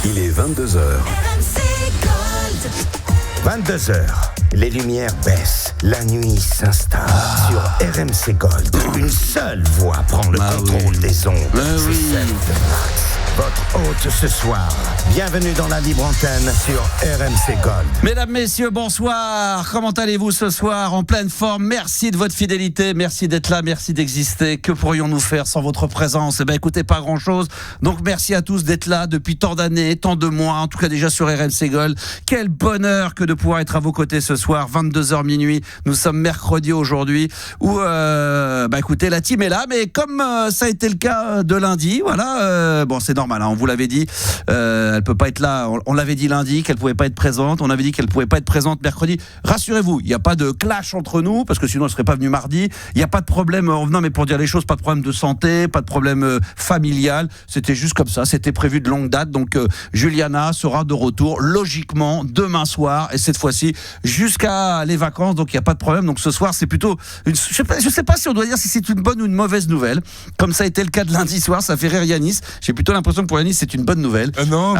Il est 22h. 22h, les lumières baissent, la nuit s'installe. Sur RMC Gold, une seule voix prend le contrôle des ondes. C'est celle de Max. Votre hôte ce soir. Bienvenue dans la libre antenne sur RMC Gold. Mesdames, messieurs, bonsoir. Comment allez-vous ce soir? En pleine forme. Merci de votre fidélité. Merci d'être là. Merci d'exister. Que pourrions-nous faire sans votre présence? Eh bien, écoutez, pas grand-chose. Donc, merci à tous d'être là depuis tant d'années, tant de mois. En tout cas, déjà sur RMC Gold. Quel bonheur que de pouvoir être à vos côtés ce soir. 22h minuit. Nous sommes mercredi aujourd'hui. Où, écoutez, la team est là. Mais comme ça a été le cas de lundi, voilà. Bon, c'est normal. Hein, on vous l'avait dit, elle peut pas être là. On l'avait dit lundi qu'elle pouvait pas être présente. On avait dit qu'elle pouvait pas être présente mercredi. Rassurez-vous, il n'y a pas de clash entre nous parce que sinon elle serait pas venue mardi. Il n'y a pas de problème. Non, mais pour dire les choses, pas de problème de santé, pas de problème familial. C'était juste comme ça. C'était prévu de longue date. Donc Juliana sera de retour logiquement demain soir et cette fois-ci jusqu'à les vacances. Donc il n'y a pas de problème. Donc ce soir c'est plutôt je sais pas si on doit dire si c'est une bonne ou une mauvaise nouvelle. Comme ça a été le cas de lundi soir, ça fait rire Yanis. J'ai plutôt l'impression que pour Yanis c'est une bonne nouvelle. Non,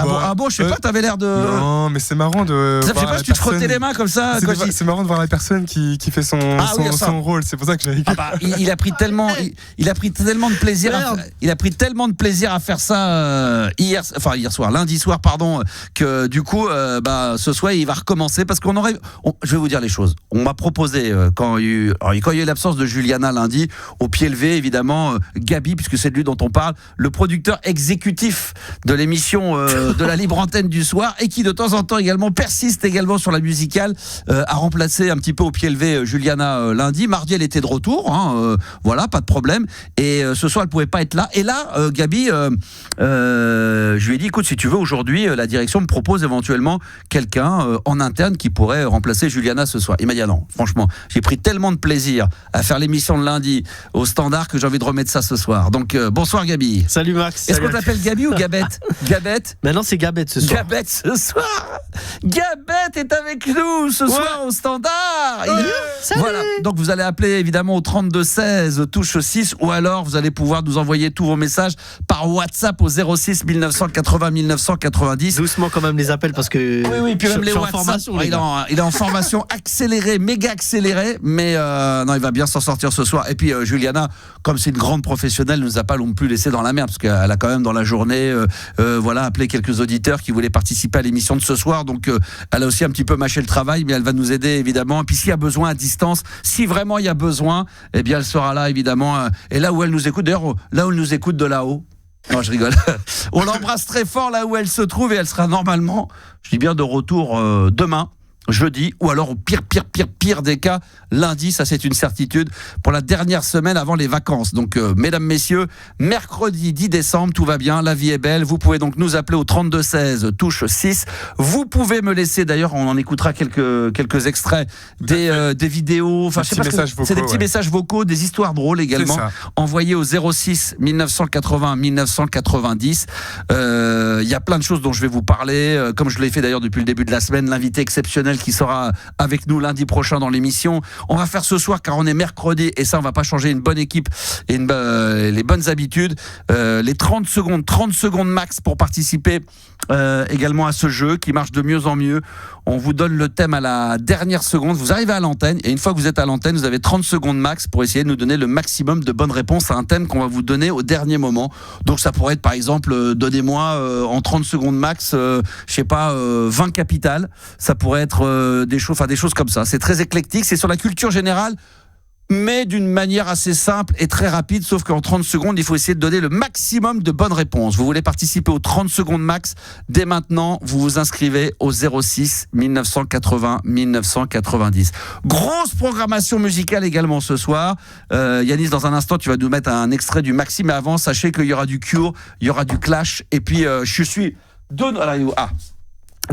je sais pas, t'avais l'air de. Non, mais c'est marrant de. Ça, je sais pas si tu te frottais les mains comme ça. C'est marrant de voir la personne qui fait son rôle. C'est pour ça que j'ai rigolé. Il a pris tellement de plaisir. Il a pris tellement de plaisir à faire ça hier soir, lundi soir, pardon, que du coup, ce soir il va recommencer parce je vais vous dire les choses. On m'a proposé quand il y a eu l'absence de Juliana lundi, au pied levé évidemment, Gabi, puisque c'est de lui dont on parle, le producteur exécutif de l'émission de la libre antenne du soir et qui de temps en temps également persiste également sur la musicale, a remplacé un petit peu au pied levé Juliana lundi. Mardi elle était de retour, voilà, pas de problème, et ce soir elle pouvait pas être là, et là Gabi, je lui ai dit écoute, si tu veux aujourd'hui la direction me propose éventuellement quelqu'un en interne qui pourrait remplacer Juliana ce soir. Il m'a dit non, franchement j'ai pris tellement de plaisir à faire l'émission de lundi au standard que j'ai envie de remettre ça ce soir. Donc bonsoir Gabi. Salut Max. Est-ce qu'on t'appelle Gabi ou Gabette? Gabette? Maintenant c'est Gabette ce soir. Gabette ce soir. Gabette est avec nous ce soir au standard. Voilà. Donc vous allez appeler évidemment au 3216 touche 6 ou alors vous allez pouvoir nous envoyer tous vos messages par WhatsApp au 06 1980 1990. Doucement quand même les appels parce que oui, puis même les WhatsApp. Formation, il est en formation accélérée, méga accélérée, mais non, il va bien s'en sortir ce soir. Et puis Juliana, comme c'est une grande professionnelle, nous a pas non plus laissé dans la merde parce qu'elle a quand même dans la journée appelé quelques auditeurs qui voulaient participer à l'émission de ce soir. Donc elle a aussi un petit peu mâché le travail, mais elle va nous aider évidemment. Et puis s'il y a besoin à distance, si vraiment il y a besoin, eh bien elle sera là évidemment. Et là où elle nous écoute, d'ailleurs là où elle nous écoute de là-haut. Non, je rigole. On l'embrasse très fort là où elle se trouve et elle sera normalement, je dis bien, de retour demain, jeudi, ou alors au pire des cas, lundi, ça c'est une certitude, pour la dernière semaine avant les vacances. Donc, mesdames, messieurs, mercredi 10 décembre, tout va bien, la vie est belle. Vous pouvez donc nous appeler au 3216 touche 6. Vous pouvez me laisser, d'ailleurs, on en écoutera quelques extraits, des vidéos, enfin, je sais pas, c'est des petits messages vocaux, des histoires drôles également, envoyés au 06 1980 1990. Il y a plein de choses dont je vais vous parler, comme je l'ai fait d'ailleurs depuis le début de la semaine, l'invité exceptionnel qui sera avec nous lundi prochain dans l'émission. On va faire ce soir car on est mercredi et ça on va pas changer une bonne équipe et les bonnes habitudes. Les 30 secondes max pour participer également à ce jeu qui marche de mieux en mieux. On vous donne le thème à la dernière seconde. Vous arrivez à l'antenne et une fois que vous êtes à l'antenne, vous avez 30 secondes max pour essayer de nous donner le maximum de bonnes réponses à un thème qu'on va vous donner au dernier moment. Donc ça pourrait être par exemple, donnez-moi en 30 secondes max, 20 capitales. Ça pourrait être des choses comme ça. C'est très éclectique, c'est sur la culture générale, mais d'une manière assez simple et très rapide, sauf qu'en 30 secondes, il faut essayer de donner le maximum de bonnes réponses. Vous voulez participer aux 30 secondes max? Dès maintenant, vous vous inscrivez au 06 1980 1990. Grosse programmation musicale également ce soir. Yanis, dans un instant, tu vas nous mettre un extrait du Maxi, mais avant, sachez qu'il y aura du Cure, il y aura du Clash, et puis je suis...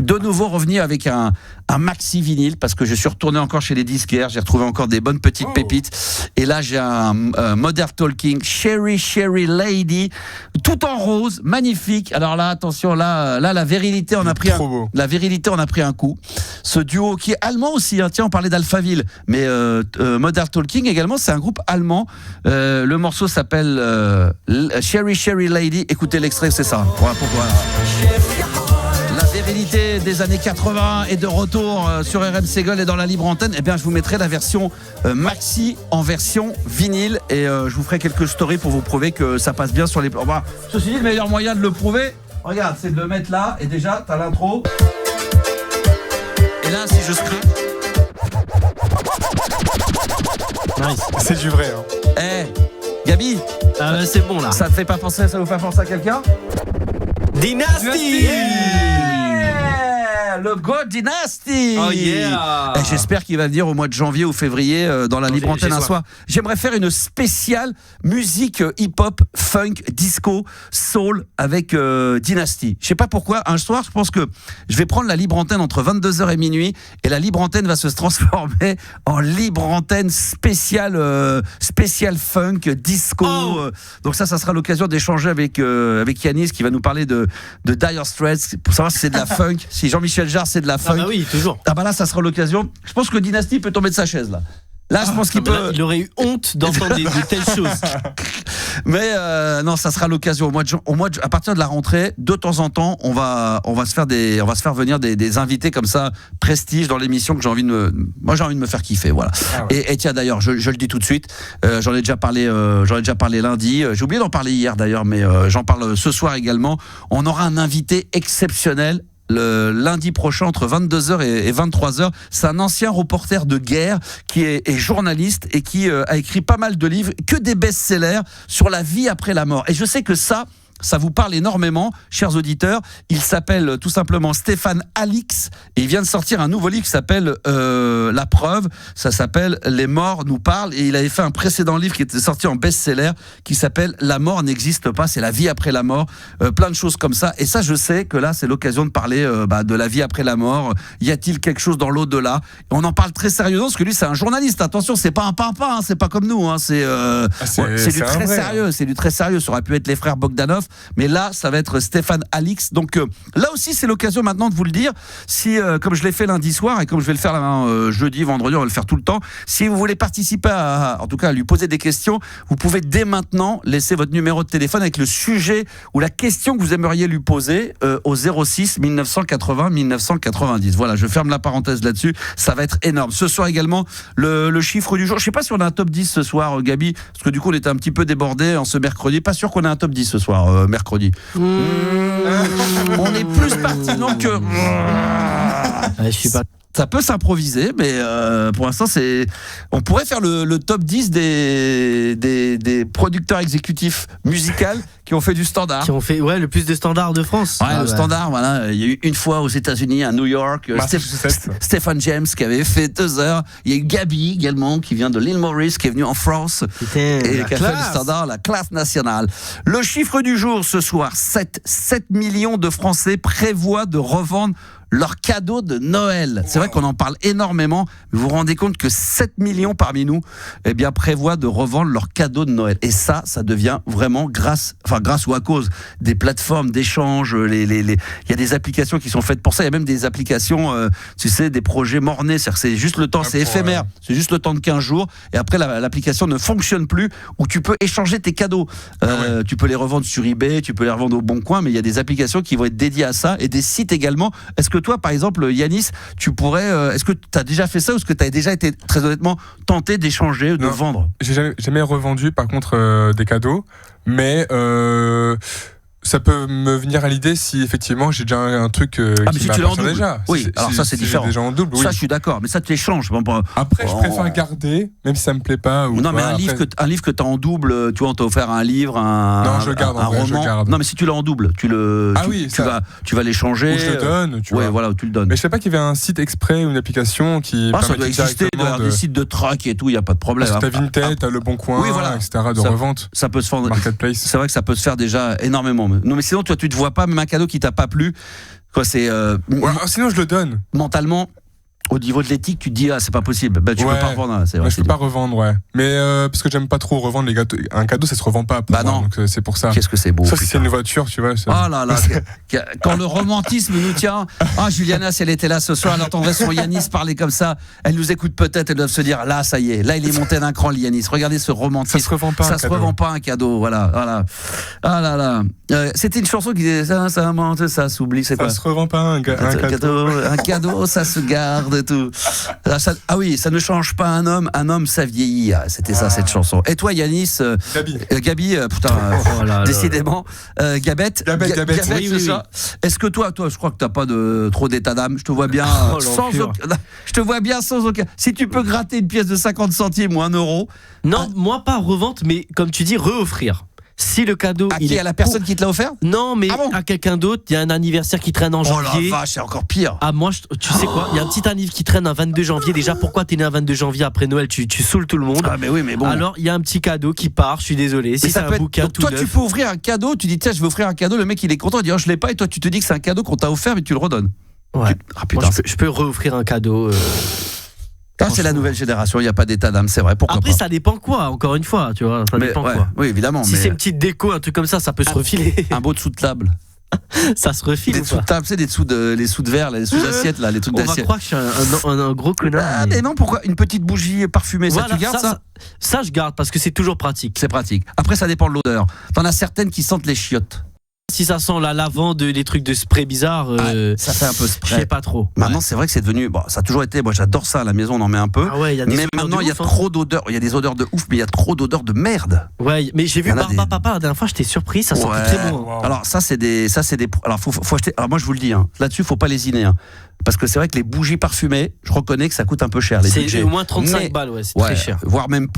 de nouveau revenir avec un maxi vinyle parce que je suis retourné encore chez les disquaires, j'ai retrouvé encore des bonnes petites pépites et là j'ai un Modern Talking Cherry Lady tout en rose, magnifique. Alors là attention, là la virilité en a pris un coup. Ce duo qui est allemand aussi, hein. Tiens, on parlait d'Alphaville, mais Modern Talking également, c'est un groupe allemand. Le morceau s'appelle Cherry Lady. Écoutez l'extrait, c'est ça. Voilà. fidélité des années 80 est de retour sur RMC Gold et dans la libre antenne. Eh bien, je vous mettrai la version maxi en version vinyle et je vous ferai quelques stories pour vous prouver que ça passe bien sur les. Bah, ceci dit, le meilleur moyen de le prouver, regarde, c'est de le mettre là et déjà, t'as l'intro. Et là, si je scratch. Nice. C'est du vrai. Gabi, c'est bon là. ça vous fait pas penser à quelqu'un? Dynasty. Yeah, le Go Dynasty. Oh yeah. Et j'espère qu'il va venir au mois de janvier ou février dans la libre antenne un soir. J'aimerais faire une spéciale musique hip-hop, funk, disco, soul avec Dynasty. Je sais pas pourquoi. Un soir, je pense que je vais prendre la libre antenne entre 22h et minuit et la libre antenne va se transformer en libre antenne spéciale funk, disco. Donc ça sera l'occasion d'échanger avec Yanis qui va nous parler de Dire Straits pour savoir si c'est de la funk, si Jean-Michel Jarre c'est de la funk. Ah bah oui, toujours. Ah bah là, ça sera l'occasion. Je pense que Dynasty peut tomber de sa chaise là. Là, je pense qu'il peut. Là, il aurait eu honte d'entendre de telles choses. Mais non, ça sera l'occasion. À partir de la rentrée, de temps en temps, on va se faire venir des invités comme ça, prestige dans l'émission que j'ai envie de me faire kiffer. Voilà. Ah ouais. Et tiens, d'ailleurs, je le dis tout de suite. J'en ai déjà parlé lundi. J'ai oublié d'en parler hier d'ailleurs, mais j'en parle ce soir également. On aura un invité exceptionnel. Le lundi prochain entre 22h et 23h. C'est un ancien reporter de guerre qui est journaliste et qui a écrit pas mal de livres, que des best-sellers sur la vie après la mort. Et je sais que ça vous parle énormément, chers auditeurs. Il s'appelle tout simplement Stéphane Alix et il vient de sortir un nouveau livre qui s'appelle La Preuve. Ça s'appelle Les morts nous parlent et il avait fait un précédent livre qui était sorti en best-seller qui s'appelle La mort n'existe pas, c'est la vie après la mort. Plein de choses comme ça. Et ça, je sais que là, c'est l'occasion de parler de la vie après la mort. Y a-t-il quelque chose dans l'au-delà? On en parle très sérieusement parce que lui, c'est un journaliste. Attention, c'est pas un pimpin, c'est pas comme nous. C'est du très sérieux. C'est du très sérieux. Ça aurait pu être les frères Bogdanov. Mais là, ça va être Stéphane Alix. Donc là aussi, c'est l'occasion maintenant de vous le dire. Si, comme je l'ai fait lundi soir et comme je vais le faire jeudi, vendredi, on va le faire tout le temps. Si vous voulez participer en tout cas, à lui poser des questions, vous pouvez dès maintenant laisser votre numéro de téléphone avec le sujet ou la question que vous aimeriez lui poser au 06 1980 1990. Voilà, je ferme la parenthèse là-dessus. Ça va être énorme. Ce soir également, le chiffre du jour. Je sais pas si on a un top 10 ce soir, Gabi, parce que du coup, on était un petit peu débordé en ce mercredi. Pas sûr qu'on ait un top 10 ce soir. Mercredi. On est plus parti donc que. Je suis pas. Ça peut s'improviser, mais pour l'instant, on pourrait faire le top 10 des producteurs exécutifs musicaux qui ont fait du standard. Qui ont fait le plus de standards de France. Ouais, le standard, voilà. Il y a eu une fois aux États-Unis, à New York, Stephen James qui avait fait 2 heures. Il y a eu Gabi également qui vient de l'île Maurice, qui est venu en France et qui a fait le standard, la classe nationale. Le chiffre du jour ce soir, 7 millions de Français prévoient de revendre leur cadeau de Noël. C'est vrai qu'on en parle énormément, mais vous vous rendez compte que 7 millions parmi nous prévoient de revendre leur cadeau de Noël. Et ça devient vraiment grâce ou à cause des plateformes d'échange. Il y a des applications qui sont faites pour ça. Il y a même des applications, des projets mornés. C'est-à-dire que c'est juste le temps, c'est éphémère. C'est juste le temps de 15 jours. Et après, l'application ne fonctionne plus où tu peux échanger tes cadeaux. Tu peux les revendre sur eBay, tu peux les revendre au Bon Coin, mais il y a des applications qui vont être dédiées à ça et des sites également. Est-ce que toi, par exemple, Yanis, tu pourrais. Est-ce que tu as déjà fait ça ou est-ce que tu as déjà été très honnêtement tenté d'échanger, de vendre? J'ai jamais revendu, par contre, des cadeaux, mais. Ça peut me venir à l'idée si effectivement j'ai déjà un truc qui m'appartient déjà. Oui, alors ça c'est différent. Déjà en double, ça je suis d'accord, mais ça tu échanges. Après je préfère garder, même si ça me plaît pas. Non mais un livre que t'as en double, tu vois, on t'a offert un livre, non, je garde, un roman. Je garde. Non mais si tu l'as en double, tu vas l'échanger. Ou je le donne. Tu vois. Voilà, tu le donnes. Mais je sais pas qu'il y avait un site exprès ou une application qui. Ça doit exister, il doit y avoir des sites de track et tout, il y a pas de problème. T'as Vinted, t'as Le Bon Coin, etc. de revente. Ça peut se faire. Marketplace. C'est vrai que ça peut se faire déjà énormément. Non mais sinon toi tu te vois pas, même un cadeau qui t'a pas plu, quoi, c'est sinon je le donne mentalement. Au niveau de l'éthique, tu te dis, c'est pas possible. Bah, tu peux pas revendre. C'est vrai, je peux pas revendre, ouais. Mais parce que j'aime pas trop revendre les gâteaux. Un cadeau, ça se revend pas. Bah non. Donc c'est pour ça. Qu'est-ce que c'est beau. Sauf si c'est une voiture, tu vois. Oh là là. Quand le romantisme nous tient. Juliana, si elle était là ce soir, elle entendrait son Yanis parler comme ça. Elle nous écoute peut-être, elle doit se dire, là, ça y est. Là, il est monté d'un cran, le Yanis. Regardez ce romantisme. Ça se revend pas. Ça se revend pas un cadeau. Voilà. Ah là là. C'était une chanson qui disait, ça monte, ça s'oublie. C'est quoi? Ça se revend pas un cadeau. Un cadeau, ça se garde et tout. Ah oui, ça ne change pas un homme ça vieillit. C'était ça cette chanson. Et toi Yanis, Gabi, putain, décidément, Gabette, oui, c'est ça. Est-ce que toi, je crois que t'as pas trop d'état d'âme. Je te vois bien sans aucun. Si tu peux gratter une pièce de 50 centimes ou 1 euro. Non, moi pas revente, mais comme tu dis, reoffrir. Si le cadeau. À qui, à la personne qui te l'a offert? Non, mais à quelqu'un d'autre. Il y a un anniversaire qui traîne en janvier. Oh la vache, c'est encore pire. Ah, moi, tu sais quoi? Il y a un petit anniversaire qui traîne un 22 janvier. Déjà, pourquoi t'es né un 22 janvier après Noël? Tu saoules tout le monde. Ah, mais oui, mais bon. Alors, il y a un petit cadeau qui part. Je suis désolé. Si c'est un bouquin tout neuf. Toi, tu peux ouvrir un cadeau. Tu dis, tiens, je vais offrir un cadeau. Le mec, il est content. Il dit, je l'ai pas. Et toi, tu te dis que c'est un cadeau qu'on t'a offert, mais tu le redonnes. Ouais. Putain, moi, je peux réoffrir un cadeau. C'est la nouvelle génération, il n'y a pas d'état d'âme, c'est vrai. Pourquoi Après, pas. ça dépend quoi, encore une fois, tu vois. Ça dépend quoi. Oui, évidemment. Si c'est une petite déco, un truc comme ça peut se refiler. Un beau dessous de table. Ça se refile. Des dessous de table, c'est les sous de verre, les sous d'assiette, là, les trucs d'assiette. On va croire que je suis un gros connard. Ah, mais non, pourquoi? Une petite bougie parfumée, voilà, ça tu gardes ça? Ça, je garde parce que c'est toujours pratique. C'est pratique. Après, ça dépend de l'odeur. T'en as certaines qui sentent les chiottes. Si ça sent la lavande, les trucs de spray bizarres, ça fait un peu spray. Je sais pas trop. Maintenant, c'est vrai que c'est devenu. Bon, ça a toujours été. Moi, j'adore ça à la maison, on en met un peu. Ah ouais, mais maintenant, il y a trop d'odeurs. Il y a des odeurs de ouf, mais il y a trop d'odeurs de merde. Ouais, mais j'ai vu Barba Papa la dernière fois, j'étais surpris, ça sentait très bon. Wow. Alors, ça, c'est des. Alors, faut acheter. Alors, moi, je vous le dis, là-dessus, faut pas lésiner. Parce que c'est vrai que les bougies parfumées, je reconnais que ça coûte un peu cher. C'est au moins 35 balles, c'est très cher. Voire même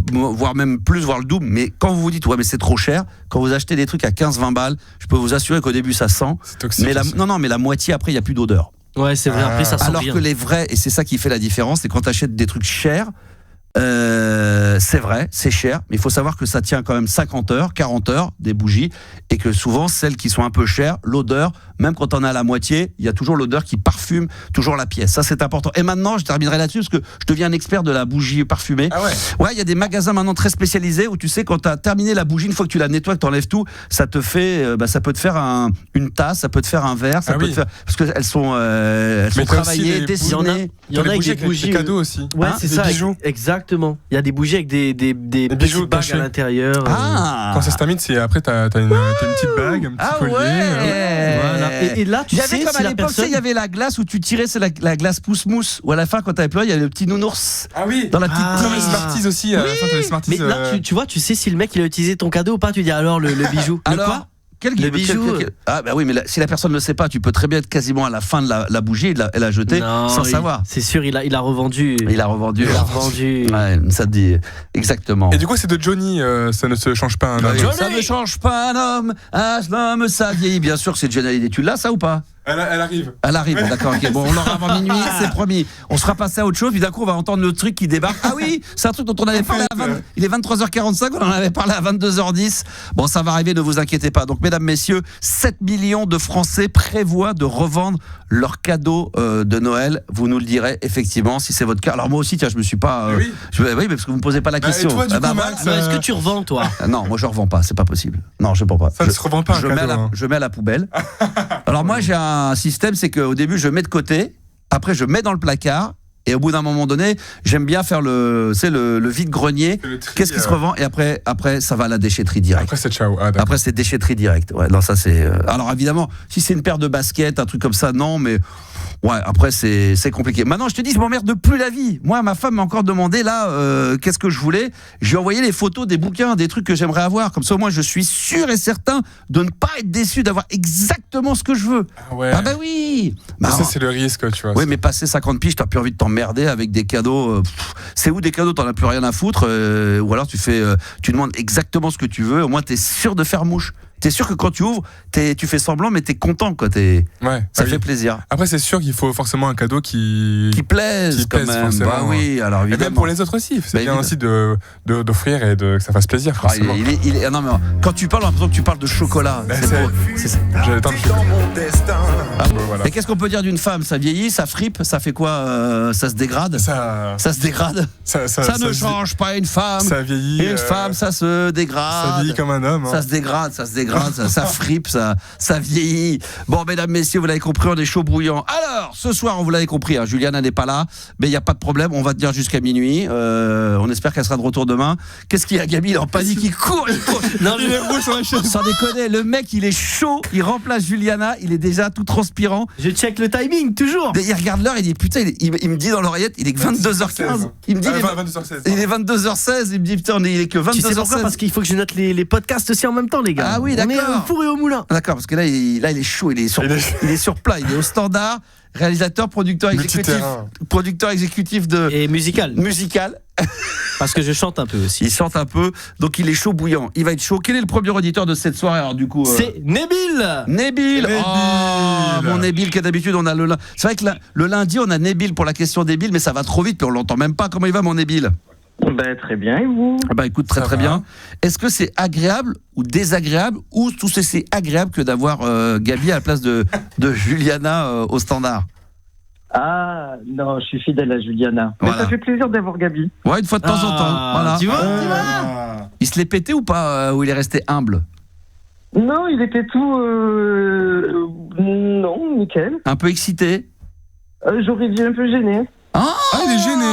plus, voire le double. Mais quand vous vous dites, mais c'est trop cher, quand vous achetez des trucs à 15-20 balles, je peux vous assurer qu'au début, ça sent. C'est toxique. Mais la moitié après, il n'y a plus d'odeur. Ouais, c'est vrai, après, ça sent Alors bien. que les vrais, et c'est ça qui fait la différence, c'est quand tu achètes des trucs chers, c'est vrai, c'est cher, mais il faut savoir que ça tient quand même 50 heures, 40 heures, des bougies, et que souvent, celles qui sont un peu chères, l'odeur, même quand on a la moitié, il y a toujours l'odeur qui parfume toujours la pièce. Ça, c'est important. Et maintenant, je terminerai là-dessus, parce que je deviens un expert de la bougie parfumée. Ah ouais? Ouais, il y a des magasins maintenant très spécialisés où tu sais, quand tu as terminé la bougie, une fois que tu la nettoies, que tu enlèves tout, ça te fait, ça peut te faire une tasse, ça peut te faire un verre, ça peut te faire, parce qu'elles sont travaillées, dessinées. Il y en a avec des bougies cadeaux aussi. Ouais, c'est ça. Bijoux. Exactement. Il y a des bougies avec des bijoux bagues à l'intérieur. Quand ça se termine, après t'as une petite bague, un petit collier. Voilà. Et là, tu sais, comme à l'époque, il y avait la glace où tu tirais, c'est la glace pousse-mousse. Ou à la fin, quand t'avais plus, il y avait le petit nounours. Ah oui. Dans la petite Comme les Smarties aussi. À la fin, t'as les Smarties. Mais là, tu vois, tu sais si le mec il a utilisé ton cadeau ou pas. Tu dis alors le bijou. Alors. Le bijou. Ah bah oui, mais si la personne ne le sait pas, tu peux très bien être quasiment à la fin de la bougie et la jeter sans savoir. C'est sûr, il a revendu. Il a revendu. Ouais, ça te dit exactement. Et du coup, c'est de Johnny, ça ne se change pas un homme. Ça ne change pas un homme, l'homme ça vieillit. Bien sûr que c'est Johnny Hallyday. Tu l'as ça ou pas? Elle arrive. Elle arrive, d'accord, ok. Bon, on l'aura avant minuit, c'est promis. On sera passé à autre chose, puis d'un coup, on va entendre le truc qui débarque. Ah oui, c'est un truc dont on avait parlé il est 23h45, on en avait parlé à 22h10. Bon, ça va arriver, ne vous inquiétez pas. Donc, mesdames, messieurs, 7 millions de Français prévoient de revendre leurs cadeaux de Noël. Vous nous le direz, effectivement, si c'est votre cas. Alors, moi aussi, tiens, je me suis pas. Oui, mais parce que vous me posez pas la question. Et toi, du coup, Max, est-ce que tu revends, toi? Non, moi, je revends pas, c'est pas possible. Non, je revends pas. Ça ne se revend pas, je mets à la poubelle. Alors, moi, j'ai un système, c'est qu'au début, je mets de côté, après, je mets dans le placard, et au bout d'un moment donné, j'aime bien faire le vide-grenier. Qu'est-ce qui se revend? Et après, ça va à la déchetterie directe. Après, c'est ciao. Après, c'est déchetterie directe. Ouais, non, ça, c'est. Alors, évidemment, si c'est une paire de baskets, un truc comme ça, non, mais. Ouais, après, c'est compliqué. Maintenant, je te dis, je m'emmerde plus la vie. Moi, ma femme m'a encore demandé, là, qu'est-ce que je voulais. Je lui ai envoyé les photos des bouquins, des trucs que j'aimerais avoir. Comme ça, au moins, je suis sûr et certain de ne pas être déçu, d'avoir exactement ce que je veux. Ah ouais. Ah bah oui. Bah, ça, c'est le risque, tu vois. Oui, mais passer 50 piges, t'as plus envie de t'emmerder avec des cadeaux. C'est où des cadeaux, t'en as plus rien à foutre. Ou alors, tu demandes exactement ce que tu veux. Au moins, t'es sûr de faire mouche. T'es sûr que quand tu ouvres, tu fais semblant, mais t'es content, quoi. Ça fait plaisir. Après, c'est sûr qu'il faut forcément un cadeau qui plaise quand même. Forcément. Bah oui, alors évidemment. Et même pour les autres aussi. C'est bien aussi d'offrir et que ça fasse plaisir. Forcément. Non, mais quand tu parles, on a l'impression que tu parles de chocolat. J'avais tant de voilà. Et qu'est-ce qu'on peut dire d'une femme? Ça vieillit, ça fripe, ça fait quoi? Ça se dégrade? Ça se dégrade? Ça ne change pas une femme. Ça vieillit. Une femme, ça se dégrade. Ça vieillit comme un homme. Ça se dégrade, ça fripe, ça vieillit. Bon, mesdames, messieurs, vous l'avez compris, on est chaud bouillant. Alors, ce soir, vous l'avez compris, Juliana n'est pas là, mais il n'y a pas de problème, on va tenir jusqu'à minuit. On espère qu'elle sera de retour demain. Qu'est-ce qu'il y a, Gabi? Il est en panique, il court. Non, il est rouge sur la chaise. Sans déconner, le mec, il est chaud, il remplace Juliana, il est déjà tout transpirant. Je check le timing, toujours. Il regarde l'heure, il dit putain, il me dit dans l'oreillette, il est que 22h15. Il me dit 22h16. Il est 22h16, il me dit putain, il est que 22h16. Tu sais pourquoi? Parce qu'il faut que je note les podcasts aussi en même temps, les gars. Ah oui, d'accord. On est au four et au moulin. D'accord, parce que là, il est chaud, il est sur plat, il est au standard, réalisateur, producteur exécutif de et musical. Parce que je chante un peu aussi. Il chante un peu, donc il est chaud bouillant. Il va être chaud. Quel est le premier auditeur de cette soirée? Alors du coup, c'est Nabil. Nabil. Oh, mon Nabil, que d'habitude on a le lundi. C'est vrai que le lundi on a Nabil pour la question débile, mais ça va trop vite, puis on l'entend même pas. Comment il va, mon Nabil? Très bien, et vous? Écoute, très bien. Est-ce que c'est agréable ou désagréable, ou tout c'est agréable que d'avoir Gabi à la place de Juliana au standard? Ah, non, je suis fidèle à Juliana. Mais ça fait plaisir d'avoir Gabi. Ouais, une fois de temps en temps. Voilà. Tu vois Il se l'est pété ou pas, ou il est resté humble? Non, il était tout... Non, nickel. Un peu excité? J'aurais dit un peu gêné. Il est gêné,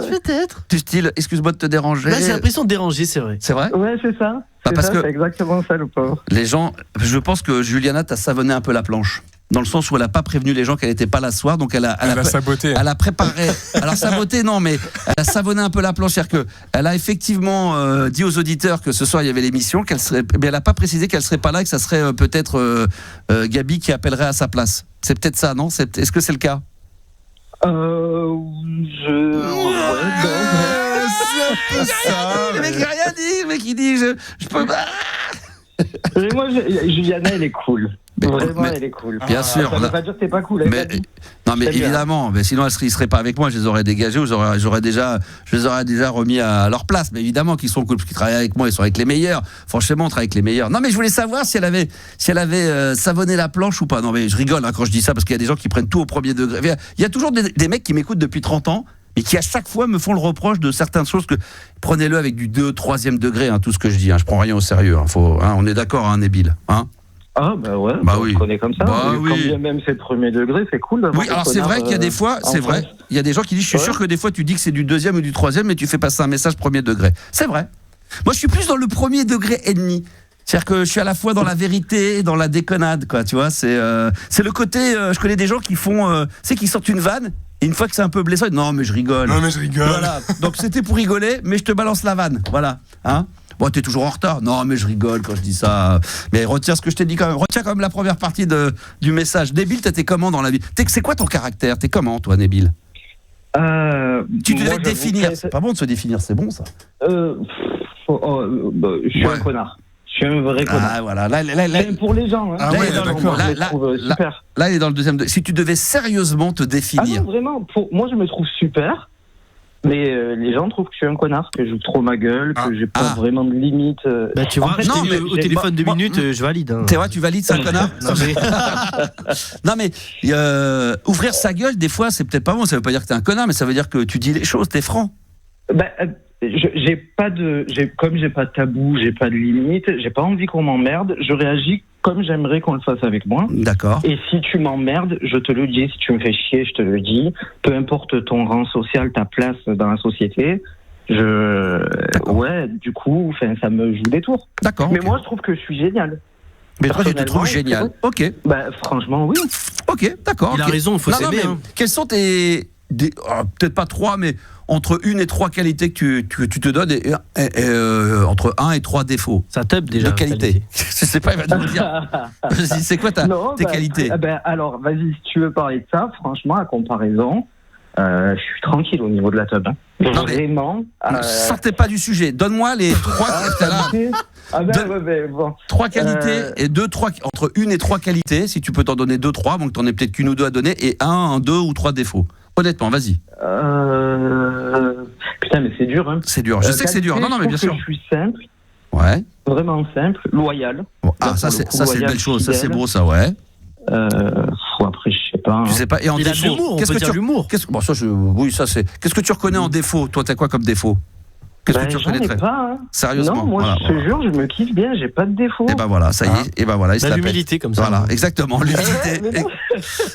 peut-être. Du style, excuse-moi de te déranger. Là, j'ai l'impression de déranger, c'est vrai. C'est vrai? Ouais, c'est ça. C'est exactement ça, le pauvre. Les gens, je pense que Juliana t'a savonné un peu la planche. Dans le sens où elle n'a pas prévenu les gens qu'elle n'était pas là ce soir, donc elle a saboté. Elle a préparé. Alors saboté, non, mais elle a savonné un peu la planche, c'est-à-dire qu'elle a effectivement dit aux auditeurs que ce soir il y avait l'émission, mais elle n'a pas précisé qu'elle serait pas là, et que ça serait peut-être Gabi qui appellerait à sa place. C'est peut-être ça, non? Est-ce que c'est le cas? Le mec il a rien dit, le mec il dit je peux pas. Mais moi, Juliana, elle est cool. Vraiment, elle est cool. Bien sûr. Ça veut pas dire que t'es pas cool. Non, mais évidemment. Mais sinon, ils seraient pas avec moi. Je les aurais dégagés. Je les aurais déjà remis à leur place. Mais évidemment qu'ils sont cool parce qu'ils travaillent avec moi. Ils sont avec les meilleurs. Franchement, on travaille avec les meilleurs. Non, mais je voulais savoir si elle avait savonné la planche ou pas. Non, mais je rigole quand je dis ça parce qu'il y a des gens qui prennent tout au premier degré. Il y a toujours des mecs qui m'écoutent depuis 30 ans. Mais qui à chaque fois me font le reproche de certaines choses que prenez-le avec du 2, 3e degré, tout ce que je dis. Je prends rien au sérieux. On est d'accord, Nabil. Ah ouais, oui. On connaît comme ça. Quand bien même c'est premier degré, c'est cool. Oui, alors c'est vrai qu'il y a des fois, il y a des gens qui disent, je suis sûr que des fois tu dis que c'est du 2e ou du 3e, mais tu fais passer un message premier degré. C'est vrai. Moi, je suis plus dans le premier degré et demi. C'est-à-dire que je suis à la fois dans la vérité et dans la déconnade, quoi. Tu vois, c'est le côté. Je connais des gens qui font, qui sortent une vanne. Et une fois que c'est un peu blessant, non mais je rigole. Voilà. Donc c'était pour rigoler, mais je te balance la vanne. Voilà. Bon, t'es toujours en retard. Non mais je rigole quand je dis ça. Mais retiens ce que je t'ai dit quand même. Retiens quand même la première partie du message. Nabil, t'étais comment dans la vie? C'est quoi ton caractère? T'es comment toi, Nabil? Tu devais te définir. C'est pas bon de se définir, c'est bon ça. Je suis un connard. Je suis un vrai connard. Ah voilà, là, pour les gens. D'accord. Là, il est dans le deuxième. Si tu devais sérieusement te définir. Ah non, vraiment. Moi, je me trouve super. Mais les gens trouvent que je suis un connard, que je joue trop ma gueule, que j'ai pas vraiment de limite. Tu vois, au téléphone 2 minutes, je valide. Tu vois, tu valides, c'est un connard. Non mais ouvrir sa gueule, des fois, c'est peut-être pas bon. Ça veut pas dire que t'es un connard, mais ça veut dire que tu dis les choses, t'es franc. Comme j'ai pas de tabou, j'ai pas de limite, j'ai pas envie qu'on m'emmerde, je réagis comme j'aimerais qu'on le fasse avec moi. D'accord. Et si tu m'emmerdes, je te le dis. Si tu me fais chier, je te le dis. Peu importe ton rang social, ta place dans la société. Du coup, ça me joue des tours. D'accord. Mais moi, je trouve que je suis génial. Mais toi, tu te trouves génial. Ok. Franchement, oui. Ok, d'accord. Il a raison, il faut s'aimer. Quelles sont tes... peut-être pas 3, mais entre 1 et 3 qualités que tu te donnes et entre 1 et 3 défauts. Ça tape déjà. De qualité. Je sais pas, il va te le dire. C'est quoi tes qualités? Alors, vas-y, si tu veux parler de ça, franchement, à comparaison, je suis tranquille au niveau de la tub. Non, mais Vraiment. sortez pas du sujet. Donne-moi les 3 3 qualités et 2-3 entre 1 et 3 qualités, si tu peux t'en donner 2-3, donc t'en aies peut-être qu'une ou deux à donner, et 1, 2 ou 3 défauts. Honnêtement, vas-y. Putain, mais c'est dur, hein. C'est dur. Je sais que c'est dur. Non, mais bien sûr. Je suis simple. Ouais. Vraiment simple, loyal. Bon, ça c'est une belle chose. Ça c'est beau, ça, ouais. Après, je sais pas. Hein. Je sais pas. Et en il a défaut, de l'humour. Qu'est-ce que tu reconnais en défaut? Toi, t'as quoi comme défaut? Qu'est-ce que tu reconnaîtrais? Pas, hein. Sérieusement. Non, moi, je te jure, je me kiffe bien, j'ai pas de défaut. Et ben voilà, ça y est. Et ben voilà, il se la pète. L'humilité comme ça. Voilà, exactement. L'humilité.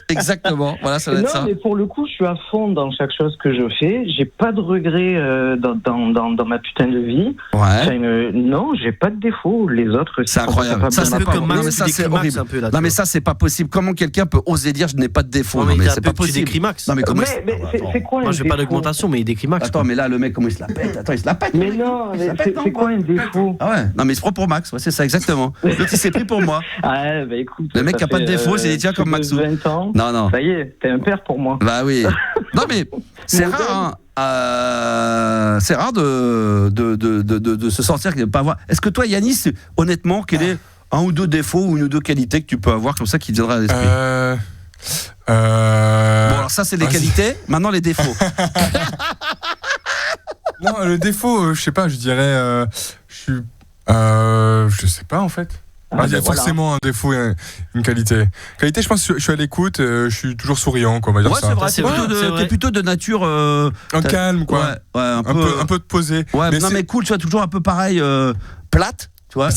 Exactement. Voilà, ça va être ça. Non, mais pour le coup, je suis à fond dans chaque chose que je fais. J'ai pas de regrets dans ma putain de vie. Ouais. Enfin, non, j'ai pas de défaut. Les autres, c'est incroyable. Ça, c'est pas comme Max. Ça, c'est horrible. Non, mais ça, c'est pas possible. Comment quelqu'un peut oser dire je n'ai pas de défaut? Non, mais c'est pas possible. Tu décris Max. Non, mais comment c'est quoi? Moi, j'ai pas d'augmentation, mais il décrit Max. Attends, mais là, le mec, comment il se la pète? Attends, il se la pète. Mais non, c'est quoi un défaut? Ah ouais, non mais il se prend pour Max, ouais, c'est ça exactement. L'autre il s'est pris pour moi. Ah bah écoute, le mec qui a pas de défaut, c'est des tiens comme Maxou. 20 ans. Non. Ça y est, t'es un père pour moi. Bah oui. Non mais c'est rare, hein. C'est rare de se sentir qu'il ne pas avoir. Est-ce que toi, Yanis, honnêtement, quel est un ou deux défauts ou une ou deux qualités que tu peux avoir comme ça qui te viendra à l'esprit? Bon alors ça c'est les qualités. Maintenant les défauts. Non, le défaut, je sais pas, je dirais, je sais pas en fait. Il y a forcément un défaut et une qualité. Qualité, je pense que je suis à l'écoute, je suis toujours souriant, quoi, on va dire ça. C'est vrai, t'es plutôt de nature un calme, quoi. Ouais, un peu de posé. Ouais, mais non mais cool, tu vois, toujours un peu pareil, plate, tu vois,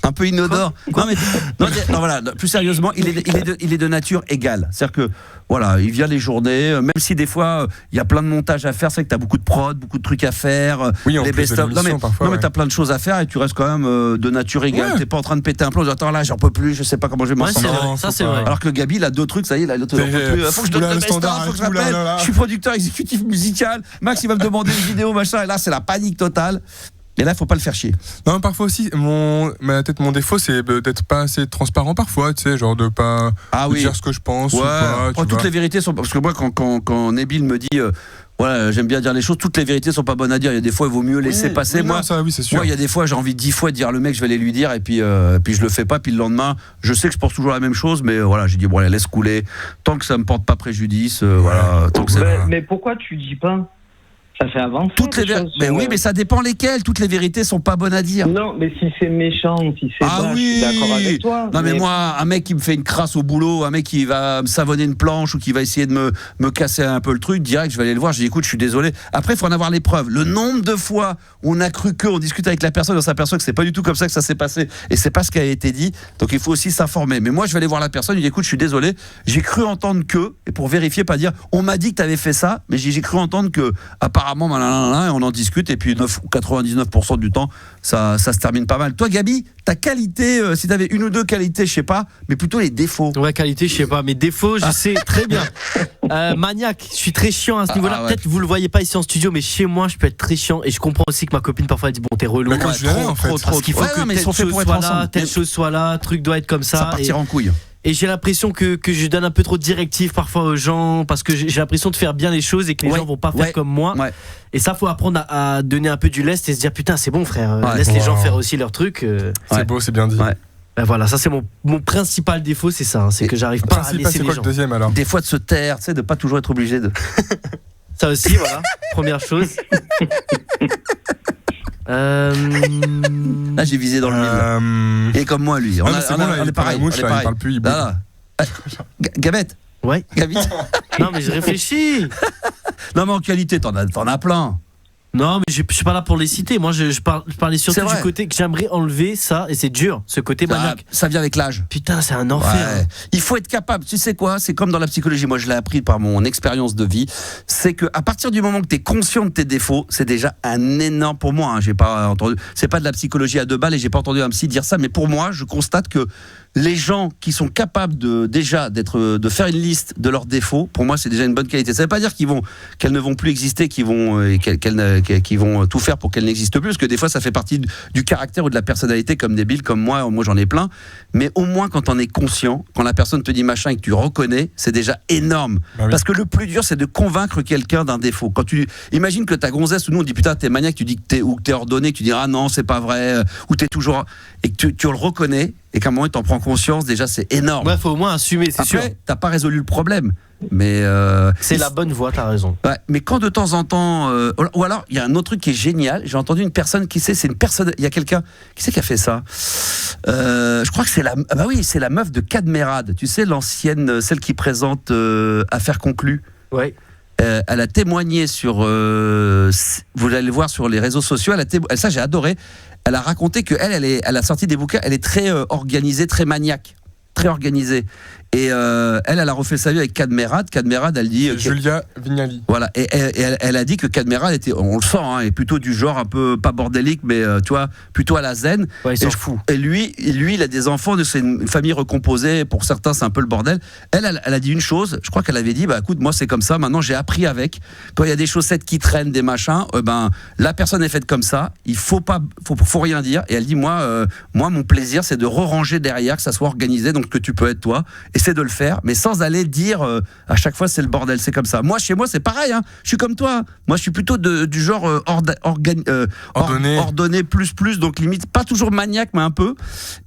un peu inodore. Non, voilà, plus sérieusement, il est de nature égale. C'est-à-dire que, voilà, il vient les journées, même si des fois, il y a plein de montages à faire, c'est vrai que t'as beaucoup de prod, beaucoup de trucs à faire, oui, les best-of. Non, mais t'as plein de choses à faire et tu restes quand même de nature égale. Ouais. T'es pas en train de péter un plomb, attends là, j'en peux plus, je sais pas comment je vais m'en sortir. Ça, c'est vrai. Alors que Gabi, il a deux trucs, ça y est, là, l'autre, j'en peux plus. Faut que je donne le best-of, faut que je rappelle. Je suis producteur exécutif musical. Max, il va me demander une vidéo, machin, et là, c'est la panique totale. Et là, il faut pas le faire chier. Non, parfois aussi, mon défaut, c'est d'être pas assez transparent parfois, tu sais, genre de pas dire ce que je pense. Ouais. Ou pas, toutes les vérités sont. Parce que moi, quand Nabil me dit. Voilà, j'aime bien dire les choses, toutes les vérités sont pas bonnes à dire. Il y a des fois, il vaut mieux laisser passer. Moi, c'est sûr. Moi, il y a des fois, j'ai envie de 10 fois de dire le mec, je vais aller lui dire, et puis je le fais pas. Puis le lendemain, je sais que je pense toujours la même chose, mais voilà, j'ai dit bon, allez, laisse couler. Tant que ça me porte pas préjudice, voilà. Tant que mais pourquoi tu dis pas? Ça fait avancer. Mais oui, mais ça dépend lesquelles. Toutes les vérités sont pas bonnes à dire. Non, mais si c'est méchant, si c'est je suis d'accord avec toi. Non, mais moi, un mec qui me fait une crasse au boulot, un mec qui va me savonner une planche ou qui va essayer de me casser un peu le truc, direct, je vais aller le voir. Je dis écoute, je suis désolé. Après, il faut en avoir les preuves. Le nombre de fois où on a cru on discute avec la personne, on s'aperçoit que c'est pas du tout comme ça que ça s'est passé et c'est pas ce qui a été dit. Donc il faut aussi s'informer. Mais moi, je vais aller voir la personne. Je dis écoute, je suis désolé. J'ai cru entendre que, et pour vérifier, pas dire on m'a dit que tu avais fait ça, mais j'ai cru entendre que apparemment, et on en discute et puis 99% du temps ça se termine pas mal. Toi Gabi, ta qualité, si t'avais une ou deux qualités, je sais pas, mais plutôt les défauts. Ouais, qualité, je sais pas, mais défauts, je sais très bien. Maniaque, je suis très chiant à ce niveau-là. Peut-être vous le voyez pas ici en studio, mais chez moi je peux être très chiant et je comprends aussi que ma copine parfois elle dit bon t'es relou. Trop. Parce qu'il faut que telle chose soit là, telle chose soit là, truc doit être comme ça. Ça partira en couille. Et j'ai l'impression que je donne un peu trop de directives parfois aux gens parce que j'ai l'impression de faire bien les choses et que les gens vont pas faire comme moi. Ouais. Et ça, faut apprendre à donner un peu du lest et se dire putain, c'est bon frère, laisse les gens faire aussi leur truc. C'est beau, c'est bien dit. Ouais. Ben voilà, ça c'est mon principal défaut, c'est ça, c'est que j'arrive pas à laisser les gens. Le deuxième alors? Des fois de se taire, tu sais, de pas toujours être obligé de. Ça aussi, voilà, première chose. Là j'ai visé dans le mille. Et comme moi lui, on est pareil. Il parle plus, il Gabette. Ouais. Gabette. Non mais je réfléchis. Non mais en qualité t'en as plein. Non mais je suis pas là pour les citer. Moi je parlais surtout du côté que j'aimerais enlever ça et c'est dur, ce côté maniaque. Ça vient avec l'âge. Putain, c'est un enfer. Ouais. Il faut être capable. Tu sais quoi? C'est comme dans la psychologie. Moi je l'ai appris par mon expérience de vie. C'est que à partir du moment que tu es conscient de tes défauts, c'est déjà un énorme pour moi. J'ai pas entendu. C'est pas de la psychologie à 2 balles et j'ai pas entendu un psy dire ça. Mais pour moi, je constate que les gens qui sont capables de faire une liste de leurs défauts, pour moi, c'est déjà une bonne qualité. Ça ne veut pas dire qu'elles ne vont plus exister, qu'ils vont tout faire pour qu'elles n'existent plus, parce que des fois, ça fait partie du caractère ou de la personnalité, comme des Bill, comme moi j'en ai plein. Mais au moins, quand on est conscient, quand la personne te dit machin et que tu reconnais, c'est déjà énorme. Bah oui. Parce que le plus dur, c'est de convaincre quelqu'un d'un défaut. Quand tu imagines que ta gonzesse ou nous on dit putain t'es maniaque, tu dis que t'es ordonné, que tu dis ah non c'est pas vrai, ou t'es toujours, et que tu le reconnais. Et qu'à un moment, tu en prends conscience, déjà, c'est énorme. Ouais, faut au moins assumer, c'est sûr. Après, t'as pas résolu le problème. Mais c'est la bonne voie, t'as raison. Ouais, mais quand de temps en temps, ou alors il y a un autre truc qui est génial. J'ai entendu une personne c'est une personne. Il y a quelqu'un qui a fait ça. Je crois que c'est c'est la meuf de Cadmerade. Tu sais, l'ancienne, celle qui présente Affaires conclues. Ouais. Elle a témoigné sur. Vous allez le voir sur les réseaux sociaux. Ça, j'ai adoré. Elle a raconté que elle a sorti des bouquins. Elle est très organisée, très maniaque, très organisée. Et elle a refait sa vie avec Cadmerade. Cadmerade, elle dit Julia Vignali. Voilà. Et elle a dit que Cadmerade était, on le sent, est plutôt du genre un peu pas bordélique, mais tu vois, plutôt à la zen. Ouais, il s'en fout. Et lui, il a des enfants. C'est une famille recomposée. Pour certains, c'est un peu le bordel. Elle a dit une chose. Je crois qu'elle avait dit, écoute, moi c'est comme ça. Maintenant, j'ai appris avec. Quand il y a des chaussettes qui traînent, des machins, la personne est faite comme ça. Il faut rien dire. Et elle dit, moi, mon plaisir, c'est de re-ranger derrière, que ça soit organisé, donc que tu peux être toi. Essaie de le faire, mais sans aller dire à chaque fois c'est le bordel, c'est comme ça. Moi, chez moi, c'est pareil. Je suis comme toi. Moi, je suis plutôt du genre ordonné plus, donc limite pas toujours maniaque, mais un peu.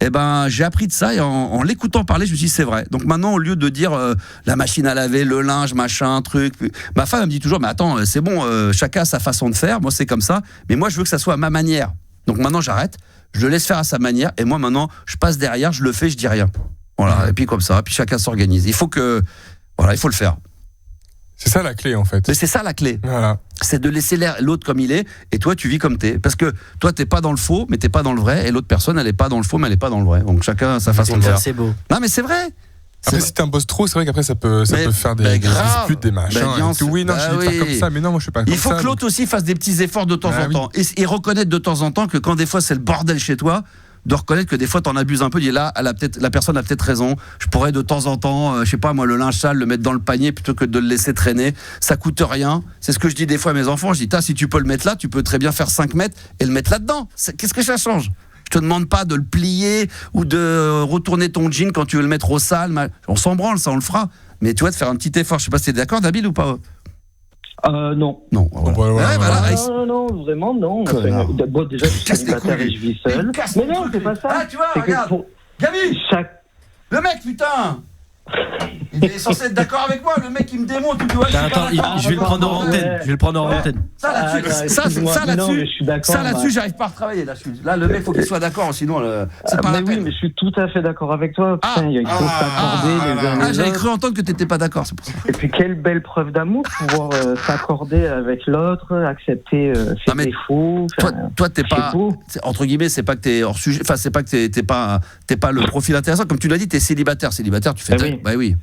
Et j'ai appris de ça et en l'écoutant parler, je me suis dit c'est vrai. Donc maintenant, au lieu de dire la machine à laver, le linge, machin, truc, ma femme elle me dit toujours mais attends, c'est bon, chacun a sa façon de faire. Moi, c'est comme ça, mais moi, je veux que ça soit à ma manière. Donc maintenant, j'arrête. Je le laisse faire à sa manière et moi maintenant, je passe derrière, je le fais, je dis rien. Voilà, et puis comme ça, puis chacun s'organise. Il faut le faire. C'est ça la clé en fait. Mais c'est ça la clé. Voilà. C'est de laisser l'autre comme il est, et toi tu vis comme t'es. Parce que toi t'es pas dans le faux, mais t'es pas dans le vrai, et l'autre personne elle est pas dans le faux, mais elle est pas dans le vrai. Donc chacun a sa façon de faire. C'est beau. Non mais c'est vrai. Après, si t'imposes trop, c'est vrai qu'après ça peut faire des disputes, des machins. Oui, non, je dis pas comme ça, mais non, moi je suis pas comme ça. Il faut que l'autre aussi fasse des petits efforts de temps en temps, et reconnaître de temps en temps que quand des fois c'est le bordel chez toi, de reconnaître que des fois t'en abuses un peu, là la personne a peut-être raison, je pourrais de temps en temps je sais pas moi, le linge sale le mettre dans le panier plutôt que de le laisser traîner, ça coûte rien. C'est ce que je dis des fois à mes enfants, je dis si tu peux le mettre là, tu peux très bien faire 5 mètres et le mettre là-dedans. Qu'est-ce que ça change? Je te demande pas de le plier ou de retourner ton jean quand tu veux le mettre au sale, on s'en branle, ça on le fera, mais tu vois, de faire un petit effort. Je sais pas si t'es d'accord, Nabil, ou pas? Non. Non, voilà. Non, vraiment, non. Déjà, je suis célibataire et je vis seul. Mais non, c'est pas ça. Ah, tu vois, regarde. Gabi, le mec, putain, il est censé être d'accord avec moi. Le mec, il me démonte. Tu vois, attends, je vais le prendre en antenne. Ça là-dessus, j'arrive pas à retravailler là-dessus. Là, le mec, faut qu'il soit d'accord, sinon c'est pas la peine. Oui, mais je suis tout à fait d'accord avec toi. Putain, il faut s'accorder les uns les autres. J'avais cru entendre que t'étais pas d'accord, c'est pour ça. Et puis quelle belle preuve d'amour, pouvoir s'accorder avec l'autre, accepter ses défauts. Toi, t'es pas, entre guillemets, c'est pas que t'es hors sujet. Enfin, c'est pas que t'es pas le profil intéressant. Comme tu l'as dit, t'es célibataire. Célibataire, tu fais. Oui.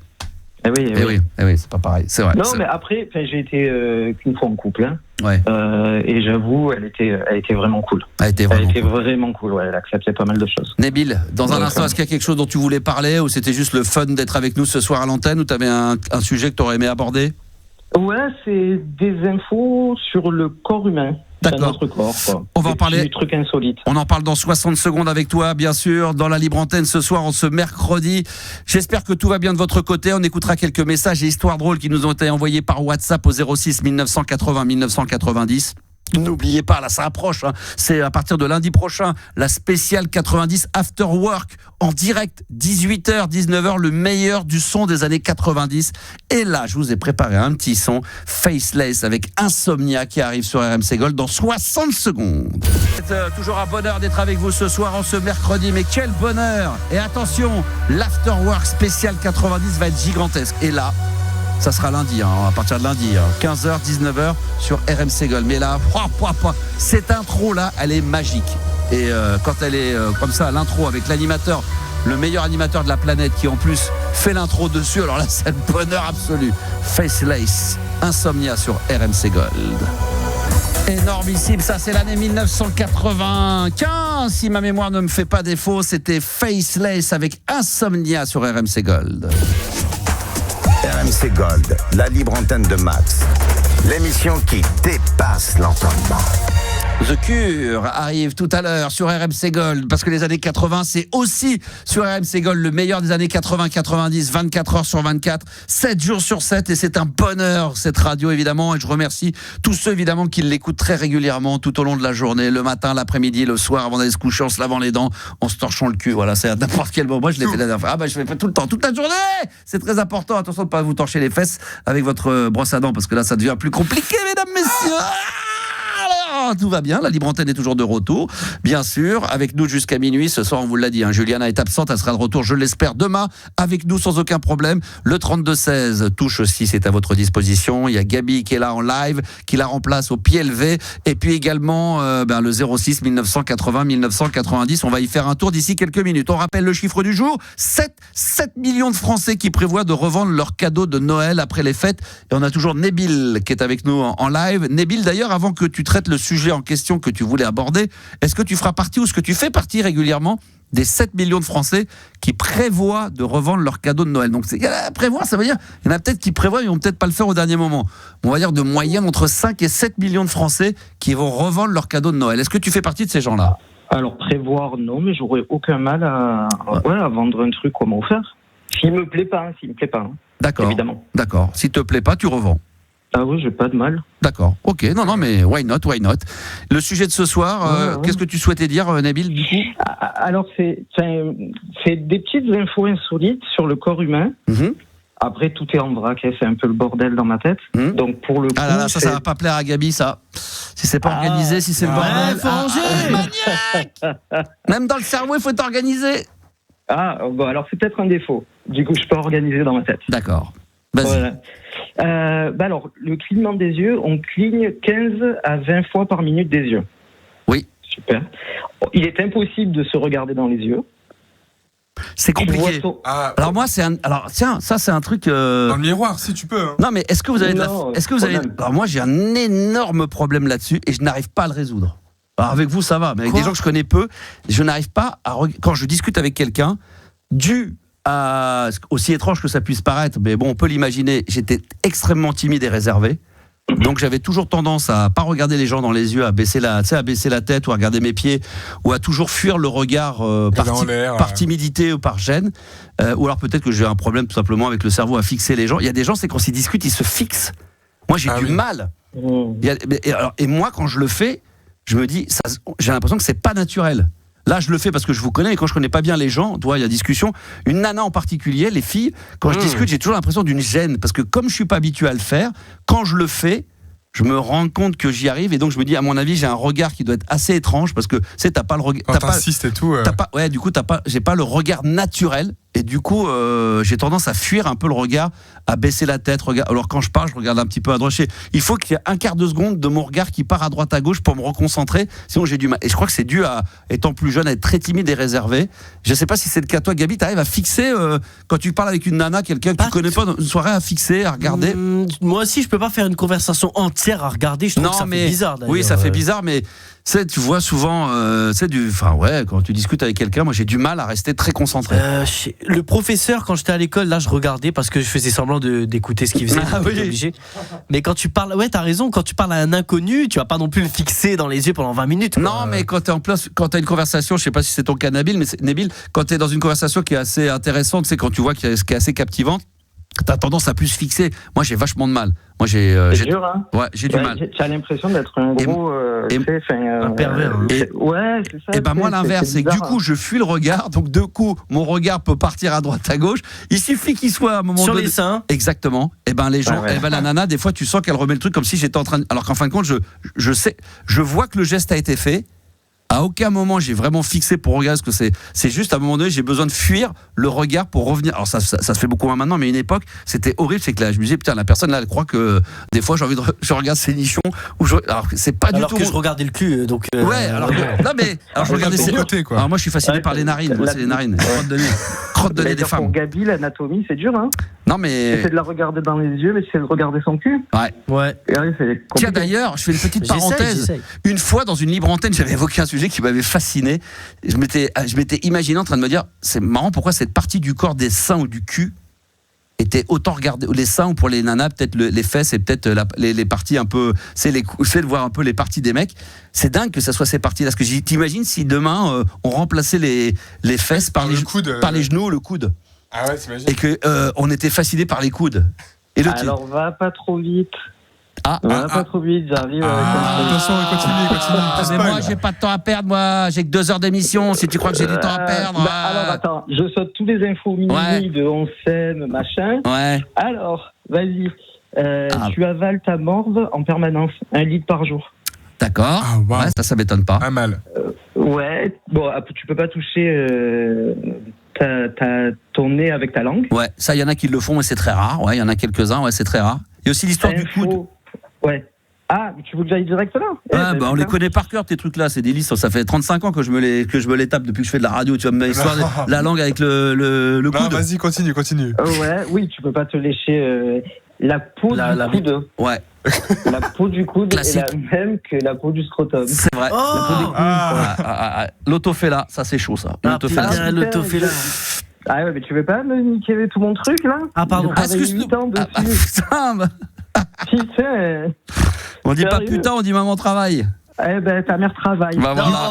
Oui, c'est pas pareil, c'est vrai. Non, mais après, j'ai été qu'une fois en couple, ouais. Et j'avoue, elle était vraiment cool. Elle était vraiment cool, ouais, elle acceptait pas mal de choses. Nabil, dans un instant, est-ce qu'il y a quelque chose dont tu voulais parler, ou c'était juste le fun d'être avec nous ce soir à l'antenne, ou t'avais un sujet que t'aurais aimé aborder? Ouais, c'est des infos sur le corps humain. D'accord. Notre corps, quoi. On va en parler. Des trucs insolites. On en parle dans 60 secondes avec toi, bien sûr, dans la libre antenne ce soir, ce mercredi. J'espère que tout va bien de votre côté. On écoutera quelques messages et histoires drôles qui nous ont été envoyés par WhatsApp au 06 1980 1990. N'oubliez pas, là ça approche, c'est à partir de lundi prochain, la spéciale 90 After Work en direct, 18h, 19h, le meilleur du son des années 90. Et là, je vous ai préparé un petit son Faceless avec Insomnia qui arrive sur RMC Gold dans 60 secondes. C'est toujours un bonheur d'être avec vous ce soir en ce mercredi, mais quel bonheur! Et attention, l'After Work spécial 90 va être gigantesque. Et là, ça sera lundi, à partir de lundi, 15h, 19h sur RMC Gold. Mais là, cette intro-là, elle est magique. Et quand elle est comme ça, l'intro avec l'animateur, le meilleur animateur de la planète qui en plus fait l'intro dessus, alors là, c'est le bonheur absolu. Faceless, Insomnia sur RMC Gold. Énormissime, ça c'est l'année 1995. Si ma mémoire ne me fait pas défaut, c'était Faceless avec Insomnia sur RMC Gold. RMC Gold, la libre antenne de Max. L'émission qui dépasse l'entendement. The Cure arrive tout à l'heure sur RMC Gold, parce que les années 80, c'est aussi sur RMC Gold le meilleur des années 80-90, 24 heures sur 24, 7 jours sur 7, et c'est un bonheur cette radio évidemment, et je remercie tous ceux évidemment qui l'écoutent très régulièrement tout au long de la journée, le matin, l'après-midi, le soir, avant d'aller se coucher, en se lavant les dents, en se torchant le cul, voilà, c'est à n'importe quel moment. Moi je l'ai fait la dernière fois, je fais pas tout le temps, toute la journée, c'est très important, attention de ne pas vous torcher les fesses avec votre brosse à dents, parce que là ça devient plus compliqué, mesdames, messieurs. Tout va bien, la libre antenne est toujours de retour, bien sûr, avec nous jusqu'à minuit. Ce soir, on vous l'a dit, Juliana est absente, elle sera de retour, je l'espère, demain, avec nous sans aucun problème. Le 32-16 touche aussi, c'est à votre disposition. Il y a Gabi qui est là en live, qui la remplace au pied levé, et puis également le 06 1980 1990. On va y faire un tour d'ici quelques minutes. On rappelle le chiffre du jour, 7 millions de Français qui prévoient de revendre leurs cadeaux de Noël après les fêtes. Et on a toujours Nabil qui est avec nous en live. Nabil, d'ailleurs, avant que tu traites le sujet en question que tu voulais aborder, est-ce que tu feras partie, ou est-ce que tu fais partie régulièrement des 7 millions de Français qui prévoient de revendre leurs cadeaux de Noël? Donc prévoir, ça veut dire il y en a peut-être qui prévoient, mais ils vont peut-être pas le faire au dernier moment. On va dire de moyenne entre 5 et 7 millions de Français qui vont revendre leurs cadeaux de Noël. Est-ce que tu fais partie de ces gens-là? Alors prévoir, non, mais j'aurais aucun mal à vendre un truc, comment faire. S'il me plaît pas, D'accord. Évidemment. D'accord. S'il te plaît pas, tu revends. Ah oui, j'ai pas de mal. D'accord, ok, non, mais why not. Le sujet de ce soir, qu'est-ce que tu souhaitais dire, Nabil, du coup? Alors, c'est des petites infos insolites sur le corps humain. Mm-hmm. Après, tout est en vrac, c'est un peu le bordel dans ma tête. Mm-hmm. Donc, pour le coup... Ah là, ça va pas plaire à Gabi, ça. Si c'est pas organisé, si c'est le bordel... faut ranger. Maniaque. Même dans le cerveau, il faut être organisé. Ah, bon, alors c'est peut-être un défaut. Du coup, je peux organiser dans ma tête. D'accord. Vas-y. Voilà. Alors, le clignement des yeux, on cligne 15 à 20 fois par minute des yeux. Oui. Super. Il est impossible de se regarder dans les yeux. C'est compliqué. Alors moi, c'est un truc. Dans le miroir, si tu peux. Hein. Non, mais est-ce que vous avez Alors moi, j'ai un énorme problème là-dessus et je n'arrive pas à le résoudre. Alors avec vous, ça va, mais avec des gens que je connais peu, je n'arrive pas à quand je discute avec quelqu'un, aussi étrange que ça puisse paraître, mais bon, on peut l'imaginer, j'étais extrêmement timide et réservé. Donc j'avais toujours tendance à pas regarder les gens dans les yeux, à baisser la tête ou à regarder mes pieds, ou à toujours fuir le regard par timidité ou par gêne, ou alors peut-être que j'ai un problème tout simplement avec le cerveau à fixer les gens. Il y a des gens, c'est quand ils discutent, ils se fixent. Moi j'ai du mal. Et moi quand je le fais, je me dis, j'ai l'impression que c'est pas naturel. Là, je le fais parce que je vous connais, et quand je connais pas bien les gens, il y a discussion. Une nana en particulier, les filles, quand je discute, j'ai toujours l'impression d'une gêne, parce que comme je suis pas habitué à le faire, quand je le fais, je me rends compte que j'y arrive, et donc je me dis, à mon avis, j'ai un regard qui doit être assez étrange, parce que t'as pas le regard. Quand t'insistes et tout. Du coup, j'ai pas le regard naturel. Et du coup, j'ai tendance à fuir un peu le regard, à baisser la tête. Alors quand je parle, je regarde un petit peu à droite. Il faut qu'il y ait un quart de seconde de mon regard qui part à droite à gauche pour me reconcentrer. Sinon, j'ai du mal. Et je crois que c'est dû à, étant plus jeune, à être très timide et réservé. Je sais pas si c'est le cas toi, Gabi. T'arrives à fixer quand tu parles avec une nana, quelqu'un que tu connais pas, dans une soirée, à fixer, à regarder. Moi aussi, je peux pas faire une conversation entière à regarder. Je trouve que ça fait bizarre. Oui, ça fait bizarre, mais tu vois souvent, quand tu discutes avec quelqu'un, moi j'ai du mal à rester très concentré. Le professeur, quand j'étais à l'école, là je regardais parce que je faisais semblant d'écouter ce qu'il faisait. Obligé. Mais quand tu parles, t'as raison, quand tu parles à un inconnu, tu vas pas non plus le fixer dans les yeux pendant 20 minutes. Non, mais quand t'as une conversation, je sais pas si c'est ton cas, Nabil, quand t'es dans une conversation qui est assez intéressante, c'est quand tu vois qui est assez captivante, t'as tendance à plus fixer. Moi, j'ai vachement de mal. Moi, j'ai dur, hein. Ouais, j'ai du mal. T'as l'impression d'être un gros un pervers. Ouais, c'est ça. Et moi, l'inverse, c'est que du coup, je fuis le regard. Donc, de coup, mon regard peut partir à droite, à gauche. Il suffit qu'il soit à un moment sur donné. les seins. Exactement. Les gens, la nana, des fois, tu sens qu'elle remet le truc comme si j'étais en train de... Alors qu'en fin de compte, je vois que le geste a été fait. À aucun moment j'ai vraiment fixé pour regarder ce que c'est. C'est juste à un moment donné, j'ai besoin de fuir le regard pour revenir. Alors ça se fait beaucoup moins maintenant, mais à une époque, c'était horrible. C'est que là, je me disais, putain, la personne là, elle croit que des fois, je regarde ses nichons. Alors c'est pas du tout. Alors que je regardais le cul, donc. Ouais, alors je regardais ses côtés, quoi. Alors moi, je suis fasciné par les narines. Moi, c'est les narines. Crotte de nez des femmes. Pour Gabi, l'anatomie, c'est dur, hein. Non, mais. Essaie de la regarder dans les yeux, mais essaie de regarder son cul. Ouais. Tiens, d'ailleurs, je fais une petite parenthèse. J'essaye. Une fois, dans une libre antenne, j'avais évoqué un sujet qui m'avait fasciné. Je m'étais imaginé en train de me dire, c'est marrant, pourquoi cette partie du corps des seins ou du cul était autant regardée, les seins ou pour les nanas, peut-être les fesses et peut-être les parties un peu, c'est de voir un peu les parties des mecs. C'est dingue que ça soit ces parties-là. Parce que t'imagines si demain, on remplaçait les fesses par les genoux, le coude. Ah ouais, t'imagines. Et que on était fasciné par les coudes. Et alors va pas trop vite. Va pas trop vite, j'arrive. Attention, continue. Mais moi, j'ai pas de temps à perdre. Moi, j'ai que 2 heures d'émission. Si tu crois que j'ai du temps à perdre. Alors attends, je saute tous les infos minutes de on s'aime, machin. Ouais. Alors, vas-y. Tu avales ta morve en permanence, 1 litre par jour. D'accord. Ah, wow. Ouais, ça m'étonne pas. Pas mal. Ouais. Bon, tu peux pas toucher ton nez avec ta langue. Ouais, ça, il y en a qui le font, mais c'est très rare. Ouais, il y en a quelques-uns. Ouais, c'est très rare. Il y a aussi l'histoire du coude. Ouais. Ah, tu veux que j'aille direct là? On les connaît par cœur, tes trucs-là. C'est des listes. Ça fait 35 ans que je me les tape depuis que je fais de la radio. Tu vois, l'histoire de la langue avec le coude. Non, vas-y, continue. Oui, tu peux pas te lécher la peau du coude. Ouais. La peau du coude est la même que la peau du scrotum. C'est vrai. La peau des couilles. L'autofella, ça c'est chaud, ça. L'autofella. Ah ouais, mais tu veux pas me niquer tout mon truc là? Ah pardon. Excuse-nous. Putain. Putain. On dit pas putain, on dit maman travaille. Eh ben ta mère travaille. Bah voilà,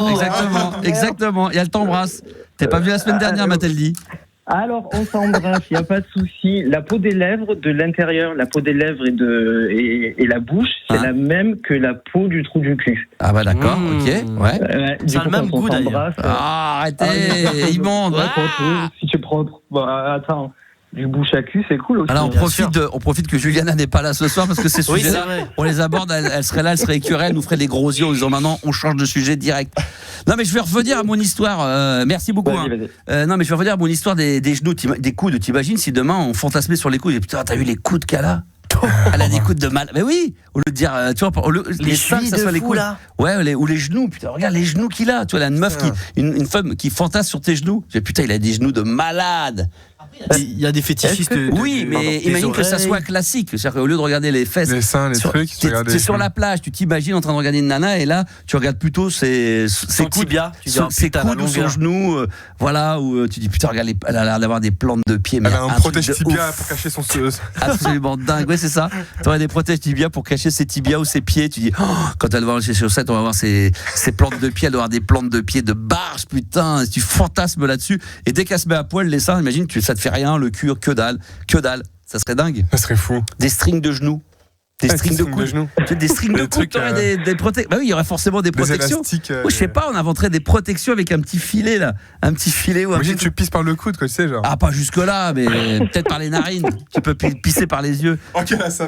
exactement. Et elle t'embrasse. T'es pas vu la semaine dernière, m'a-t-elle dit? Alors, on s'embrasse, il n'y a pas de souci. La peau des lèvres, de l'intérieur, la peau des lèvres et la bouche, c'est la même que la peau du trou du cul. Ah bah d'accord, ok, ouais. Ça a le même goût d'ailleurs. Arrêtez, immonde. Si tu prends... Bon, attends... Du bouche à cul, c'est cool aussi. Alors on profite que Juliana n'est pas là ce soir parce que ces sujets-là, on les aborde, elle serait là, elle serait écurée, elle nous ferait des gros yeux en disant maintenant on change de sujet direct. Non mais je vais revenir à mon histoire, merci beaucoup. Non mais je vais revenir à mon histoire des genoux, des coudes. T'imagines si demain on fantasmait sur les coudes et putain t'as vu les coudes qu'elle a? Elle a des coudes de mal. Mais oui, au lieu de dire, tu vois, les seins, ça soit les coudes. Là. Ouais, ou les genoux. Putain, regarde les genoux qu'il a. Tu vois, là, une meuf une femme qui fantasme sur tes genoux. Putain, il a des genoux de malade. Il y a des fétichistes. Oui, mais imagine que ça soit classique. C'est-à-dire qu'au lieu de regarder les fesses, les seins, les trucs, c'est sur la plage. Tu t'imagines en train de regarder une nana et là, tu regardes plutôt ses coudes, ses coudes ou son genou. Voilà, où tu dis putain, regarde, elle a l'air d'avoir des plantes de pied. Elle a un protège tibia pour cacher son. Absolument dingue. Ouais, c'est ça. Tu aurais des protèges tibia pour cacher ses tibias ou ses pieds. Tu dis quand elle va voir ses chaussettes, on va voir ses plantes de pied. Elle doit avoir des plantes de pied de barge. Putain, tu fantasmes là-dessus. Et dès qu'elle se met à poil, les seins, imagine, ça te fait rien, le cul, que dalle, ça serait dingue. Ça serait fou. Des strings de genoux. Des strings de coude. Des strings de coude, t'aurais des protections. Bah oui, il y aurait forcément des protections. Je sais pas, on inventerait des protections avec un petit filet là. Un petit filet ou un Imagine, tu pisses par le coude, quoi, tu sais, genre. Ah, pas jusque-là, mais peut-être par les narines. Tu peux pisser par les yeux. Ok, là, ça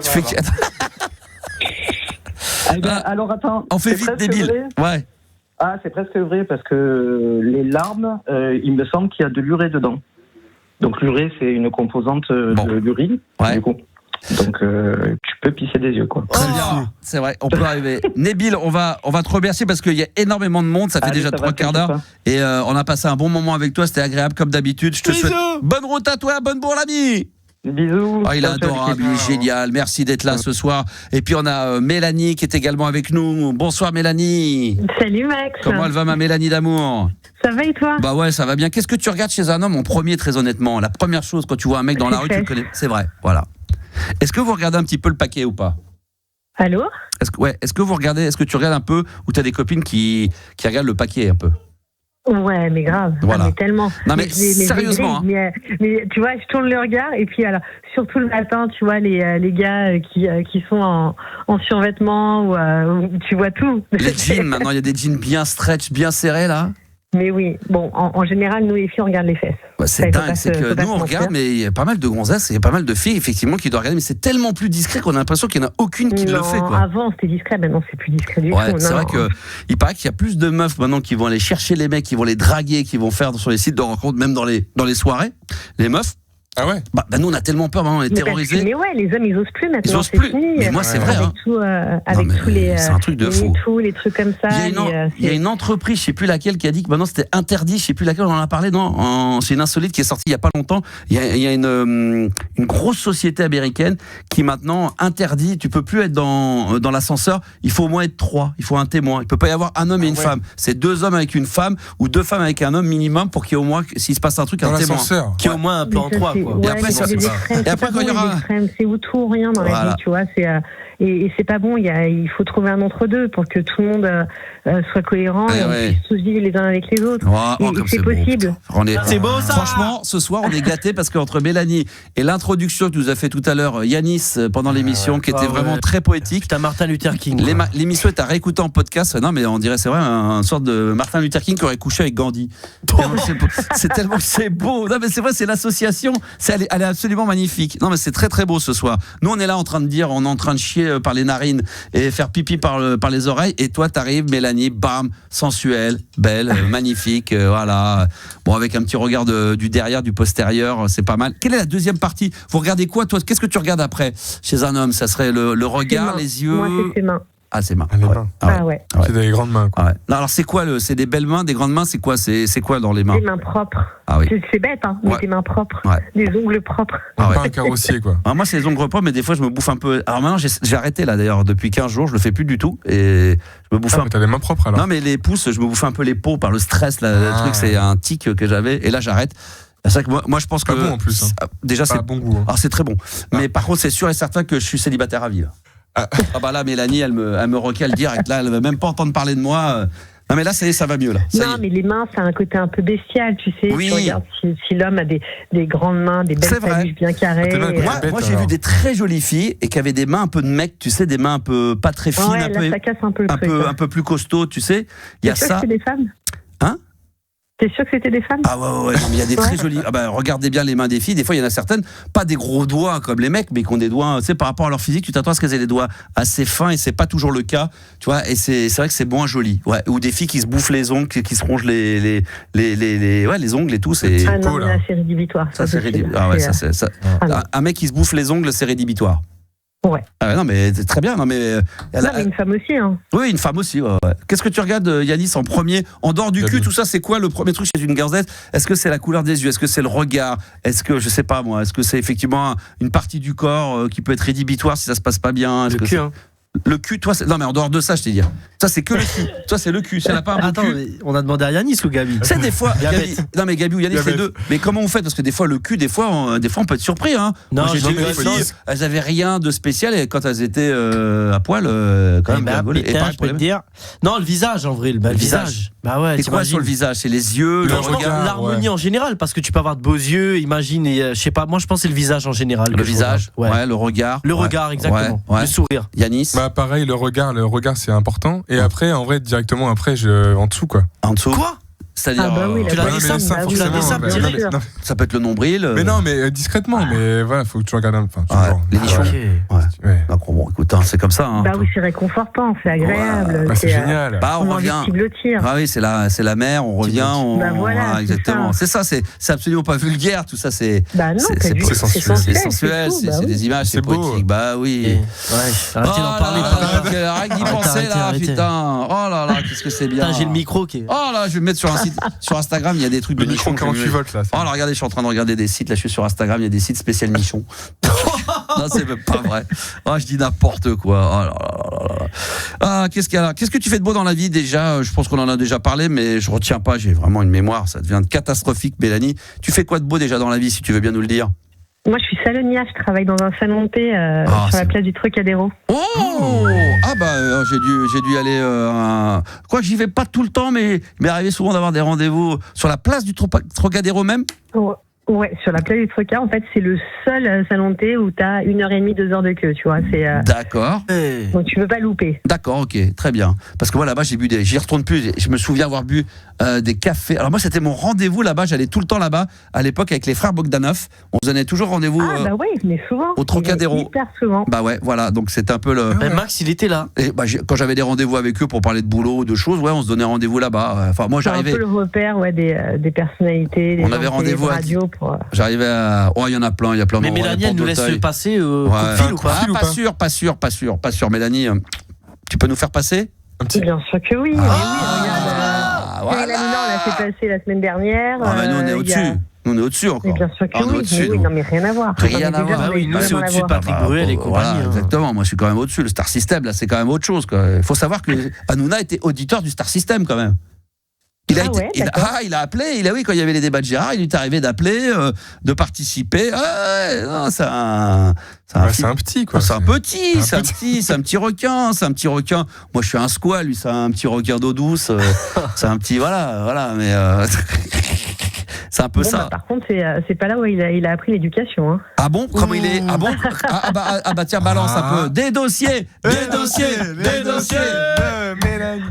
va. Alors attends. On fait vite, débile. Ouais. Ah, c'est presque vrai parce que les larmes, il me semble qu'il y a de l'urée dedans. Donc l'urée, c'est une composante de l'urine. Ouais. Du coup. Donc tu peux pisser des yeux, quoi. Très bien, c'est vrai, on peut arriver. Nabil, on va te remercier parce qu'il y a énormément de monde, ça fait déjà 3 quarts d'heure et on a passé un bon moment avec toi, c'était agréable comme d'habitude. Je te souhaite bonne route à toi, bonne bourre l'ami. Bisous. Il est adorable, il est génial. Merci d'être là ce soir. Et puis on a Mélanie qui est également avec nous. Bonsoir Mélanie. Salut Max. Comment elle va ma Mélanie d'amour? Ça va et toi? Bah ouais, ça va bien. Qu'est-ce que tu regardes chez un homme en premier, très honnêtement? La première chose quand tu vois un mec dans la rue, tu le connais. C'est vrai, voilà. Est-ce que vous regardez un petit peu le paquet ou pas? Allô? Est-ce que tu regardes un peu ou tu as des copines qui regardent le paquet un peu? Ouais, mais grave, voilà. Mais tellement. Non mais sérieusement. Mais tu vois, je tourne le regard et puis alors surtout le matin, tu vois les gars qui sont en survêtement ou tu vois tout. Les jeans, maintenant il y a des jeans bien stretch, bien serrés là. Mais oui, bon, en général, nous les filles on regarde les fesses. Ouais, c'est dingue, c'est que nous on regarde, mais il y a pas mal de gonzesses, il y a pas mal de filles effectivement qui doivent regarder, mais c'est tellement plus discret qu'on a l'impression qu'il n'y en a aucune qui le fait, quoi. Avant c'était discret, maintenant c'est plus discret du tout. C'est vrai qu'il paraît qu'il y a plus de meufs maintenant qui vont aller chercher les mecs, qui vont les draguer, qui vont faire sur les sites de rencontres, même dans les soirées, les meufs. Ah ouais. Bah nous on a tellement peur, maintenant on est terrorisés. Mais ouais, les hommes ils osent plus maintenant. Ils osent plus. Fini, mais moi c'est vrai. Avec tous les. C'est un truc de fou. Les trucs comme ça. Il y a une entreprise, je sais plus laquelle, qui a dit que maintenant c'était interdit. Je sais plus laquelle on en a parlé. Non, c'est une insolite qui est sortie il y a pas longtemps. Il y a une grosse société américaine qui maintenant interdit. Tu peux plus être dans l'ascenseur. Il faut au moins être 3. Il faut un témoin. Il peut pas y avoir un homme et une femme. C'est 2 hommes avec une femme ou 2 femmes avec un homme minimum pour qu'il y ait au moins, s'il se passe un truc, un témoin. Qui est au moins un plan 3. Et après, quand il y aura. C'est ou tout ou rien dans la vie, tu vois. Et c'est pas bon. Il faut trouver un entre-deux pour que tout le monde soit cohérent et on puisse tous vivre les uns avec les autres. C'est possible. C'est beau ça. Franchement, ce soir, on est gâtés parce qu'entre Mélanie et l'introduction que nous a fait tout à l'heure Yanis pendant l'émission, qui était vraiment très poétique. T'as Martin Luther King. L'émission est à réécouter en podcast. Non, mais on dirait, c'est vrai, un sorte de Martin Luther King qui aurait couché avec Gandhi. C'est tellement c'est beau. Non, mais c'est vrai, c'est l'association. Elle est absolument magnifique. Non, mais c'est très très beau ce soir. Nous, on est là en train de dire, on est en train de chier par les narines et faire pipi par les oreilles. Et toi, t'arrives, Mélanie, bam, sensuelle, belle, magnifique, voilà. Bon, avec un petit regard du derrière, du postérieur, c'est pas mal. Quelle est la deuxième partie? Vous regardez quoi, toi? Qu'est-ce que tu regardes après chez un homme? Ça serait le regard, les yeux. Moi, c'est ses mains. Ah, ses mains. Les mains. Ouais. C'est des grandes mains, quoi. Ouais. Non, alors c'est quoi c'est des belles mains, des grandes mains, c'est quoi dans les mains? Des mains propres. Ah oui. C'est bête, hein, mais des mains propres. Ouais. Des ongles propres. Ah ouais. Pas un carrossier, quoi. Alors moi, c'est les ongles propres, mais des fois, je me bouffe un peu. Alors maintenant, j'ai arrêté, là, d'ailleurs, depuis 15 jours, je le fais plus du tout. Et je me bouffe mais t'as les mains propres, alors. Non, mais les pouces, je me bouffe un peu les peaux par le stress, là, le truc, c'est un tic que j'avais. Et là, j'arrête. C'est vrai que moi je pense pas que. Bon en plus. Hein. Déjà, c'est bon goût. Hein. Alors, c'est très bon. Mais par contre, c'est sûr et certain que je suis célibataire à vie, là. Ah bah là, Mélanie, elle me recale direct. Là, elle veut même pas entendre parler de moi. Non, mais là, ça va mieux, là. Non, mais les mains, ça a un côté un peu bestial, tu sais. Oui. Tu regardes si l'homme a des grandes mains, des belles paluches bien carrées. Moi, j'ai vu des très jolies filles et qui avaient des mains un peu de mec, tu sais, des mains un peu pas très fines, là, ça casse un peu le truc, un peu plus costaud, tu sais. Il y a ça. C'est des femmes. Hein? T'es sûr que c'était des femmes? Ah ouais, non, mais il y a des très jolies. Ah bah, regardez bien les mains des filles. Des fois, il y en a certaines, pas des gros doigts comme les mecs, mais qui ont des doigts, tu sais, par rapport à leur physique, tu t'attends à ce qu'elles aient des doigts assez fins et c'est pas toujours le cas, tu vois. Et c'est vrai que c'est moins joli. Ouais. Ou des filles qui se bouffent les ongles, qui se rongent les ongles et tout. C'est non, mais là, c'est rédhibitoire. Ça, c'est rédhibitoire. Ah ouais, ça. Un mec qui se bouffe les ongles, c'est rédhibitoire. Ouais. Ah non, mais très bien. Non, mais une femme aussi, hein. Oui, une femme aussi. Ouais. Qu'est-ce que tu regardes, Yanis, en premier? En dehors du cul, tout ça, c'est quoi le premier truc chez une gazette? Est-ce que c'est la couleur des yeux? Est-ce que c'est le regard? Est-ce que, je sais pas moi, est-ce que c'est effectivement une partie du corps qui peut être rédhibitoire si ça se passe pas bien? Le cul, hein. Le cul, toi, non, mais en dehors de ça, je t'ai dit. Ça, c'est que le cul. Toi, c'est le cul. C'est la part du cul. Mais on a demandé à Yanis ou Gabi? C'est des fois. Non, mais Gabi ou Yanis, c'est deux. Mais comment vous faites? Parce que des fois, le cul, des fois, on peut être surpris. Hein. Non, j'ai dit que les filles, elles avaient rien de spécial et quand elles étaient à poil, quand même, je peux te dire. Non, le visage, en vrai. Le visage. Bah ouais. C'est quoi sur le visage? C'est les yeux, le regard, l'harmonie en général, parce que tu peux avoir de beaux yeux. Imagine, je sais pas. Moi, je pense que c'est le visage en général. Le visage. Ouais. Le regard. Le regard, exactement. Le sourire. Yanis. Bah pareil, le regard c'est important. Et après, en vrai, directement après, en dessous, quoi. En dessous. Quoi? C'est-à-dire, tu l'as dit ça, ça peut être le nombril. Mais non, mais discrètement. Mais voilà, faut que tu regardes. Les nichons. D'accord, bon, écoute, c'est comme ça. Bah oui, c'est réconfortant, c'est agréable. C'est génial. Bah on revient. Ah oui, c'est la mer, on revient. Voilà, exactement. C'est ça, c'est absolument pas vulgaire, tout ça, c'est. Bah non, c'est sensuel, c'est des images, c'est poétique. Bah oui. Arrêtez d'en parler. Arrête d'y penser là, putain. Oh là là, qu'est-ce que c'est bien. J'ai le micro qui est. Oh là, je vais me mettre sur Instagram, il y a des trucs de nichons. 48 volts là. Oh là, regardez, je suis en train de regarder des sites. Là, je suis sur Instagram, il y a des sites spécial nichons. Non, c'est même pas vrai. Oh, je dis n'importe quoi. Oh là là là là. Ah, qu'est-ce qu'il y a là? Qu'est-ce que tu fais de beau dans la vie déjà? Je pense qu'on en a déjà parlé, mais je retiens pas. J'ai vraiment une mémoire. Ça devient catastrophique, Mélanie. Tu fais quoi de beau déjà dans la vie, si tu veux bien nous le dire? Moi, je suis salonière, je travaille dans un salon de thé sur la place du Trocadéro. Oh ah bah j'ai dû aller. Quoi, j'y vais pas tout le temps, mais il m'est arrivé souvent d'avoir des rendez-vous sur la place du Trocadéro même. Ouais, sur la place du Trocadéro, en fait, c'est le seul salon de thé où t'as 1h30, 2 heures de queue, tu vois. D'accord. Donc tu peux pas louper. D'accord, ok, très bien. Parce que moi là-bas, j'y retourne plus. Je me souviens avoir bu des cafés. Alors moi, c'était mon rendez-vous là-bas. J'allais tout le temps là-bas à l'époque avec les frères Bogdanov. On se donnait toujours rendez-vous. Ah bah oui, il venait souvent. Au Trocadéro. Hyper souvent. Bah ouais, voilà. Donc c'était un peu le. Max, il était là. Et quand j'avais des rendez-vous avec eux pour parler de boulot, de choses, on se donnait rendez-vous là-bas. Enfin moi, j'arrivais. C'est un peu le repère, des personnalités. On avait rendez-vous à radio pour. J'arrivais à. Oh, il y en a plein. Il y a plein de. Mais Mélanie, elle nous laisse passer coup de fil ou pas? Pas sûr. Mélanie, tu peux nous faire passer? Bien sûr que oui. Regarde, Mélanie, on l'a fait passer la semaine dernière. Nous, on est au-dessus. Nous, on est au-dessus encore. Mais bien sûr que oui. Non, mais rien à voir. Rien à voir. Oui, nous, c'est au-dessus de Patrick Bruel et compagnie. Voilà, exactement. Moi, je suis quand même au-dessus. Le Star System, là, c'est quand même autre chose. Il faut savoir que Hanouna était auditeur du Star System, quand même. Il a appelé, quand il y avait les débats de Gérard, il lui est arrivé d'appeler, de participer. C'est un petit, quoi. C'est un petit requin. Moi, je suis un squal, lui, c'est un petit requin d'eau douce. C'est un petit, voilà, mais. C'est un peu ça. Par contre, c'est pas là où il a appris l'éducation. Hein. Ah bon? Comment il est? Ah bon? Tiens, balance un peu. Des dossiers.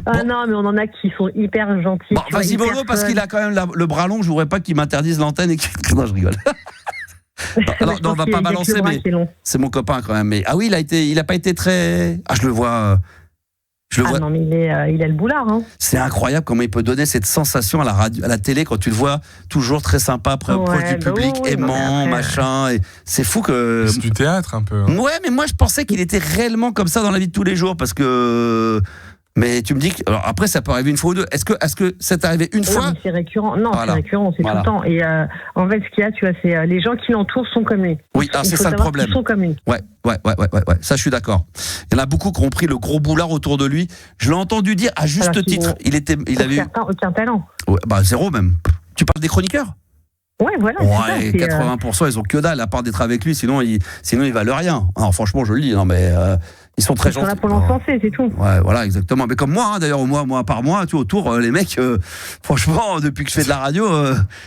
Ah non, mais on en a qui sont hyper gentils. Bon, vas-y, Bolo, parce qu'il a quand même le bras long. Je voudrais pas qu'il m'interdise l'antenne et non, je rigole. Non, on va pas balancer, mais c'est mon copain quand même. Mais oui, il a pas été très. Ah, je le vois. Non, mais il a le boulard. Hein. C'est incroyable comment il peut donner cette sensation à la radio, à la télé, quand tu le vois toujours très sympa, proche du public, aimant, machin. Et c'est fou que. C'est du théâtre un peu. Hein. Ouais, mais moi je pensais qu'il était réellement comme ça dans la vie de tous les jours, parce que. Mais tu me dis que. Alors après, ça peut arriver une fois ou deux. Est-ce que c'est arrivé une fois? C'est récurrent. Non, c'est récurrent, c'est tout le temps. Et en fait, ce qu'il y a, tu vois, c'est les gens qui l'entourent sont comme lui. Oui, c'est ça le problème. Ils sont comme lui. Ouais. Ça, je suis d'accord. Il y en a beaucoup qui ont pris le gros boulard autour de lui. Je l'ai entendu dire à juste titre. Il avait aucun talent. Ouais, zéro même. Tu parles des chroniqueurs? Ouais, voilà. Ouais, 80%, ils ont que dalle, à part d'être avec lui, sinon ils valent rien. Alors, franchement, je le dis, non, mais ils sont très gentils. Ils sont là pour l'encenser, c'est tout. Ouais, voilà, exactement. Mais comme moi, d'ailleurs, mois par mois, tu vois, autour, les mecs, franchement, depuis que je fais de la radio,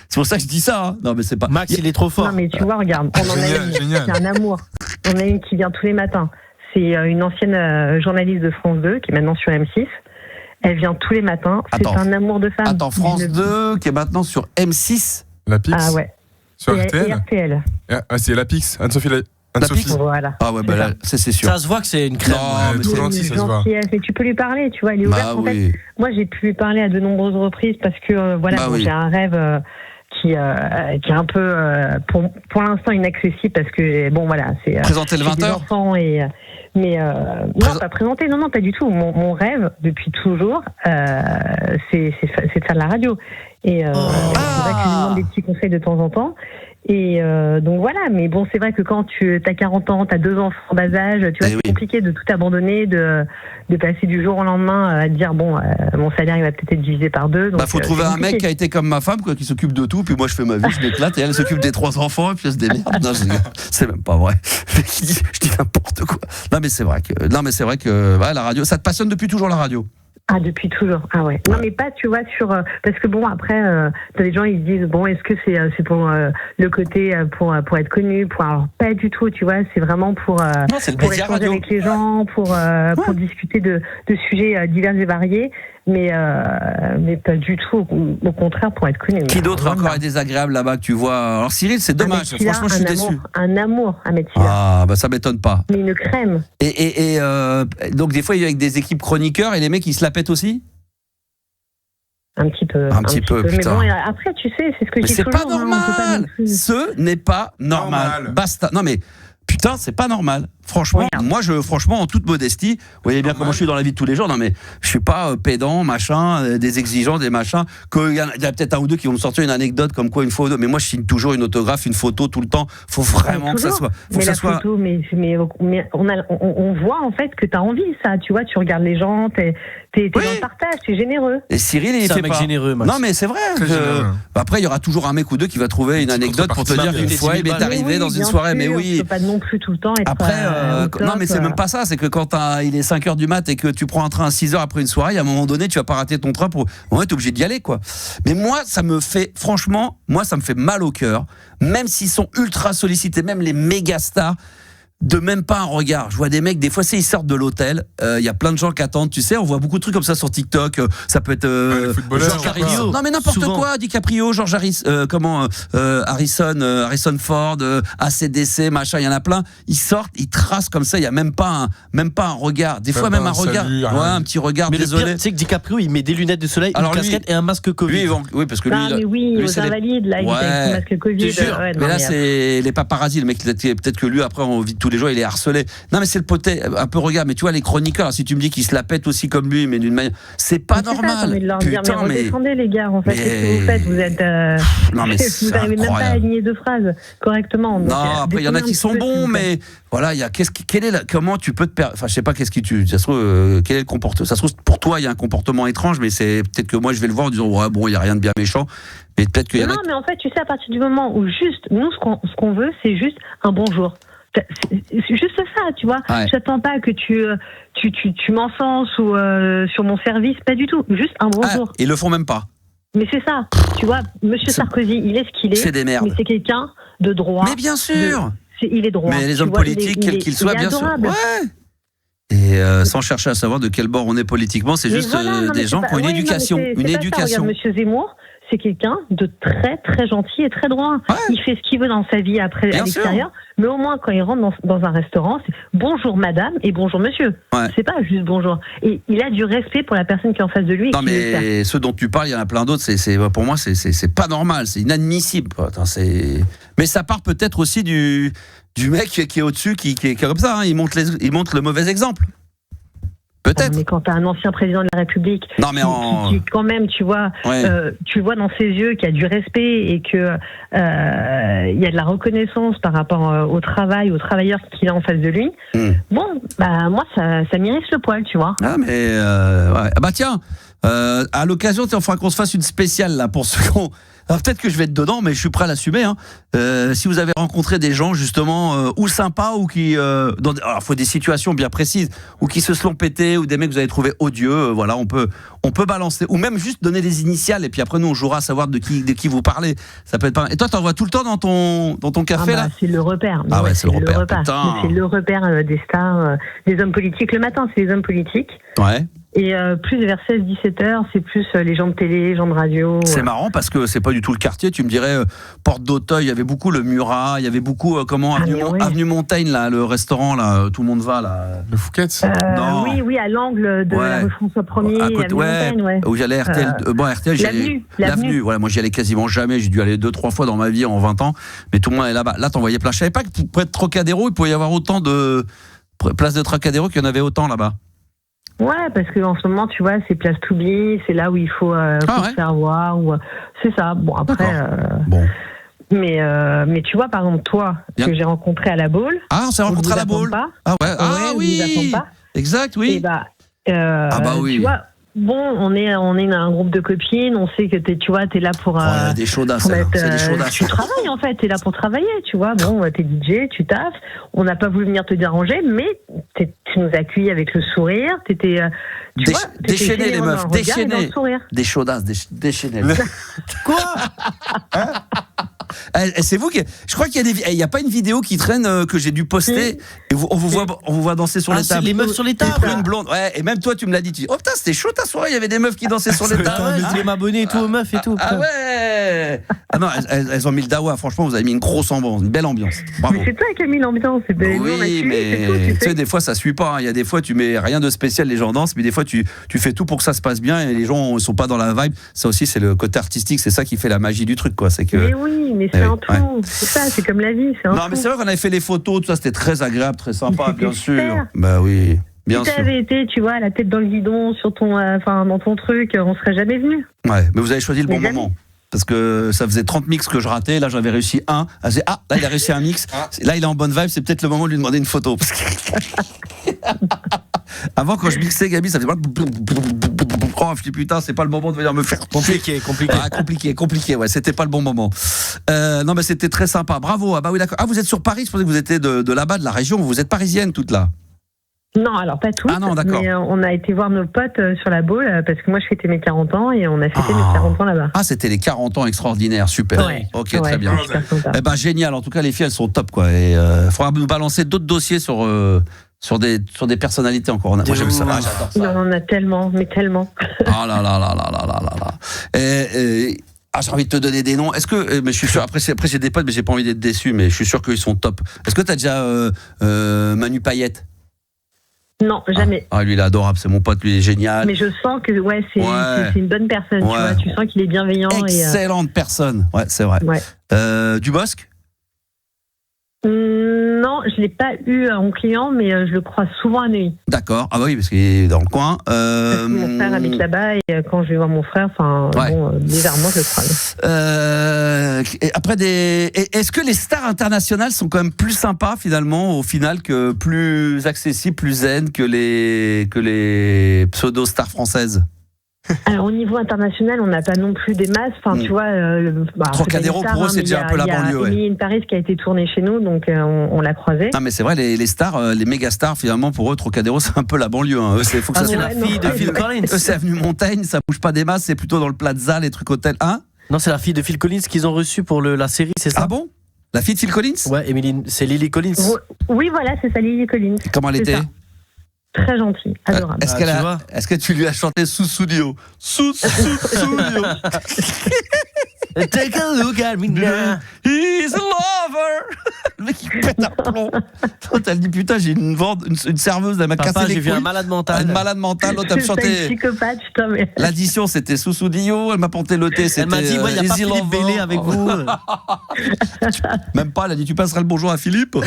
c'est pour ça que je dis ça. Hein. Non, mais c'est pas. Max, il est trop fort. Non, mais tu vois, regarde, on en a une, c'est un amour. On a une qui vient tous les matins. C'est une ancienne journaliste de France 2, qui est maintenant sur M6. Elle vient tous les matins. C'est un amour de femme. Attends, France 2, qui est maintenant sur M6. La Pix. Ah ouais. Sur RTL. RTL. C'est la Pix. Anne-Sophie. Voilà. Ah ouais, là, c'est sûr. Ça se voit que c'est une crème. Non, mais c'est gentil, ça se voit. Et tu peux lui parler, tu vois, elle est ouverte. En fait, moi, j'ai pu lui parler à de nombreuses reprises parce que j'ai un rêve qui est un peu pour l'instant inaccessible parce que c'est présenter le 20h. Enfants non, pas présenter, non, pas du tout. Mon rêve depuis toujours, c'est de faire de la radio. Et c'est vrai que je lui demande des petits conseils de temps en temps. Et donc voilà, mais bon, c'est vrai que quand tu as 40 ans, tu as 2 enfants en bas âge, tu vois, c'est compliqué de tout abandonner, de passer du jour au lendemain à te dire mon salaire il va peut-être être divisé par 2. Donc, faut trouver un mec qui a été comme ma femme, qui s'occupe de tout, puis moi je fais ma vie, je m'éclate, et elle s'occupe des 3 enfants, et puis elle se démerde. Non, c'est même pas vrai. Je dis n'importe quoi. Non mais c'est vrai que la radio, ça te passionne depuis toujours, la radio? Ah, depuis toujours. Ah ouais. Non, mais pas, tu vois, parce que bon, après, t'as des gens, ils se disent, bon, est-ce que c'est pour le côté, pour être connu, alors, pas du tout, tu vois, c'est vraiment pour échanger avec les gens, pour discuter de sujets divers et variés, mais pas du tout, au contraire, pour être connu. Qui d'autre encore est désagréable là-bas que tu vois? Alors, Cyril, c'est dommage, franchement, je suis déçu. Un amour, Ahmed Silla. Ah, ça m'étonne pas. Mais une crème. Et donc, des fois, il y a avec des équipes chroniqueurs, et les mecs, ils se la pètent aussi? Un petit peu. Putain. Mais bon, après, tu sais, c'est ce que je dis toujours. Mais c'est pas normal. Ce n'est pas normal. Basta. Non, mais putain, c'est pas normal. Franchement, moi, franchement, en toute modestie, vous voyez bien comment je suis dans la vie de tous les jours. Non, mais je suis pas pédant, machin, des exigeants, des machins. Il y a peut-être un ou deux qui vont me sortir une anecdote comme quoi une fois ou deux. Mais moi, je signe toujours une autographe, une photo tout le temps. Faut vraiment que ça soit. Photo, mais on voit en fait que t'as envie, ça. Tu vois, tu regardes les gens, t'es dans le partage, t'es généreux. Et Cyril, il fait pas. Généreux, Max. Non, mais c'est vrai. Après, il y aura toujours un mec ou deux qui va trouver une anecdote pour te dire qu'une fois, il est arrivé dans une soirée. Mais oui. Tu peux pas non plus tout le temps être. Après, non, mais c'est même pas ça. C'est que quand il est 5h du mat et que tu prends un train à 6h après une soirée, à un moment donné, tu vas pas rater ton train t'es obligé d'y aller, quoi. Mais moi, ça me fait mal au cœur. Même s'ils sont ultra sollicités, même les méga stars. de même pas un regard. Je vois des mecs, des fois, ils sortent de l'hôtel. Il y a plein de gens qui attendent. Tu sais, on voit beaucoup de trucs comme ça sur TikTok. Ça peut être George Harrison. Non, mais n'importe quoi. DiCaprio, George Harrison Ford, AC/DC, machin. Il y en a plein. Ils sortent, ils tracent comme ça. Il y a même pas un regard. Des fois, même un regard. Un petit regard. Mais désolé. Le pire, c'est que DiCaprio, il met des lunettes de soleil, une casquette et un masque Covid. Oui, parce que lui. Mais oui, aux invalides, là, il a un masque Covid. Mais là, c'est les paparazzis. Le mec, peut-être que lui, après, on vit tous les jours, il est harcelé. Non, mais c'est le poté, un peu regard. Mais tu vois, les chroniqueurs, si tu me dis qu'ils se la pètent aussi comme lui, mais d'une manière, c'est pas normal. Ça, de leur dire, mais redescendez, les gars, en fait, qu'est-ce que vous faites? Vous êtes, non, mais vous n'arrivez même pas à aligner deux phrases correctement. Donc, non, après, il y en a qui sont bons, mais voilà, comment tu peux te perdre, enfin, je sais pas, ça se trouve, quel est le comportement, ça se trouve, pour toi, il y a un comportement étrange, mais c'est peut-être que moi, je vais le voir en disant, ouais, bon, il y a rien de bien méchant, mais peut-être qu'il y en a. Non, mais en fait, tu sais, à partir du moment où juste, nous, ce qu'on veut, c'est juste un bonjour. C'est juste ça, tu vois. Ouais. J'attends pas que tu m'encenses ou sur mon service, pas du tout. Juste un bonjour. Ils le font même pas. Mais c'est ça, tu vois. Monsieur Sarkozy, il est ce qu'il est. C'est des merdes. Mais c'est quelqu'un de droit. Mais bien sûr. Il est droit. Mais les hommes politiques, quels qu'ils soient, bien sûr. Ouais. Et sans chercher à savoir de quel bord on est politiquement, c'est juste des gens qui ont une éducation. Une éducation. Regarde, Monsieur Zemmour, c'est quelqu'un de très très gentil et très droit. Ouais. Il fait ce qu'il veut dans sa vie après à l'extérieur, mais au moins quand il rentre dans un restaurant, c'est bonjour madame et bonjour monsieur. Ouais. C'est pas juste bonjour. Et il a du respect pour la personne qui est en face de lui. Non mais ceux dont tu parles, il y en a plein d'autres. Pour moi, c'est pas normal, c'est inadmissible. Mais ça part peut-être aussi du mec qui est au-dessus, qui est comme ça. Hein. Il montre le mauvais exemple. Peut-être. Mais quand t'as un ancien président de la République, qui quand même, tu vois, tu vois dans ses yeux qu'il y a du respect et que il y a de la reconnaissance par rapport au travail, aux travailleurs qu'il a en face de lui. Bon, moi, ça m'irrite le poil, tu vois. Ah mais ouais. Ah bah tiens, à l'occasion, on fera qu'on se fasse une spéciale là pour ceux qui ont. Alors peut-être que je vais être dedans, mais je suis prêt à l'assumer. Hein. Si vous avez rencontré des gens justement ou sympas ou qui, alors faut des situations bien précises, ou qui se sont pétés, ou des mecs que vous avez trouvé odieux, voilà, on peut balancer, ou même juste donner des initiales et puis après nous on jouera à savoir de qui vous parlez. Ça peut être pas. Et toi, t'en vois tout le temps dans ton café là. C'est le repère. Ah ouais, c'est le repère. C'est le repère des stars, des hommes politiques. Le matin, c'est les hommes politiques. Ouais. Et plus vers 16-17 heures, c'est plus les gens de télé, les gens de radio. C'est marrant parce que c'est pas du tout le quartier. Tu me dirais, Porte d'Auteuil, il y avait beaucoup le Murat, il y avait beaucoup, Avenue Montaigne, là, le restaurant, là, tout le monde va, là. Le Fouquet's Non. Oui, à l'angle de la rue François 1er, Avenue Montaigne, où j'allais RTL. RTL, l'avenue. Voilà, moi, j'y allais quasiment jamais. J'ai dû aller 2-3 fois dans ma vie en 20 ans. Mais tout le monde est là-bas. Là, t'en voyais plein. Je savais pas que près de Trocadéro, il pouvait y avoir autant de places de Trocadéro qu'il y en avait autant là-bas. Ouais, parce que en ce moment, tu vois, c'est Place Toubi, c'est là où il faut se faire voir. C'est ça. Bon, après. Bon. Mais tu vois, par exemple, toi, que j'ai rencontré à la Baule. Ah, on s'est rencontré à la Baule. Ah ouais. Ah oui. Exact, oui. Et oui. Tu vois. Bon, on est un groupe de copines, on sait que t'es là pour des chaudasses, c'est des chaudasses. Tu travailles en fait, t'es là pour travailler, tu vois. Bon, t'es DJ, tu taffes. On n'a pas voulu venir te déranger, mais tu nous as accueillis avec le sourire. Déchaîner les meufs, déchaîner. Des chaudasses, déchaîner. Quoi? C'est vous qui. Je crois qu'il y a pas une vidéo qui traîne que j'ai dû poster. Et on vous voit danser sur les tables. Les meufs sur les tables. Une blonde. Ouais. Et même toi, tu me l'as dit. Tu dis, oh putain, c'était chaud ta soirée. Il y avait des meufs qui dansaient sur les tables. Je voulais m'abonner et tout aux meufs et tout. Ah ouais. Ah non, elles ont mis le dawa. Franchement, vous avez mis une grosse ambiance, une belle ambiance. Bravo. Mais c'est toi qui as mis l'ambiance. Oui, mais tu sais, des fois, ça suit pas. Il y a des fois, tu mets rien de spécial, les gens dansent, mais des fois, tu fais tout pour que ça se passe bien et les gens sont pas dans la vibe. Ça aussi, c'est le côté artistique. C'est ça qui fait la magie du truc, quoi. C'est que. Mais oui, mais c'est un tout. Ouais. C'est ça, c'est comme la vie. Non, mais c'est vrai qu'on avait fait les photos, tout ça, c'était très agréable, très sympa, bien sûr. Bah oui. Bien si t'avais été, tu vois, la tête dans le guidon sur dans ton truc, on serait jamais venu. Ouais, mais vous avez choisi le bon moment. Parce que ça faisait 30 mix que je ratais, là j'en avais réussi un. Là il a réussi un mix. Là il est en bonne vibe, c'est peut-être le moment de lui demander une photo. Avant quand je mixais Gabi, ça faisait oh je dis putain, c'est pas le moment de venir me faire compliqué. Compliqué, ouais, c'était pas le bon moment. Non mais c'était très sympa. Bravo. Ah bah oui d'accord. Ah vous êtes sur Paris, je pensais que vous étiez de là-bas, de la région, vous êtes parisienne toute là. Non, alors pas tous. Ah non, d'accord. Mais on a été voir nos potes sur la Baule parce que moi je fêtais mes 40 ans et on a fêté mes 40 ans là-bas. Ah, c'était les 40 ans extraordinaires, super. Ouais. Ok, Ouais, très bien. Eh ben génial. En tout cas, les filles, elles sont top, quoi. Et faudra nous balancer d'autres dossiers sur des personnalités encore. Moi, j'aime ça. J'adore ça. Non, on en a tellement, mais tellement. Ah là là là là là là là là. J'ai envie de te donner des noms. Est-ce que, mais je suis sûr, après j'ai des potes, mais j'ai pas envie d'être déçu, mais je suis sûr qu'ils sont top. Est-ce que t'as déjà Manu Payette? Non, jamais. Lui il est adorable, c'est mon pote, lui il est génial. Mais je sens que c'est une bonne personne, tu vois. Tu sens qu'il est bienveillant. Excellente personne, ouais, c'est vrai. Ouais. Dubosc? Non, je l'ai pas eu en client, mais je le croise souvent à Neuilly. D'accord, ah bah oui, parce qu'il est dans le coin. Parce que mon frère habite là-bas et quand je vais voir mon frère, bizarrement, je le croise. Après est-ce que les stars internationales sont quand même plus sympas finalement, au final, que plus accessibles, plus zen que les pseudo-stars françaises? Alors au niveau international, on n'a pas non plus des masses. Enfin, tu vois, Trocadéro pour eux, c'est déjà un peu la banlieue. Il y a Emily in Paris qui a été tournée chez nous, donc on l'a croisée. Non, mais c'est vrai, les stars, les méga stars, finalement, pour eux, Trocadéro, c'est un peu la banlieue. Hein. Eux, c'est la fille de Phil Collins. Eux, c'est avenue Montaigne, ça bouge pas des masses, c'est plutôt dans le Plaza, les trucs hôtels. Hein? Non, c'est la fille de Phil Collins qu'ils ont reçue pour la série, c'est ça? Ah bon? La fille de Phil Collins? Ouais, c'est Lily Collins. Oui, voilà, c'est ça, Lily Collins. Et comment elle était? Très gentil, adorable. Est-ce que tu lui as chanté Sussudio? Sussudio. Take a look at me now. He's a lover. Le mec il pète un plomb. T'as dit putain, j'ai une serveuse, elle m'a cassé les couilles. J'ai vu un malade mental. Une malade mentale, l'autre elle me chantait. Psychopathe, putain, mais... L'addition c'était Sussudio, elle m'a porté le thé, c'était. Elle m'a dit, il n'y a pas Philippe Bellé avec vous. Même pas, elle a dit, tu passeras le bonjour à Philippe.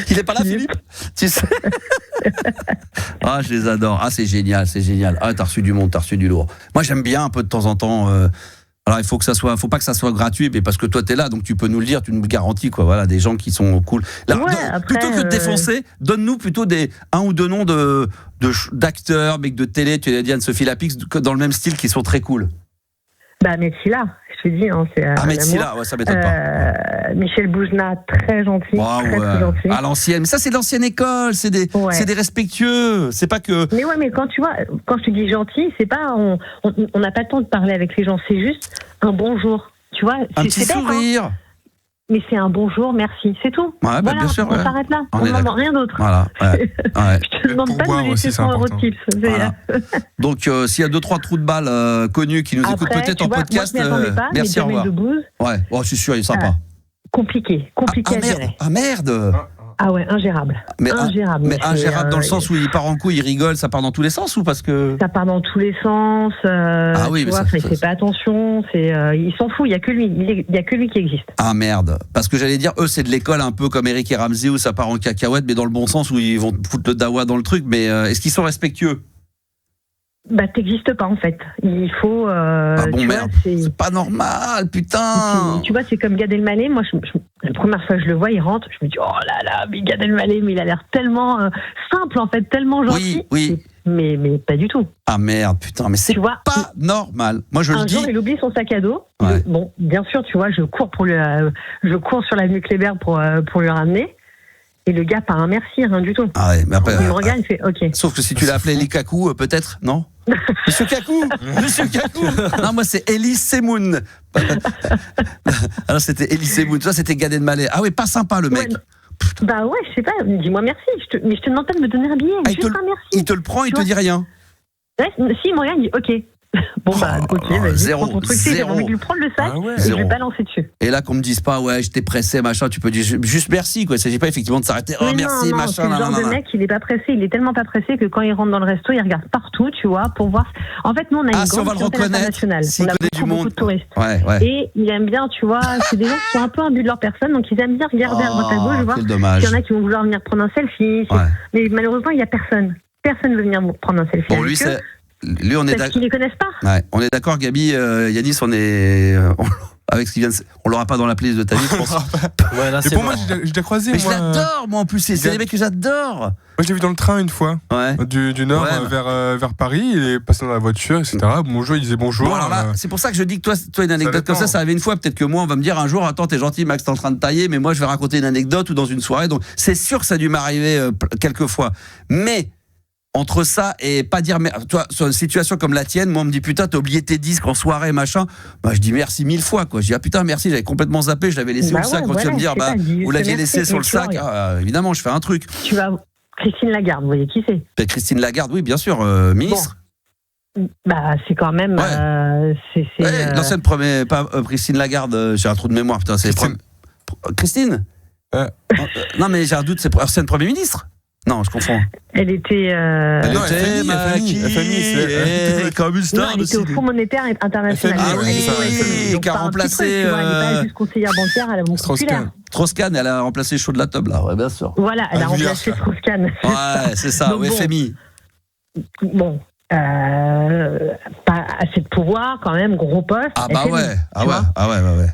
Il est pas là, Philippe? Tu sais. Ah, je les adore. Ah, c'est génial, c'est génial. Ah, t'as reçu du monde, t'as reçu du lourd. Moi, j'aime bien un peu de temps en temps. Alors, faut pas que ça soit gratuit, mais parce que toi, t'es là, donc tu peux nous le dire, tu nous garantis, quoi. Voilà, des gens qui sont cool. Là, plutôt que de défoncer, donne-nous plutôt un ou deux noms d'acteurs, mecs de télé, tu l'as dit, Anne-Sophie Lapix, dans le même style, qui sont très cool. Bah, Messila, je te dis, c'est Messila, ouais, ça m'étonne pas. Michel Boujna, très gentil, très gentil. À l'ancienne, mais ça c'est l'ancienne école, c'est des respectueux, c'est pas que. Mais quand tu vois, quand je te dis gentil, c'est pas, on n'a pas le temps de parler avec les gens, c'est juste un bonjour, tu vois. Un petit sourire. Mais c'est un bonjour, merci, c'est tout. Ouais, voilà, bien sûr. On s'arrête là. On n'en demande rien d'autre. Voilà. Ouais. Je te demande pas de me laisser 100 € de tips. Voilà. Donc, s'il y a 2-3 trous de balles connus qui nous écoutent peut-être en podcast, merci, au revoir. Ouais, c'est sûr, il est sympa. Compliqué à gérer. Ah merde. Ah ouais, ingérable. Mais ingérable dans le sens où il part en couille, il rigole, ça part dans tous les sens ou parce que... Ça part dans tous les sens. Ah oui, tu vois, il fait pas attention. Il s'en fout, il y a que lui. Il y a que lui qui existe. Ah merde. Parce que j'allais dire, eux, c'est de l'école un peu comme Eric et Ramsey où ça part en cacahuète, mais dans le bon sens où ils vont foutre le dawa dans le truc. Mais est-ce qu'ils sont respectueux? Bah, t'existes pas en fait. Il faut. Merde. C'est pas normal, putain. Tu vois, c'est comme Gad Elmaleh. Moi, la première fois que je le vois, il rentre. Je me dis, oh là là, mais Gad Elmaleh, mais il a l'air tellement simple en fait, tellement gentil. Oui. Mais pas du tout. Ah merde, putain, mais c'est pas normal. Moi, je le dis. Un jour, il oublie son sac à dos. Ouais. Bon, bien sûr, tu vois, je cours sur l'avenue Kléber pour lui ramener. Et le gars, pas un merci, rien du tout. Ah ouais, mais après, il me regarde, il fait OK. Sauf que si tu l'as appelé Likaku, peut-être, non? Monsieur Kakou. Non, moi c'est Elie Semoun. Alors c'était Elie Semoun. Toi c'était Gad Elmaleh. Ah oui, pas sympa le mec. Bah ouais, je sais pas. Dis-moi merci. Mais je te demande pas de me donner un billet. Juste un merci. Il te le prend, il te dit rien. Ouais, si, il me regarde, il dit OK. Bon ok, vas-y, prends ton truc. J'ai envie de lui prendre le sac et je vais balancer dessus. Et là qu'on me dise pas j'étais pressé machin, tu peux dire juste merci quoi. Il s'agit pas effectivement de s'arrêter. Merci non, machin. C'est le genre de mec, il est pas pressé, il est tellement pas pressé que quand il rentre dans le resto, il regarde partout, tu vois, pour voir. En fait, nous on a une grande clientèle internationale. On a beaucoup de touristes. Ouais. Et il aime bien, tu vois, c'est des gens qui sont un peu imbus de leur personne, donc ils aiment bien regarder à droite à gauche, voir. Quel dommage. Il y en a qui vont vouloir venir prendre un selfie. Mais malheureusement, il y a personne. Personne veut venir prendre un selfie. Pour lui, c'est. Lui, on est parce qu'ils les connaissent pas. Ouais, on est d'accord, Gabi, Yanis, on est avec ce qui vient on l'aura pas dans la playlist de ta vie, je pense. Ouais, là, pour moi, j'ai déjà croisé. Mais je l'adore, moi, en plus. C'est des mecs que j'adore. Moi, je l'ai vu dans le train une fois. Ouais. Du Nord vers Paris. Il est passé dans la voiture, etc. Bonjour, il disait bonjour. Bon, alors là, c'est pour ça que je dis que toi, une anecdote comme ça arrive une fois. Peut-être que moi, on va me dire un jour, attends, t'es gentil, Max, t'es en train de tailler, mais moi, je vais raconter une anecdote ou dans une soirée. Donc, c'est sûr que ça a dû m'arriver quelques fois. Mais, entre ça et pas dire, toi, sur une situation comme la tienne, moi, on me dit, putain, t'as oublié tes disques en soirée, machin. Bah, je dis merci 1000 fois, quoi. Je dis, ah putain, merci, j'avais complètement zappé, je l'avais laissé au sac. Quand tu vas me dire, vous l'aviez laissé sur le sac, évidemment, je fais un truc. Tu vas. Christine Lagarde, vous voyez qui c'est? Christine Lagarde, oui, bien sûr, ministre. Bon. Bah, c'est quand même. L'ancienne première, pas Christine Lagarde, j'ai un trou de mémoire, putain, c'est Christine non, mais j'ai un doute, c'est l'ancienne Premier ministre. Non, je confonds. Elle était. Elle était comme une star. Elle était au Fonds monétaire international. Ah oui, qui a remplacé. Elle n'est pas juste conseillère bancaire à la Banque populaire. Strauss-Kahn, elle a remplacé Chaud de la Table, là, ouais, bien sûr. Voilà, elle a remplacé Strauss-Kahn. Ouais, c'est ça, au FMI. Bon. Pas assez de pouvoir, quand même, gros poste. Ah bah FMI, ouais, ouais.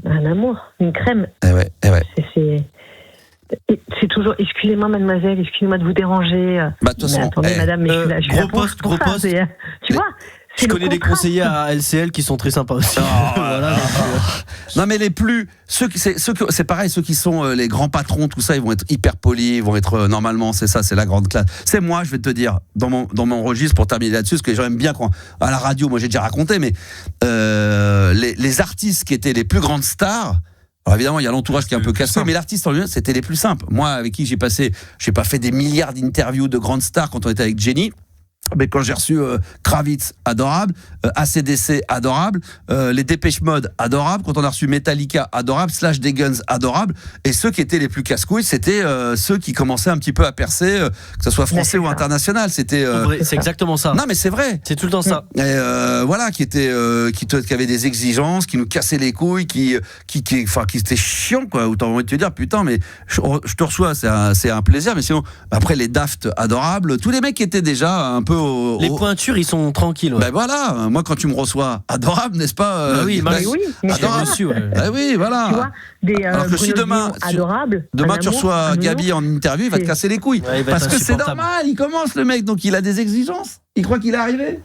Un amour, une crème. Eh ouais. C'est toujours, excusez-moi mademoiselle, excusez-moi de vous déranger. Bah de toute façon, attendez madame, mais je suis là gros poste. Tu vois, je connais des conseillers à LCL qui sont très sympas aussi. Voilà, non mais c'est pareil, ceux qui sont les grands patrons, tout ça, ils vont être hyper polis, ils vont être normalement, c'est ça, c'est la grande classe. C'est moi, je vais te dire, dans mon registre pour terminer là-dessus, parce que les gens aiment bien quand à la radio, moi j'ai déjà raconté, mais les artistes qui étaient les plus grandes stars. Alors évidemment, il y a l'entourage qui est un peu cassé, mais l'artiste en lui-même, c'était les plus simples. Moi, avec qui j'ai pas fait des milliards d'interviews de grandes stars quand on était avec Jenny. Mais quand j'ai reçu Kravitz, adorable, AC/DC, adorable, les Dépêche Mode, adorable, quand on a reçu Metallica, adorable, Slash des Guns, adorable, et ceux qui étaient les plus casse-couilles, c'était ceux qui commençaient un petit peu à percer, que ce soit français ou international. C'était c'est exactement ça. Non mais c'est vrai. C'est tout le temps ça. Et voilà, qui avaient des exigences, qui nous cassaient les couilles, qui étaient chiants, quoi. Où t'as envie de te dire, putain, mais je te reçois, c'est un plaisir, mais sinon après les Daft, adorables, tous les mecs qui étaient déjà un peu les pointures, ils sont tranquilles. Ouais. Ben voilà, moi quand tu me reçois, adorable, n'est-ce pas? Oui, adorable. Oui, voilà. Tu vois, alors que si demain tu reçois Gabi en interview, il va te casser les couilles. Ouais, parce que c'est normal, il commence le mec, donc il a des exigences. Il croit qu'il est arrivé.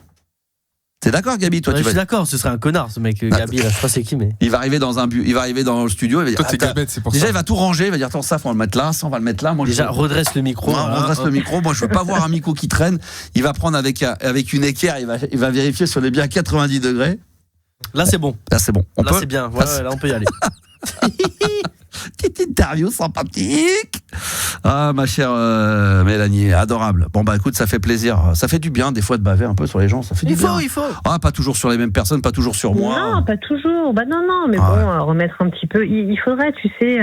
T'es d'accord, Gabi? Toi, je suis d'accord, ce serait un connard, ce mec, Gabi, là, je sais pas c'est qui, mais. Il va arriver dans le studio, il va dire. Toi, t'es gabette, c'est pour déjà, ça. il va tout ranger, il va dire, attends, ça, on va le mettre là, ça, on va le mettre là. Moi, déjà, redresse le micro. Redresse le micro. Moi, je veux pas voir un micro qui traîne. Il va prendre avec une équerre, il va vérifier si on est bien à 90 degrés. Là, c'est bon. Là, c'est bon. Là, c'est bien. Voilà, là, on peut y aller. Petite interview sympathique. Ah, ma chère Mélanie, adorable. Bon, bah écoute, ça fait plaisir. Ça fait du bien, des fois, de baver un peu sur les gens. Ça fait du bien. Il faut. Ah, pas toujours sur les mêmes personnes, pas toujours sur moi. Non, pas toujours. Bah non, mais bon, remettre un petit peu. Il faudrait, tu sais,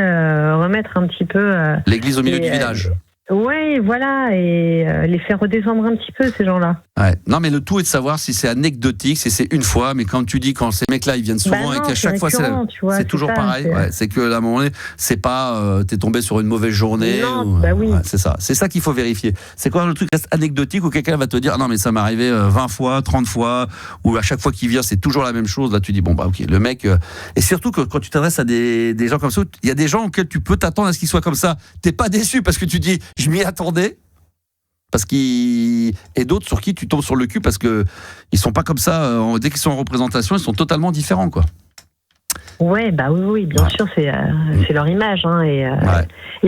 remettre un petit peu. L'église au milieu du village. Ouais, voilà, et les faire redescendre un petit peu, ces gens-là. Ouais. Non, mais le tout est de savoir si c'est anecdotique, si c'est une fois, mais quand tu dis quand ces mecs-là ils viennent souvent et qu'à chaque fois c'est toujours pareil, c'est que à un moment donné, c'est pas t'es tombé sur une mauvaise journée. Non, oui. C'est ça qu'il faut vérifier. C'est quand le truc reste anecdotique où quelqu'un va te dire non mais ça m'est arrivé 20 fois, 30 fois, ou à chaque fois qu'il vient c'est toujours la même chose. Là tu dis bon bah ok, le mec et surtout que quand tu t'adresses à des gens comme ça, il y a des gens auxquels tu peux t'attendre à ce qu'ils soient comme ça. T'es pas déçu parce que tu dis je m'y attendais. Et d'autres sur qui tu tombes sur le cul parce que ils sont pas comme ça. Dès qu'ils sont en représentation, ils sont totalement différents, quoi. Ouais, bah oui, bien sûr, c'est leur image, hein, et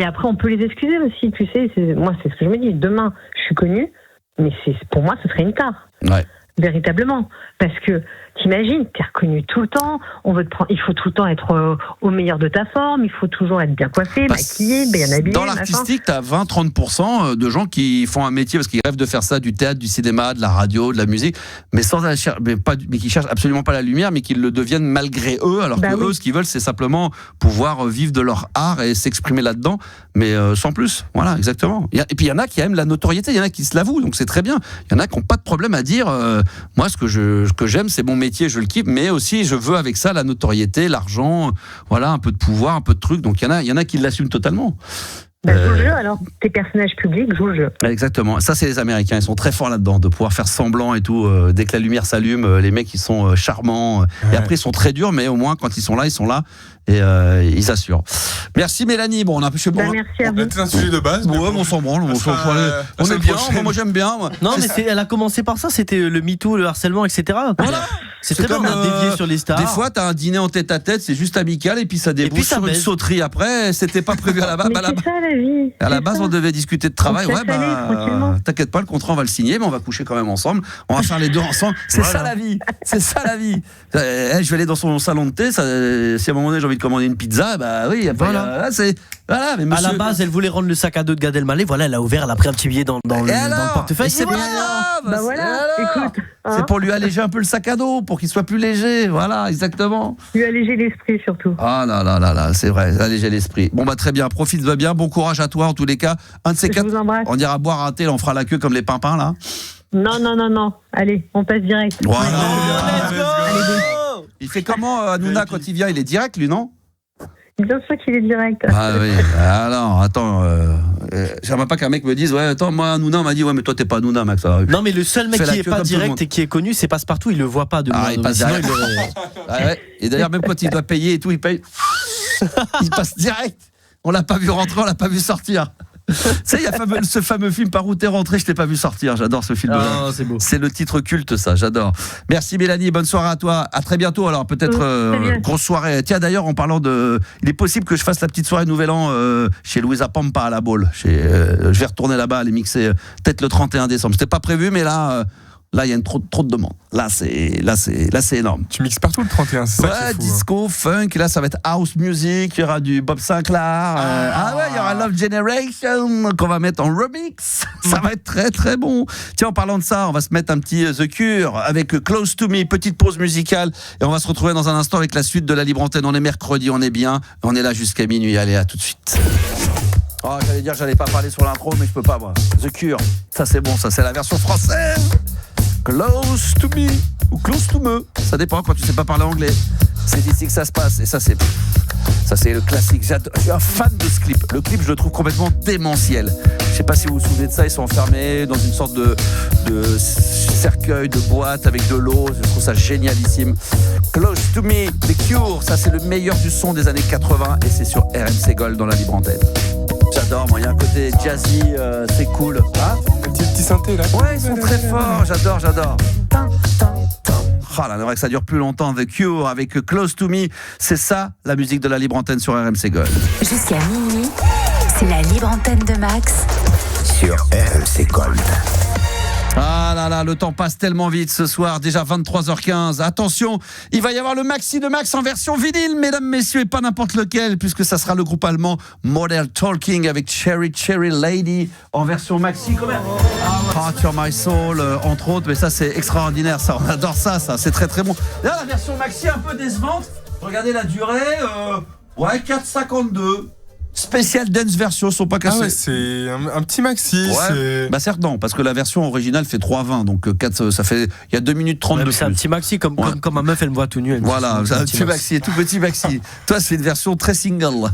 après on peut les excuser aussi, tu sais. Moi, c'est ce que je me dis. Demain, je suis connue, mais pour moi, ce serait une tare. Ouais. Véritablement, parce que t'imagines, t'es reconnu tout le temps, on veut te prendre, il faut tout le temps être au meilleur de ta forme, il faut toujours être bien coiffé, maquillé, bien habillé. Dans l'artistique, t'as 20-30% de gens qui font un métier parce qu'ils rêvent de faire ça, du théâtre, du cinéma, de la radio, de la musique, mais qui cherchent absolument pas la lumière, mais qui le deviennent malgré eux, alors que eux, ce qu'ils veulent, c'est simplement pouvoir vivre de leur art et s'exprimer là-dedans, mais sans plus. Voilà, exactement. Et puis il y en a qui aiment la notoriété, il y en a qui se l'avouent, donc c'est très bien. Il y en a qui n'ont pas de problème à dire, moi, ce que j'aime, c'est mon métier, je le kiffe, mais aussi je veux avec ça la notoriété, l'argent, voilà, un peu de pouvoir, un peu de trucs. Donc il y en a qui l'assument totalement. Je vous jure, alors tes personnages publics jouent le jeu. Exactement. Ça, c'est les Américains. Ils sont très forts là-dedans, de pouvoir faire semblant et tout. Dès que la lumière s'allume, les mecs, ils sont charmants. Et après, ils sont très durs, mais au moins, quand ils sont là, et ils assurent. Merci Mélanie. Bon, on a un peu chez Merci à vous. C'est un sujet de base. Ouais, on s'en branle. On est bien. Moi, j'aime bien. Non, mais elle a commencé par ça. C'était le MeToo, le harcèlement, etc. Voilà. C'est très bien. On a dévié sur les stars. Des fois, t'as un dîner en tête-à-tête, c'est juste amical, et puis ça débouche sur une sauterie après. C'était pas prévu à la base. Mais c'est ça la vie. À la base, on devait discuter de travail. Ouais, t'inquiète pas, le contrat, on va le signer, mais on va coucher quand même ensemble. On va faire les deux ensemble. C'est ça la vie. C'est ça la vie. Je vais aller dans son salon de thé. Si à un moment donné j'ai envie de commander une pizza, bah oui. Voilà. Mais monsieur... À la base, elle voulait rendre le sac à dos de Gad Elmaleh. Voilà, elle a ouvert, elle a pris un petit billet dans le portefeuille. C'est bien. Écoute. C'est pour lui alléger un peu le sac à dos, pour qu'il soit plus léger. Voilà, exactement. Lui alléger l'esprit surtout. Ah là, c'est vrai, alléger l'esprit. Bon, très bien, profite, va bien. Bon courage à toi, en tous les cas. Un de ces quatre, on ira boire un thé, on fera la queue comme les pimpins, là. Non. Allez, on passe direct. Voilà. Let's go. Il fait comment, Hanouna, quand il vient? Il est direct, lui, non? Bien sûr qu'il est direct. Ah oui, alors, attends, j'aimerais pas qu'un mec me dise, ouais, attends, moi, Hanouna m'a dit, ouais, mais toi, t'es pas Hanouna, Max. Non, mais le seul mec qui est pas direct et qui est connu, c'est Passepartout, il le voit pas de loin. Il passe direct. Et d'ailleurs, même quand il doit payer et tout, il paye. Il passe direct. On l'a pas vu rentrer, on l'a pas vu sortir. Tu sais, il y a ce fameux film Par où t'es rentré, je t'ai pas vu sortir. J'adore ce film. C'est beau. C'est le titre culte, ça. J'adore. Merci Mélanie. Bonne soirée à toi. À très bientôt. Alors peut-être grosse soirée. Tiens, d'ailleurs, en parlant de, il est possible que je fasse la petite soirée Nouvel An chez Louisa Pampa à la Baule. Je vais retourner là-bas, aller mixer peut-être le 31 décembre. C'était pas prévu, mais là. Là, il y a trop de demandes. Là, c'est énorme. Tu mixes partout le 31, c'est ça qui est fou, disco, funk. Là, ça va être house music. Il y aura du Bob Sinclair. Il y aura Love Generation qu'on va mettre en remix. Ça va être très, très bon. Tiens, en parlant de ça, on va se mettre un petit The Cure avec Close to Me. Petite pause musicale. Et on va se retrouver dans un instant avec la suite de la Libre Antenne. On est mercredi, on est bien. On est là jusqu'à minuit. Allez, à tout de suite. J'allais dire, j'allais pas parler sur l'intro, mais je peux pas, moi. The Cure. Ça, c'est bon. Ça, c'est la version française. Close to me ou close to me, ça dépend quand tu sais pas parler anglais. C'est ici que ça se passe et ça c'est le classique. Je suis un fan de ce clip. Le clip, je le trouve complètement démentiel. Je sais pas si vous vous souvenez de ça. Ils sont enfermés dans une sorte de cercueil, de boîte avec de l'eau. Je trouve ça génialissime. Close to me, The Cure. Ça c'est le meilleur du son des années 80 et c'est sur RMC Gold dans la Libre Antenne. J'adore, moi, il y a un côté jazzy, c'est cool. Hein, un petit synthé là. Ouais, ils sont très forts, j'adore. Là, j'aimerais que ça dure plus longtemps. The Cure avec Close to Me, c'est ça la musique de la Libre Antenne sur RMC Gold. Jusqu'à minuit, c'est la Libre Antenne de Max sur RMC Gold. Ah là là, le temps passe tellement vite ce soir, déjà 23h15. Attention, il va y avoir le maxi de Max en version vinyle, mesdames, messieurs, et pas n'importe lequel, puisque ça sera le groupe allemand Modern Talking avec Cherry Lady en version maxi quand même. Heart Your My Soul, entre autres, mais ça c'est extraordinaire, ça, on adore ça, c'est très très bon. Là, la version maxi un peu décevante, regardez la durée, 4,52. Spécial dance version, sont pas cassés. Ah ouais, c'est un petit maxi. Ouais. Bah certes non, parce que la version originale fait 3,20, donc 4, ça fait, il y a 2 minutes 30 de plus. C'est un petit maxi, comme ma meuf, elle me voit tout nu. Voilà, c'est un petit maxi, tout petit maxi. Toi, c'est une version très single.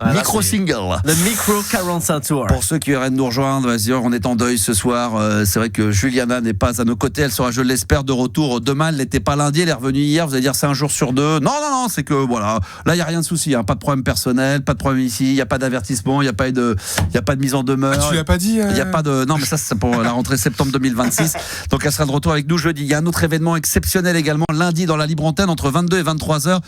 Micro-single. Le micro 45 tours. Pour ceux qui auraient de nous rejoindre, vas-y, on est en deuil ce soir. C'est vrai que Juliana n'est pas à nos côtés. Elle sera, je l'espère, de retour demain. Elle n'était pas lundi, elle est revenue hier. Vous allez dire c'est un jour sur deux. Non, c'est que voilà. Là, il n'y a rien de souci. Pas de problème personnel, pas de problème ici. Il n'y a pas d'avertissement, il n'y a pas de mise en demeure. Ah, tu l'as pas dit Il n'y a pas de. Non, mais ça, c'est pour la rentrée septembre 2026. Donc, elle sera de retour avec nous jeudi. Il y a un autre événement exceptionnel également, lundi, dans la Libre Antenne, entre 22 et 23h.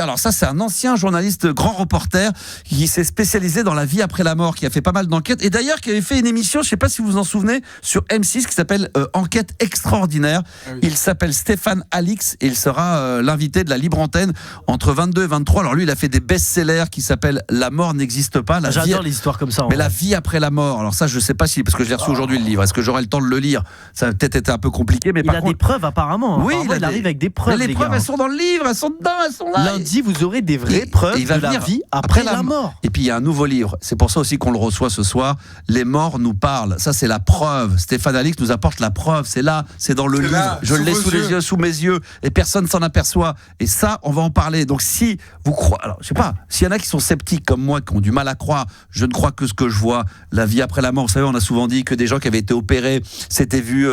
Alors, ça, c'est un ancien journaliste, grand reporter, qui s'est spécialisé dans la vie après la mort, qui a fait pas mal d'enquêtes et d'ailleurs qui avait fait une émission, je sais pas si vous vous en souvenez, sur M6 qui s'appelle Enquête extraordinaire. Ah oui. Il s'appelle Stéphane Alix et il sera l'invité de la Libre Antenne entre 22 et 23. Alors lui, il a fait des best-sellers qui s'appellent La mort n'existe pas. J'adore les histoires comme ça. Mais la vie après la mort. Alors ça, je sais pas si, parce que je l'ai reçu aujourd'hui le livre. Est-ce que j'aurai le temps de le lire? Ça a peut-être été un peu compliqué, mais il a des preuves apparemment. Oui, il arrive avec des preuves. Mais les preuves, elles sont dans le livre, elles sont dedans, elles sont là. Lundi, vous aurez des vraies preuves de la vie après la mort. Et puis il y a un nouveau livre. C'est pour ça aussi qu'on le reçoit ce soir. Les morts nous parlent. Ça, c'est la preuve. Stéphane Alix nous apporte la preuve. C'est là, c'est dans le livre. Là, je l'ai sous mes yeux, et personne s'en aperçoit. Et ça, on va en parler. Donc si vous croyez, alors je sais pas, s'il y en a qui sont sceptiques comme moi, qui ont du mal à croire, je ne crois que ce que je vois. La vie après la mort. Vous savez, on a souvent dit que des gens qui avaient été opérés s'étaient vus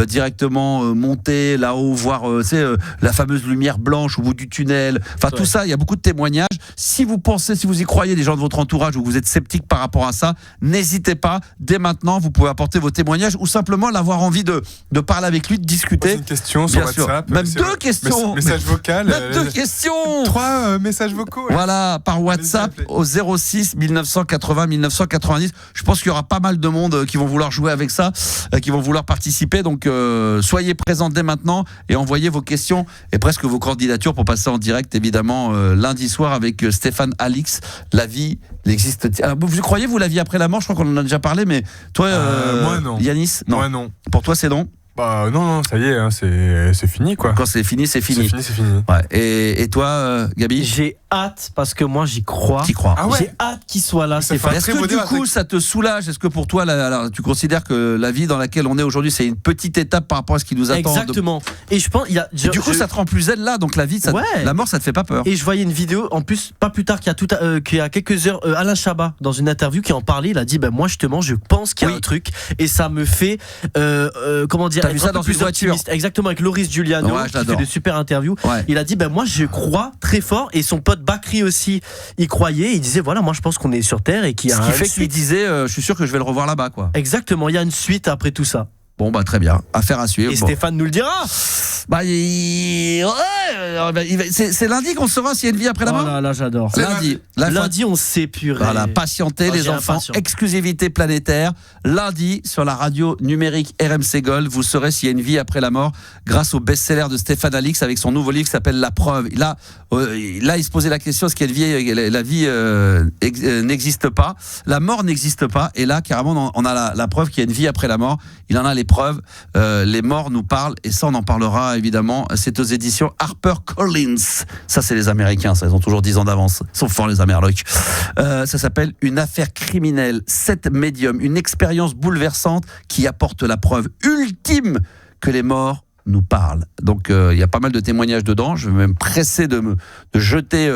directement monter là-haut, voir la fameuse lumière blanche au bout du tunnel. Enfin, tout ça, il y a beaucoup de témoignages. Si vous pensez, si vous y croyez, des gens de votre entourage, ou vous êtes sceptiques par rapport à ça, n'hésitez pas. Dès maintenant, vous pouvez apporter vos témoignages, ou simplement l'avoir envie de parler avec lui, de discuter. Une question sur WhatsApp. Même deux questions. Message vocal. Même deux questions. 3 messages vocaux. Voilà, par WhatsApp au 06 1980 1990. Je pense qu'il y aura pas mal de monde qui vont vouloir jouer avec ça, qui vont vouloir participer. Donc, soyez présents dès maintenant et envoyez vos questions et presque vos candidatures pour passer en direct, évidemment, lundi soir avec Stéphane Alix. La vie n'existe. Vous croyez, vous, la vie après la mort? Je crois qu'on en a déjà parlé, mais toi, moi, non. Yanis, non. Moi, non. Pour toi, c'est non? Bah non, ça y est, hein, c'est fini, quoi. Quand c'est fini, c'est fini. C'est fini. Ouais. Et toi, Gabi? J'ai hâte, parce que moi j'y crois. T'y crois? Ah ouais. J'ai hâte qu'il soit là. Est-ce que du coup ça te soulage? Est-ce que pour toi, alors, tu considères que la vie dans laquelle on est aujourd'hui, c'est une petite étape par rapport à ce qui nous attend? Exactement. Et je pense, du coup, ça te rend plus zen là, donc la vie, la mort, ça te fait pas peur? Et je voyais une vidéo, en plus, pas plus tard qu'il y a quelques heures, Alain Chabat, dans une interview, qui en parlait. Il a dit, moi justement, je pense qu'il y a un truc, et ça me fait, comment dire, t'as vu ça dans une voiture? Exactement, avec Loris Giuliano, qui fait de super interviews. Ouais. Il a dit, moi je crois très fort, et son pote Bakri aussi, il croyait, il disait, voilà, moi je pense qu'on est sur Terre et qu'il y a ce qui fait qu'il disait, je suis sûr que je vais le revoir là-bas, quoi. Exactement, il y a une suite après tout ça. Bon, très bien. Affaire à suivre. Et Stéphane nous le dira. C'est lundi qu'on saura s'il y a une vie après la mort. Là, j'adore. Lundi, on sait plus. Voilà, patientez les enfants. Exclusivité planétaire. Lundi, sur la radio numérique RMC Gold, vous saurez s'il y a une vie après la mort grâce au best-seller de Stéphane Alix avec son nouveau livre qui s'appelle La Preuve. Là, il se posait la question, est-ce qu'il y a une vie? La vie n'existe pas. La mort n'existe pas. Et là, carrément, on a la preuve qu'il y a une vie après la mort. Il en a les preuves. Les morts nous parlent, et ça, on en parlera évidemment. C'est aux éditions HarperCollins. Ça, c'est les Américains, ça, ils ont toujours 10 ans d'avance. Ils sont forts, les Amerlocs. Ça s'appelle Une affaire criminelle, 7 médiums, une expérience bouleversante qui apporte la preuve ultime que les morts nous parlent. Donc il y a pas mal de témoignages dedans. Je vais même presser de jeter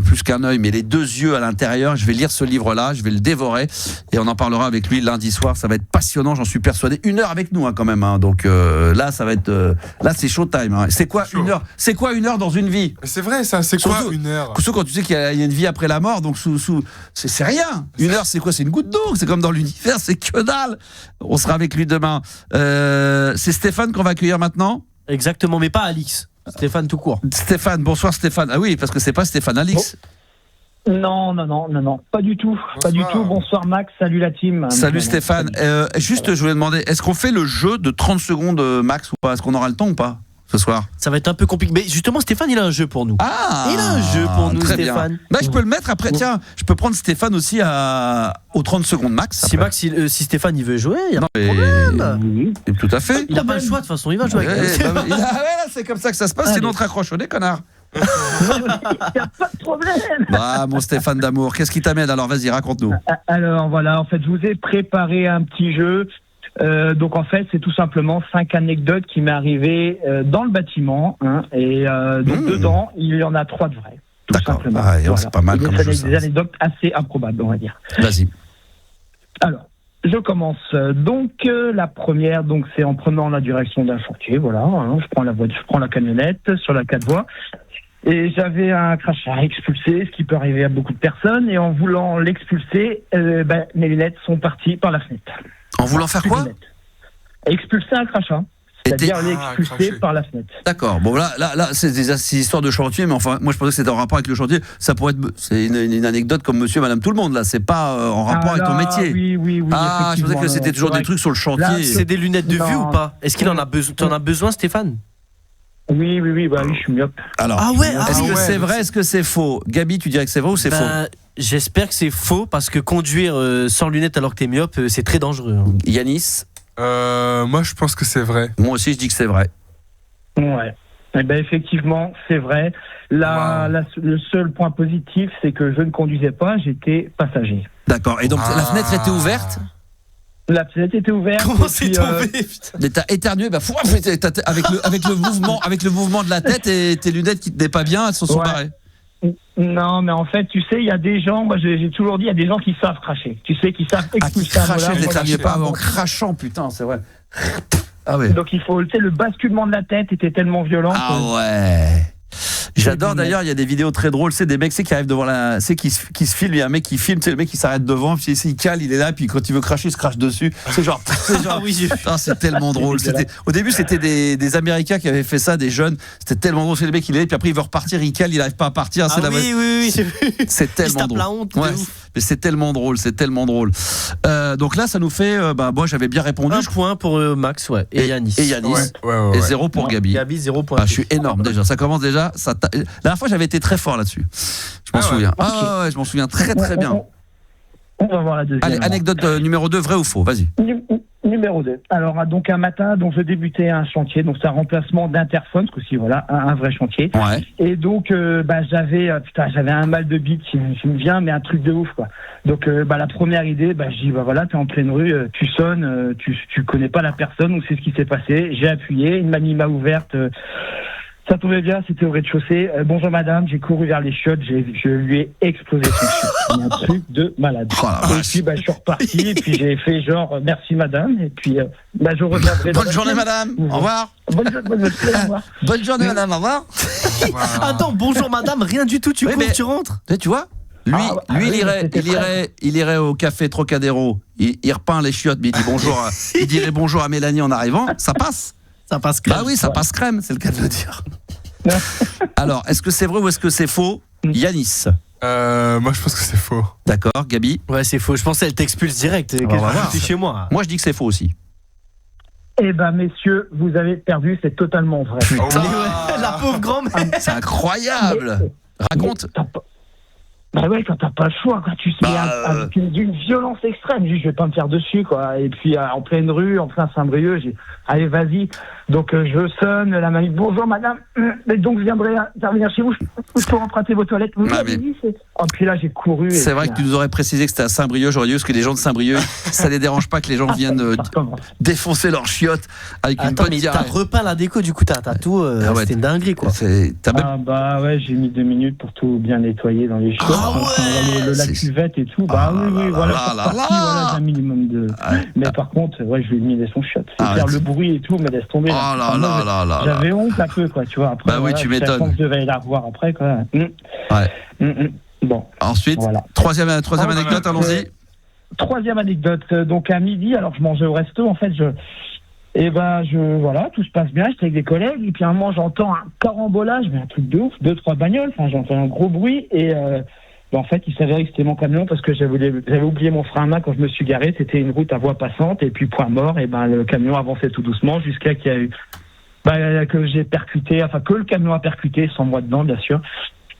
plus qu'un œil, mais les deux yeux à l'intérieur. Je vais lire ce livre-là, je vais le dévorer et on en parlera avec lui lundi soir. Ça va être passionnant, j'en suis persuadé. 1 heure avec nous, quand même. Donc là, ça va être là, c'est showtime. C'est quoi 1 heure? C'est quoi 1 heure dans une vie? C'est vrai, ça. C'est quoi 1 heure? Surtout quand tu sais qu'il y a une vie après la mort. Donc c'est rien. 1 heure, c'est quoi? C'est une goutte d'eau. C'est comme dans l'univers, c'est que dalle. On sera avec lui demain. C'est Stéphane qu'on va accueillir maintenant. Exactement, mais pas Alix. Stéphane tout court. Stéphane, bonsoir Stéphane. Ah oui, parce que c'est pas Stéphane Alix. Non, pas du tout. Bonsoir. Pas du tout. Bonsoir Max, salut la team. Salut Stéphane. Juste, je voulais demander, est-ce qu'on fait le jeu de 30 secondes Max ou pas? Est-ce qu'on aura le temps ou pas ce soir? Ça va être un peu compliqué. Mais justement, Stéphane, il a un jeu pour nous. Ah, il a un jeu pour nous, Stéphane. Je peux le mettre après. Tiens, je peux prendre Stéphane aussi aux 30 secondes max. Si Stéphane il veut jouer, il n'y a pas de problème. Tout à fait. Il n'a pas le choix, de toute façon, il va jouer avec nous. C'est comme ça que ça se passe, sinon on te raccroche au nez, connard. Il n'y a pas de problème. Mon Stéphane d'amour, qu'est-ce qui t'amène? Alors vas-y, raconte-nous. Alors voilà, en fait, je vous ai préparé un petit jeu. Donc en fait, c'est tout simplement 5 anecdotes qui m'est arrivé dans le bâtiment, et donc dedans, il y en a 3 de vraies. D'accord. Voilà. C'est pas mal comme jeu. Des anecdotes assez improbables, on va dire. Vas-y. Alors, je commence. Donc la première, c'est en prenant la direction d'un chantier. Voilà, je prends la voiture, je prends la camionnette sur la 4 voies. Et j'avais un crachat à expulser, ce qui peut arriver à beaucoup de personnes. Et en voulant l'expulser, mes lunettes sont parties par la fenêtre. En voulant faire quoi? Expulser un crachat. C'est-à-dire l'expulser par la fenêtre. D'accord. Bon, là c'est des histoires de chantier, mais enfin, moi je pensais que c'était en rapport avec le chantier. Ça pourrait être. C'est une anecdote comme monsieur, madame, tout le monde, là. C'est pas en rapport avec ton métier. Oui. Je pensais que c'était toujours des trucs sur le chantier. Là, c'est des lunettes de vue ou pas? Est-ce qu'il en a besoin? Tu en as besoin, Stéphane? Oui, je suis myope. Alors, est-ce que c'est vrai, est-ce que c'est faux? Gabi, tu dirais que c'est vrai ou c'est faux? J'espère que c'est faux, parce que conduire sans lunettes alors que t'es myope, c'est très dangereux. Yanis? Moi, je pense que c'est vrai. Moi aussi, je dis que c'est vrai. Ouais. Eh ben effectivement, c'est vrai. Le seul point positif, c'est que je ne conduisais pas, j'étais passager. D'accord. Et donc la fenêtre était ouverte ? La fenêtre était ouverte. Comment c'est tombé, putain ? Mais t'as éternué, avec le mouvement de la tête et tes lunettes qui tenaient pas bien, elles se sont barrées. Non, mais en fait, tu sais, il y a des gens, moi j'ai toujours dit, il y a des gens qui savent cracher. Tu sais, qui savent expulser. Cracher, pas en crachant, putain, c'est vrai. Ah ouais. Donc il faut, tu sais, le basculement de la tête était tellement violent. Ah ouais. J'adore d'ailleurs, il y a des vidéos très drôles, c'est des mecs qui arrivent devant qui se filment, il y a un mec qui filme, c'est le mec qui s'arrête devant, puis il cale, il est là, puis quand il veut cracher, il se crache dessus. C'est genre oui, c'est tellement drôle. Au début, c'était des Américains qui avaient fait ça, des jeunes. C'était tellement drôle, c'est le mec il est là, puis après il veut repartir, il cale, il n'arrive pas à partir. Oui, c'est tellement drôle. La honte, ouais, mais c'est tellement drôle. Donc là, ça nous fait, moi j'avais bien répondu. 1 point pour Max, et Yanis. Ouais. Et 0 pour Gabi. Gabi, 0 point. Je suis énorme déjà. Ça commence déjà. La dernière fois, j'avais été très fort là-dessus. Je m'en souviens. Ouais, je m'en souviens très bien. On va voir la deuxième. Allez, anecdote numéro 2, vrai ou faux ? Vas-y. Numéro 2. Alors, donc un matin, donc je débutais un chantier, donc c'est un remplacement d'interphone, parce que si voilà, un vrai chantier. Ouais. Et donc, j'avais un mal de bite qui me vient, mais un truc de ouf, quoi. Donc, la première idée, je dis, voilà, t'es en pleine rue, tu sonnes, tu connais pas la personne, donc c'est ce qui s'est passé. J'ai appuyé, une mamie m'a ouverte. Ça tombait bien, c'était au rez-de-chaussée. Bonjour madame, j'ai couru vers les chiottes, je lui ai explosé son chiotte. C'est un truc de malade. Et puis je suis reparti, et puis j'ai fait genre merci madame, et puis je reviendrai. Bonne journée madame, au revoir. Bonne journée, Bonne journée madame, au revoir. Attends, bonjour madame, rien du tout, tu cours, tu rentres. Tu vois ? Lui, il irait au café Trocadéro, il repeint les chiottes, mais il dit bonjour, il dirait bonjour à Mélanie en arrivant, ça passe. Ça passe crème. Bah oui, ça passe crème, c'est le cas de le dire. Alors, est-ce que c'est vrai ou est-ce que c'est faux ? Yanis. Moi, je pense que c'est faux. D'accord, Gabi. Ouais, c'est faux. Je pensais qu'elle t'expulse direct. Qu'est-ce chez moi ? Moi, je dis que c'est faux aussi. Eh ben, messieurs, vous avez perdu, c'est totalement vrai. Putain, la pauvre grand-mère. C'est incroyable. Raconte. Bah ouais, quand t'as pas le choix, quoi, tu sais, d'une violence extrême. Je vais pas me faire dessus, quoi. Et puis, en pleine rue, en plein Saint-Brieuc, allez, vas-y. Donc, je sonne, la mamie, bonjour madame, donc je viendrai intervenir chez vous, je peux emprunter vos toilettes. Puis là, j'ai couru. C'est vrai que tu nous aurais précisé que c'était à Saint-Brieuc, j'aurais dit, parce que les gens de Saint-Brieuc, ça les dérange pas que les gens viennent défoncer leurs chiottes avec une bonne diarrhée. T'as repeint la déco, du coup, t'as tout, c'était une dinguerie, quoi. Ouais, j'ai mis 2 minutes pour tout bien nettoyer dans les chiottes. La cuvette et tout. Voilà, un minimum de. Mais par contre, je lui ai mis des sons chiottes. Faire le bruit et tout, mais laisse tomber. J'avais honte un peu, quoi, tu vois. Après, tu m'étonnes. Je devais la revoir après, quoi. Bon. Ensuite, troisième anecdote, allons-y. Troisième anecdote. Donc à midi, alors je mangeais au resto, en fait, voilà, tout se passe bien, j'étais avec des collègues, et puis à un moment, j'entends un carambolage, mais un truc de ouf, 2-3 bagnoles, j'entends un gros bruit, et en fait, il s'avérait que c'était mon camion, parce que j'avais oublié mon frein à main quand je me suis garé, c'était une route à voie passante, et puis point mort, et le camion avançait tout doucement, jusqu'à qu'il y a eu, que j'ai percuté, que le camion a percuté, sans moi dedans, bien sûr,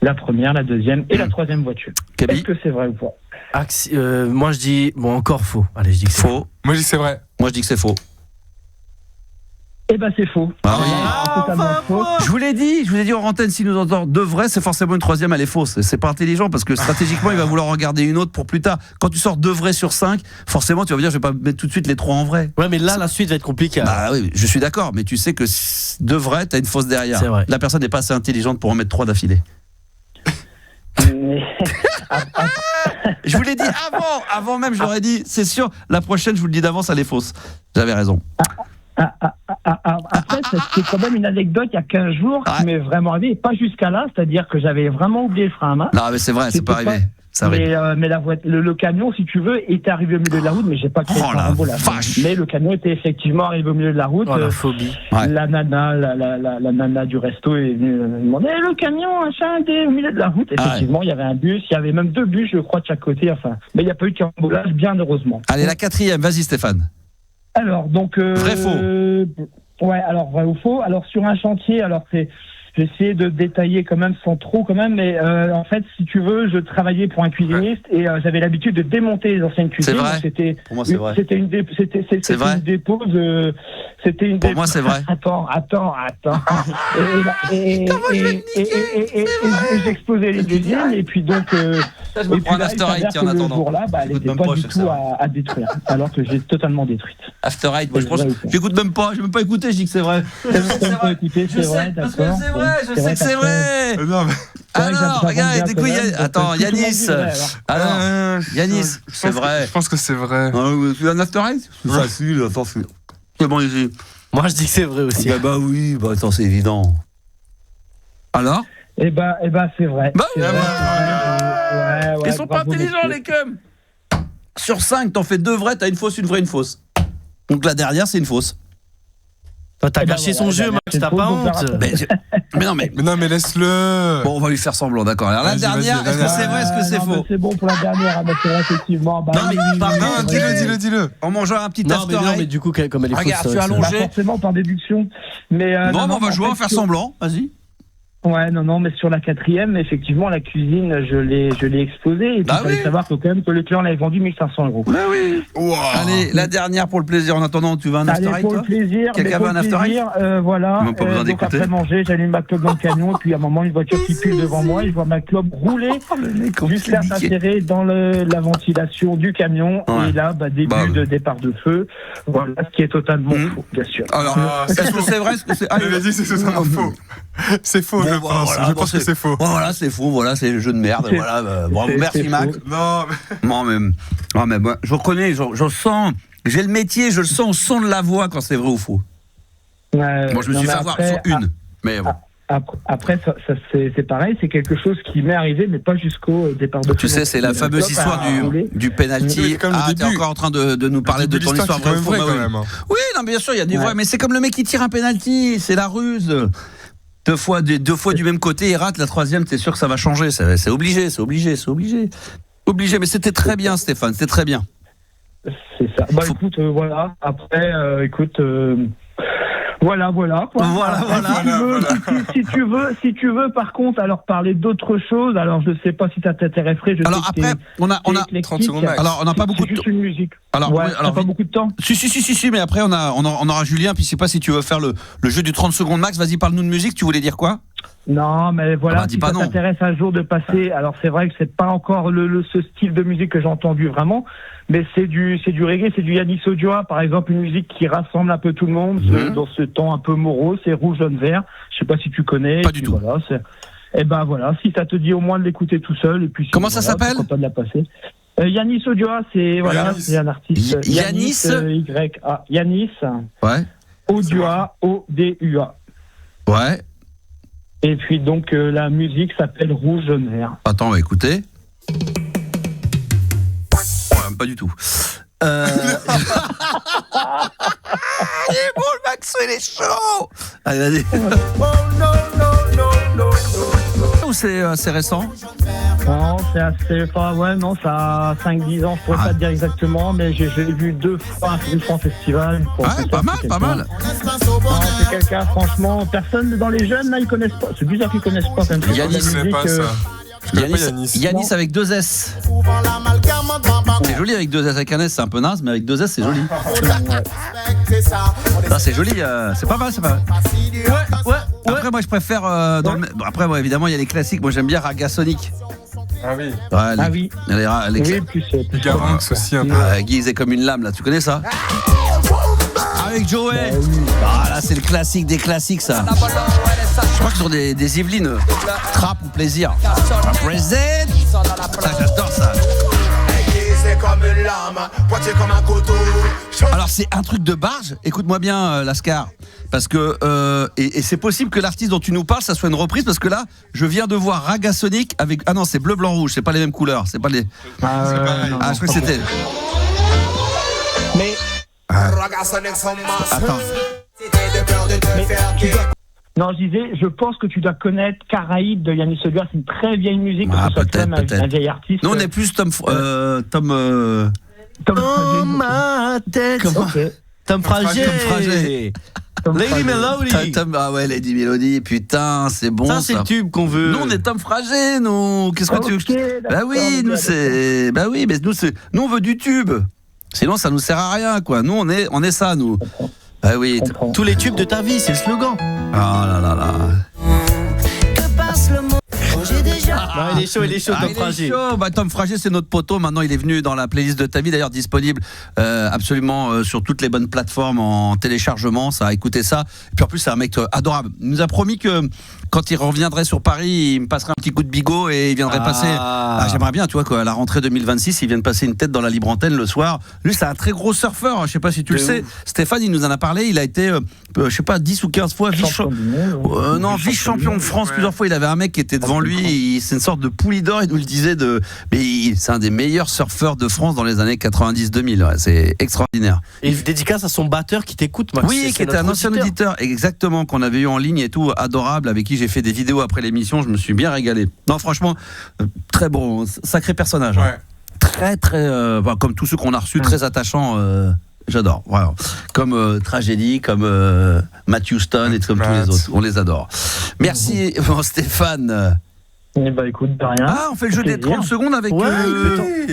la première, la deuxième, et la troisième voiture. Est-ce que c'est vrai ou pas ? Moi, je dis, encore faux. Allez, je dis que c'est faux. Moi, je dis que c'est vrai. Moi, je dis que c'est faux. Eh ben c'est faux. Faux. Je vous l'ai dit en antenne, si nous entend 2 vrais, c'est forcément une troisième, elle est fausse. C'est pas intelligent parce que stratégiquement, il va vouloir regarder une autre pour plus tard. Quand tu sors 2 vrais sur 5, forcément, tu vas me dire, je vais pas mettre tout de suite les 3 en vrai. Ouais, mais là, la suite va être compliquée. Oui, je suis d'accord, mais tu sais que 2 vrais, t'as une fausse derrière. C'est vrai. La personne n'est pas assez intelligente pour en mettre 3 d'affilée. Je vous l'ai dit avant même, je leur ai dit, c'est sûr, la prochaine, je vous le dis d'avance, elle est fausse. J'avais raison. Après, c'est quand même une anecdote il y a 15 jours qui m'est vraiment arrivé, et pas jusqu'à là, c'est-à-dire que j'avais vraiment oublié le frein à main. Non, mais c'est vrai, c'est pas arrivé. Mais le camion, si tu veux, était arrivé au milieu de la route, mais j'ai pas créé un rembolage. Mais le camion était effectivement arrivé au milieu de la route. La phobie. La nana du resto est venue me demander le camion, était au milieu de la route. Effectivement, il y avait un bus, il y avait même 2 bus, je crois, de chaque côté. Mais il n'y a pas eu de rembolage, bien heureusement. Allez, la 4e, vas-y Stéphane. Alors, donc. Vrai, faux. Ouais, alors vrai ou faux. Alors sur un chantier, alors j'ai essayé de détailler quand même sans trop quand même, mais en fait, si tu veux, je travaillais pour un cuisiniste et j'avais l'habitude de démonter les anciennes cuisines. C'est vrai. Pour moi, c'est vrai. C'était une dépose. C'était une Pour moi, c'est vrai. Attends. et j'explosais les cuisines et puis donc. Ça, je me prends un After Eight en attendant. Ce jour-là, elle n'était pas du tout à détruire, alors que j'ai totalement détruite. After Eight, moi je pense. J'écoute même pas, j'ai même pas écouté, je dis que c'est vrai. C'est vrai, c'est vrai, parce que c'est vrai, je sais que c'est vrai. Alors, regarde, écoute, attends, Yanis. Alors, Yanis, c'est vrai. Je pense que c'est vrai. Tu as un After Eight ? C'est facile, attends, c'est bon ici. Moi je dis que c'est vrai aussi. Bah oui, bah attends, c'est évident. Alors ? Eh ben, c'est vrai. Bah oui. Ils sont pas intelligents, les cums. Sur 5, t'en fais 2 vrais, t'as une fausse, une vraie, une fausse. Donc la dernière, c'est une fausse. T'as gâché son jeu, Max, t'as pas honte. Mais non, mais laisse-le. Bon, on va lui faire semblant, d'accord. Alors la dernière, est-ce que c'est vrai, est-ce que c'est faux ? C'est bon pour la dernière, c'est vrai, effectivement. Non, mais pardon, dis-le. On mangeant un petit After Eight. Non, mais du coup, comme elle est fausse. Regarde, tu es allongé. Forcément, par déduction. Mais bon, on va jouer, on va faire semblant. Vas-y. Ouais, non, mais sur la 4e, effectivement, la cuisine, je l'ai exposée. Et puis, il fallait savoir que, quand même, que le client l'avait vendu 1 500 €. Bah oui. Wow. Allez, la dernière pour le plaisir. En attendant, tu veux un After Eight, pour le plaisir. Quelqu'un veut un After Eight ? Voilà. Pas besoin donc après manger, j'allume ma clope dans le camion. Et puis, à un moment, une voiture qui pile devant moi. Et je vois ma clope rouler jusqu'à s'insérer dans la ventilation du camion. Ouais. Et là, début de départ de feu. Voilà, ce qui est totalement faux, bien sûr. Alors, est-ce que c'est vrai ? Est-ce que c'est... Ah, il a dit c'est totalement faux. C'est faux, je pense. Je pense que c'est faux. Voilà, c'est faux. Voilà, c'est le jeu de merde. Voilà, bravo, merci Max. Non, mais moi, je reconnais, je sens. J'ai le métier, je le sens au son de la voix quand c'est vrai ou faux. Moi, je me suis fait avoir sur une. Mais bon. Après, ça, c'est pareil, c'est quelque chose qui m'est arrivé, mais pas jusqu'au départ de feu. Tu sais, c'est la fameuse histoire du penalty. T'es encore en train de nous parler de ton histoire vraie ou faux. Oui, non, bien sûr, il y a des vrais, mais c'est comme le mec qui tire un penalty, c'est la ruse. Deux fois du même côté, il rate, la 3e, t'es sûr que ça va changer. C'est obligé. Obligé, mais c'était très bien, Stéphane, c'était très bien. C'est ça. Écoute, voilà. Après, écoute. Voilà. Si tu veux, par contre, alors parler d'autre chose. Alors, je sais pas si ça t'intéresserait. Alors après, on a 30 secondes. Alors, on n'a pas beaucoup de temps. C'est juste une musique. Alors, pas beaucoup de temps. Si, mais après, on aura Julien. Puis, je sais pas si tu veux faire le jeu du 30 secondes max. Vas-y, parle-nous de musique. Tu voulais dire quoi ? Non, mais voilà, si ça t'intéresse un jour de passer, alors c'est vrai que c'est pas encore ce style de musique que j'ai entendu vraiment, mais c'est du reggae, c'est du Yanis Odioa, par exemple, une musique qui rassemble un peu tout le monde dans ce temps un peu morose, c'est rouge, jaune, vert. Je sais pas si tu connais. Pas du tout. Voilà, et ben voilà, si ça te dit au moins de l'écouter tout seul, et puis. Comment ça s'appelle ? Pourquoi pas de la passer. Yanis Odioa, c'est un artiste. Yanis Y-A. Yanis. Ouais. Odioa, O-D-U-A. Ouais. Et puis donc la musique s'appelle Rouge, Jaune, Vert. Attends, on va écouter. Pas du tout. Il est bon le Max, il est chaud. Allez, vas-y. Ou c'est récent ? Non, c'est assez. Enfin, ouais, non, ça a 5-10 ans, je pourrais pas te dire exactement, mais j'ai vu 2 fois en festival. Pas mal. Non, c'est quelqu'un, franchement, personne dans les jeunes, là, ils connaissent pas. C'est bizarre qu'ils connaissent pas comme ça. Yanis, c'est pas ça. Yanis avec 2 S. C'est joli avec 2 S, avec un S c'est un peu naze, mais avec 2 S c'est joli. Ça c'est joli, c'est pas mal. Ouais. Après moi je préfère après évidemment il y a les classiques, moi j'aime bien Raga Sonic. Ah oui. Ouais, oui. Les plus Garanx aussi un peu. Aiguisé comme une lame là, tu connais ça ? Avec Joey. Là c'est le classique des classiques ça. Je crois que sur des Yvelines, Trap ou Plaisir. Present. Ça j'adore ça. Alors c'est un truc de barge. Écoute-moi bien Lascar, parce que et c'est possible que l'artiste dont tu nous parles, ça soit une reprise, parce que là, je viens de voir Raga Sonic avec non c'est bleu blanc rouge, c'est pas les mêmes couleurs, c'est pas les. Je crois que c'était. Mais. Attends. Non, je disais, je pense que tu dois connaître Caraïbes de Yanis Odioa, c'est une très vieille musique, peut-être. Un vieil artiste. Nous on est plus Tom ma tête. Okay. Tom Fragé. Lady Melody. Ah ouais, Lady Melody, putain, c'est bon. Ça, c'est le tube qu'on veut. Nous, on est Tom Frager, nous. Qu'est-ce que tu veux? Bah oui, nous, c'est. Bah oui, mais nous, nous, on veut du tube. Sinon, ça nous sert à rien, quoi. Nous, on est ça, nous. Bah oui. Tous les tubes de ta vie, c'est le slogan. Ah là là là. Que passe le monde? J'ai déjà. Non, il est chaud, Tom Frager. Bah, Tom Frager, c'est notre poteau. Maintenant, il est venu dans la playlist de ta vie, d'ailleurs disponible absolument sur toutes les bonnes plateformes en téléchargement. Ça, écoutez ça. Et puis en plus, c'est un mec adorable. Il nous a promis que quand il reviendrait sur Paris, il me passerait un petit coup de bigot et il viendrait passer. J'aimerais bien, tu vois, quoi, à la rentrée 2026, il vient de passer une tête dans la libre antenne le soir. Lui, c'est un très gros surfeur. Je sais pas si tu le sais. Stéphane, il nous en a parlé. Il a été, je sais pas, 10 ou 15 fois vice-champion de France plusieurs fois. Il avait un mec qui était devant lui. C'est une sorte de poulie d'or. Il nous le disait c'est un des meilleurs surfeurs de France dans les années 90-2000. Ouais, c'est extraordinaire. Et dédicace à son batteur qui t'écoute, Max. Oui, qui était un ancien auditeur. Exactement, qu'on avait eu en ligne et tout, adorable, avec qui j'ai fait des vidéos après l'émission. Je me suis bien régalé. Non, franchement, très bon, sacré personnage. Ouais. Très, comme tous ceux qu'on a reçus, très attachant. J'adore, voilà. Comme Tragédie, comme Matt Houston et comme tous les autres. On les adore. Merci, Stéphane. Bah écoute, de rien. Ah, on fait le jeu des 30 secondes avec. Et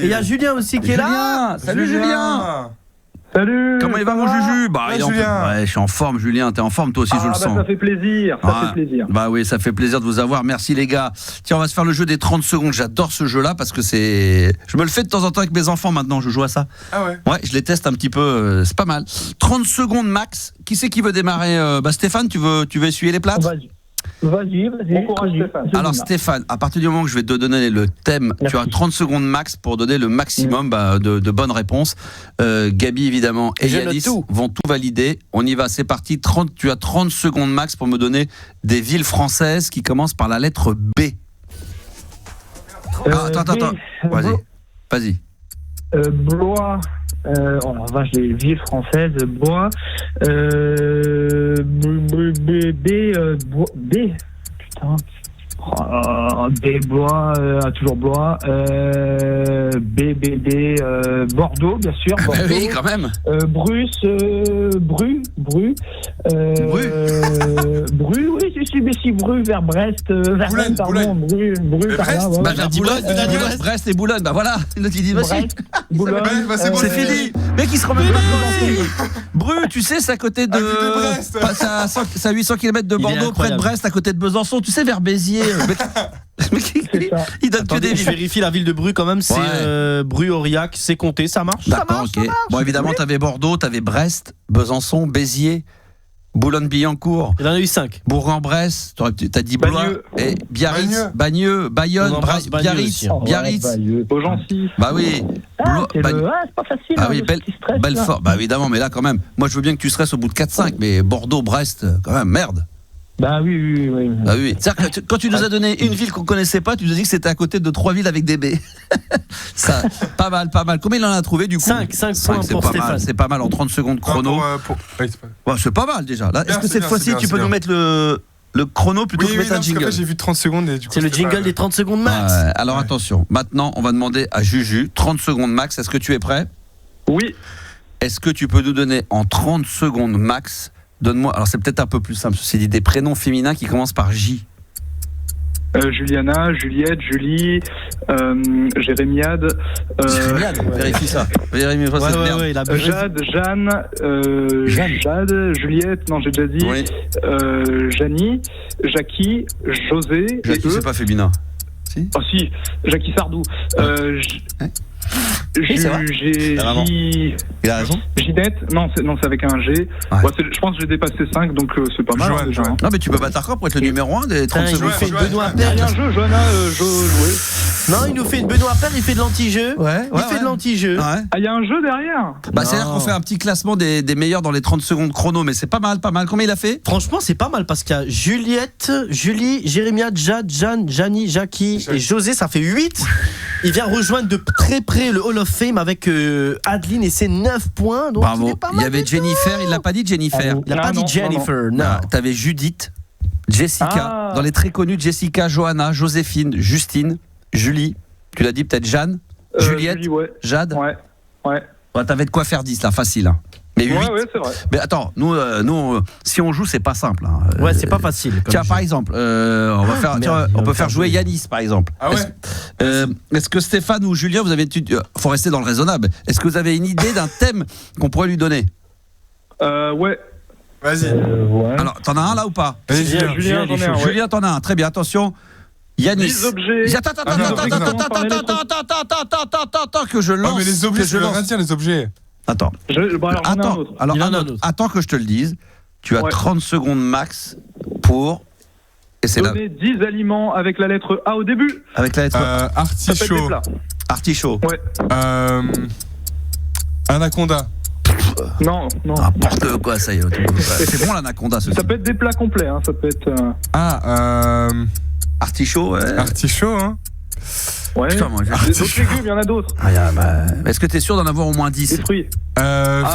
il y a Julien aussi qui est là. Salut Julien. Salut. Comment il va mon Juju? Bah, Julien. Je suis en forme, Julien. T'es en forme, toi aussi, je le sens. Ça fait plaisir. Ça fait plaisir. Bah oui, ça fait plaisir de vous avoir. Merci les gars. Tiens, on va se faire le jeu des 30 secondes. J'adore ce jeu-là parce que je me le fais de temps en temps avec mes enfants maintenant. Je joue à ça. Ah ouais. Ouais, je les teste un petit peu. C'est pas mal. 30 secondes max. Qui c'est qui veut démarrer? Stéphane, tu veux essuyer les plâtres? Vas-y. Bon courage, Stéphane. Alors Stéphane, à partir du moment que je vais te donner le thème, tu as 30 secondes max pour donner le maximum de bonnes réponses. Gabi évidemment et Yanis vont tout valider. On y va, c'est parti. Tu as 30 secondes max pour me donner des villes françaises qui commencent par la lettre B. Attends. Vas-y. Blois. Oh la vache, les villes françaises. Blois. B. Putain. Blois, toujours Blois. Bordeaux, bien sûr. Bordeaux. Oui, quand même. Bru, vers Brest, vers Boulogne, pardon. Bru, par là. Brest et Boulogne, bah voilà. L'autre il dit Boulogne. C'est fini. Mec, il se remet pas. Bru, tu sais, c'est à côté de. C'est à 800 km de Bordeaux, près de Brest, à côté de Besançon. Tu sais, vers Béziers. Il donne que des villes. Je vérifie la ville de Bru quand même. C'est Bru-Aurillac, c'est compté, ça marche. D'accord, ok. Bon, évidemment, t'avais Bordeaux, t'avais Brest, Besançon, Béziers, Boulogne-Billancourt. Il en a eu 5. Bourg-en-Bresse, t'as dit Blois, et Biarritz, Bagneux, Bayonne, Biarritz, Beaugency. Bah oui. C'est pas facile. Ah oui, Belfort. Bah évidemment, mais là quand même, moi je veux bien que tu stresses au bout de 4-5, mais Bordeaux, Brest, quand même, merde. Bah oui. Bah oui. C'est-à-dire que quand tu nous as donné une ville qu'on connaissait pas, tu nous as dit que c'était à côté de 3 villes avec des B. Ça, pas mal. Combien il en a trouvé du coup? 5 points pour Stéphane. C'est pas mal en 30 secondes chrono. C'est pas mal déjà. Là, est-ce que cette fois-ci tu peux nous mettre le chrono plutôt que mettre un jingle? J'ai vu 30 secondes et du coup. C'est le jingle des 30 secondes max. Alors attention, maintenant on va demander à Juju 30 secondes max. Est-ce que tu es prêt? Oui. Est-ce que tu peux nous donner en 30 secondes max? Donne-moi, alors c'est peut-être un peu plus simple, c'est des prénoms féminins qui commencent par J. Juliana, Juliette, Julie, Jérémiade. Vérifie ça. Jade, Jeanne, Jade, Juliette, non j'ai déjà dit. Oui. Janie, Jackie, José. Jackie, c'est pas féminin. Si. Oh si, Jackie Sardou. Il a raison. Ginette, non, c'est avec un G. Ouais. Je pense que j'ai dépassé 5, donc c'est pas mal. Joanne. Non, mais tu peux battre un record pour être le numéro 1 des 30 secondes. Il fait une Benoît Appert. Il y a un jeu, Johanna, jouer. Non, il nous fait une Benoît Appert, il fait de l'anti-jeu. Il fait de l'anti-jeu. Ah, il y a un jeu derrière. Bah, c'est-à-dire qu'on fait un petit classement des meilleurs dans les 30 secondes chrono, mais c'est pas mal. Combien il a fait? Franchement, c'est pas mal parce qu'il y a Juliette, Julie, Jérémiade, Jade, Jeanne, Janie, Jackie et José, ça fait 8. Il vient rejoindre de très près le Hall of Fame avec Adeline et ses 9 points. Donc bravo. Il y avait Jennifer, il l'a pas dit Jennifer. Il n'a pas dit Jennifer, non. T'avais Judith, Jessica, dans les très connus, Jessica, Johanna, Joséphine, Justine, Julie, tu l'as dit peut-être Jeanne, Juliette, Julie, ouais. Jade. Ouais. T'avais de quoi faire 10 là, facile. Mais 8. Ouais, c'est vrai. Mais attends, nous, si on joue, c'est pas simple. Hein. Ouais, c'est pas facile. Tiens, par exemple, on peut faire jouer Yanis, par exemple. Ah ouais. Est-ce que Stéphane ou Julien, vous avez faut rester dans le raisonnable. Est-ce que vous avez une idée d'un thème qu'on pourrait lui donner? Ouais. Vas-y. Ouais. Alors, t'en as un là ou pas? Vas-y, Julien, j'en ai un. Julien, t'en as un. Très bien, attention. Yanis. Les objets. Attends, que je lance. Oh, mais les objets, je veux rien dire, les objets. Attends. Attends que je te le dise. Tu as 30 secondes max pour. Donner 10 aliments avec la lettre A au début. Avec la lettre artichaut. Artichaut. Ouais. Anaconda. Non. N'importe quoi, ça y est. C'est bon l'anaconda, ça peut être des plats complets, hein. Ça peut être. Artichaut, ouais. Artichaut, hein. Ouais. Putain, moi, d'autres légumes, il y en a d'autres. Est-ce que t'es sûr d'en avoir au moins 10? Des fruits.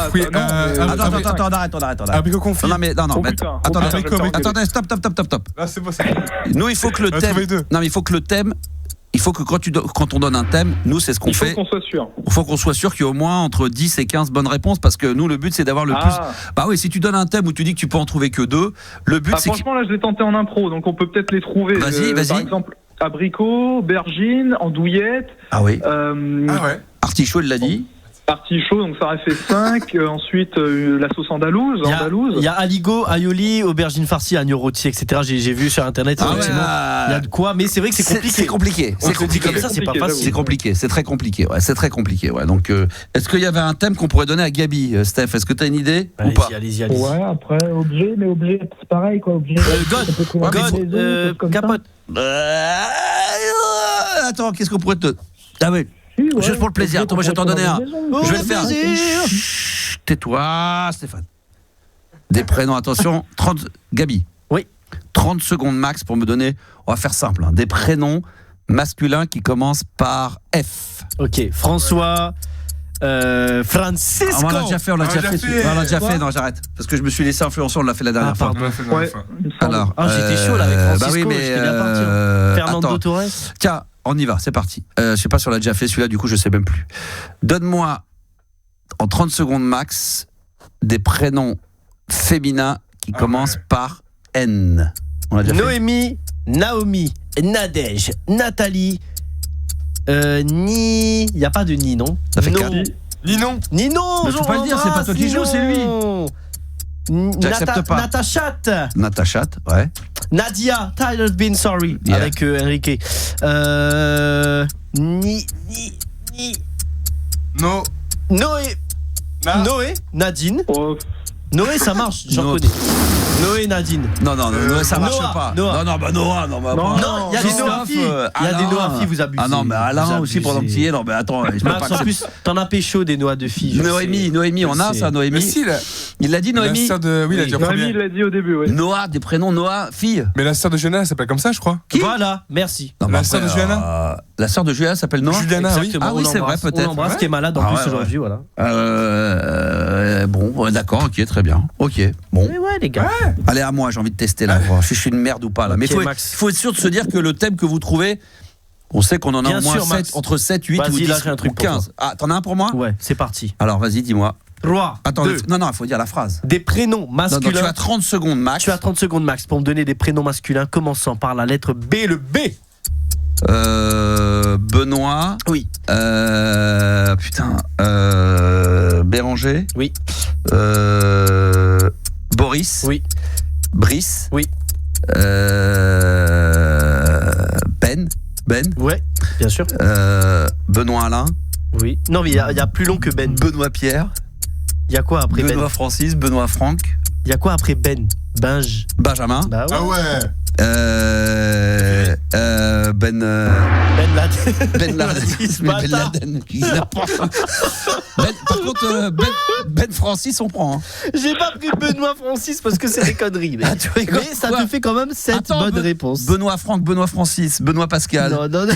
Fruits. Attends, arrête. Abricot confit. Non, attends, stop. Là, c'est bon, Nous, il faut que le thème. Non, mais il faut que le thème. Il faut que quand on donne un thème, nous, c'est ce qu'on fait. Il faut qu'on soit sûr. Il faut qu'on soit sûr qu'il y a au moins entre 10 et 15 bonnes réponses parce que nous, le but, c'est d'avoir le plus. Bah oui, si tu donnes un thème où tu dis que tu peux en trouver que 2, le but, c'est. Franchement, là, je l'ai tenté en impro, donc on peut peut-être les trouver. Vas-y. Par exemple, abricot, aubergine, andouillette. Ah oui. Ouais. Artichaut, il l'a dit. Artichaut, donc ça aurait fait 5. Ensuite, la sauce andalouse. Il y a aligot, aioli, aubergine farcie, agneau rôti, etc. J'ai vu sur internet. Il y a de quoi, mais c'est vrai que c'est compliqué. C'est compliqué. Comme ça, c'est pas facile. C'est compliqué. C'est très compliqué. Ouais, c'est très compliqué. Ouais. Donc, est-ce qu'il y avait un thème qu'on pourrait donner à Gabi, Steph? Est-ce que tu as une idée ou pas? Allez-y. Ouais, après objet, c'est pareil quoi. Objet. God, capote. Attends, qu'est-ce qu'on pourrait te. Ah oui. Juste pour le plaisir. Attends, moi je vais t'en donner un. Je vais le faire. Chut, tais-toi, Stéphane. Des prénoms, attention. 30. Gabi. Oui. 30 secondes max pour me donner. On va faire simple. Des prénoms masculins qui commencent par F. Ok. François. Francisco. On l'a déjà fait. Non, j'arrête. Parce que je me suis laissé influencer. On l'a fait la dernière fois. Alors. J'étais chaud là avec Francisco. Bah oui, mais. J'étais bien parti. Fernando Torres. Tiens. On y va, c'est parti. Je sais pas si on l'a déjà fait celui-là, du coup je sais même plus. Donne-moi en 30 secondes max des prénoms féminins qui commencent par N. Noémie, Naomi, Nadège, Nathalie, Ni. Il n'y a pas de Ni, non? Ça fait 4. Ninon. Mais faut pas le dire, c'est pas toi qui joues, c'est lui. J'accepte pas. Natachat, ouais. Nadia, Tyler's Been Sorry, avec Enrique. Noé, Nadine. Noé, ça marche, j'en connais. Noé, Nadine. Non, Noé, ça marche pas. Noah. Non, il y a des Noah filles. Il y a des Noah filles, vous abusez. Ah non, mais Alain aussi pendant qu'il y est. Non, mais attends, je peux pas. En plus, t'en as pécho des Noah de filles. Noémie, on a ça, Noémie. Il l'a dit, Noémie. Oui, il a dit en premier. Noémie, il l'a dit au début, ouais. Noah, des prénoms Noah, fille. Mais la sœur de Juliana, elle s'appelle comme ça, je crois. Qui? Voilà, merci. La sœur de Juliana. La sœur de Juliana s'appelle Noah. Juliana, oui. Ah oui, c'est vrai, peut-être. On embrasse qui est malade en plus aujourd'hui, voilà. Bon, d'accord, ok, très bien. Ok, bon. Mais ouais, les gars. Allez, à moi, j'ai envie de tester là, voir si je suis une merde ou pas là. Mais il faut être sûr de se dire que le thème que vous trouvez, on sait qu'on en a au moins 7, entre 7, 8 ou 10 ou 15. Ah, t'en as un pour moi? Ouais, c'est parti. Alors, vas-y, dis-moi. Roi. Attends, non, il faut dire la phrase. Des prénoms masculins. Non, tu as 30 secondes max. Tu as 30 secondes max pour me donner des prénoms masculins commençant par la lettre B, le B. Benoît. Oui. Béranger. Oui. Boris. Oui. Brice. Oui. Ben. Ouais, bien sûr. Benoît Alain. Oui. Non, mais il y a plus long que Ben. Benoît Pierre. Il y a quoi après Ben? Benoît Francis. Benoît Franck. Il y a quoi après Ben? Benjamin. Bah ouais. Ah ouais. Ben Laden. Par contre, Ben Francis, on prend. Hein. J'ai pas pris Benoît Francis parce que c'est des conneries. Mais, mais ça te fait quand même 7 bonnes réponses. Benoît Franck, Benoît Francis, Benoît Pascal. Non.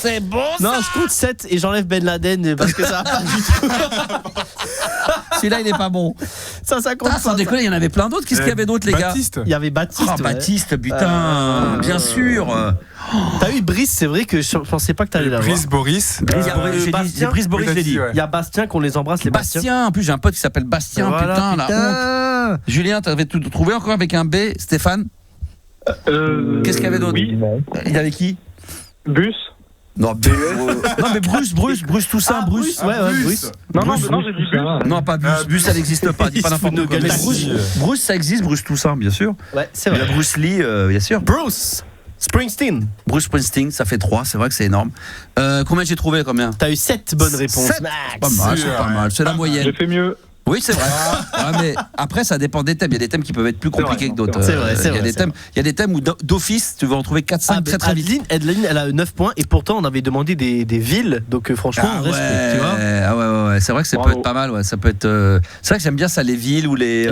c'est bon ça. Non, je compte 7 et j'enlève Ben Laden parce que ça va pas du tout. Celui-là, il est pas bon. Ça compte pas. Sans déconner, il y en avait plein d'autres. Qu'est-ce qu'il y avait d'autres, les gars? Il y avait Baptiste. Oh, Baptiste, putain, bien sûr. T'as eu Brice, c'est vrai que je pensais pas que t'allais l'avoir. Brice Boris. Brice Boris, je l'ai dit. Il y a Bastien qu'on les embrasse, les Bastien. En plus, j'ai un pote qui s'appelle Bastien, putain, la honte. Julien, t'avais tout trouvé encore avec un B, Stéphane? Qu'est-ce qu'il y avait d'autre? Oui. Il y avait qui? Bus. Non, mais Bruce Toussaint, Bruce. Bruce. Non, j'ai dit Bus. Non, pas Bruce. Bus, ça n'existe pas. Dis pas n'importe quoi. Bruce, ça existe, Bruce Toussaint, bien sûr. Ouais, c'est vrai. Il y a Bruce Lee, bien sûr. Bruce Springsteen, ça fait 3, c'est vrai que c'est énorme. Combien j'ai trouvé, combien? T'as eu 7 bonnes réponses. 7 pas mal, c'est la moyenne. J'ai fait mieux. Oui, c'est vrai. Mais après, ça dépend des thèmes. Il y a des thèmes qui peuvent être plus compliqués que d'autres. C'est vrai. Il y a des thèmes où d'office, tu vas en trouver 4-5 très vite. Adeline, elle a 9 points et pourtant on avait demandé des villes. Donc franchement, tu vois. Ouais. C'est vrai que ça peut être pas mal. Ouais. Ça peut être. C'est vrai que j'aime bien ça, les villes ou les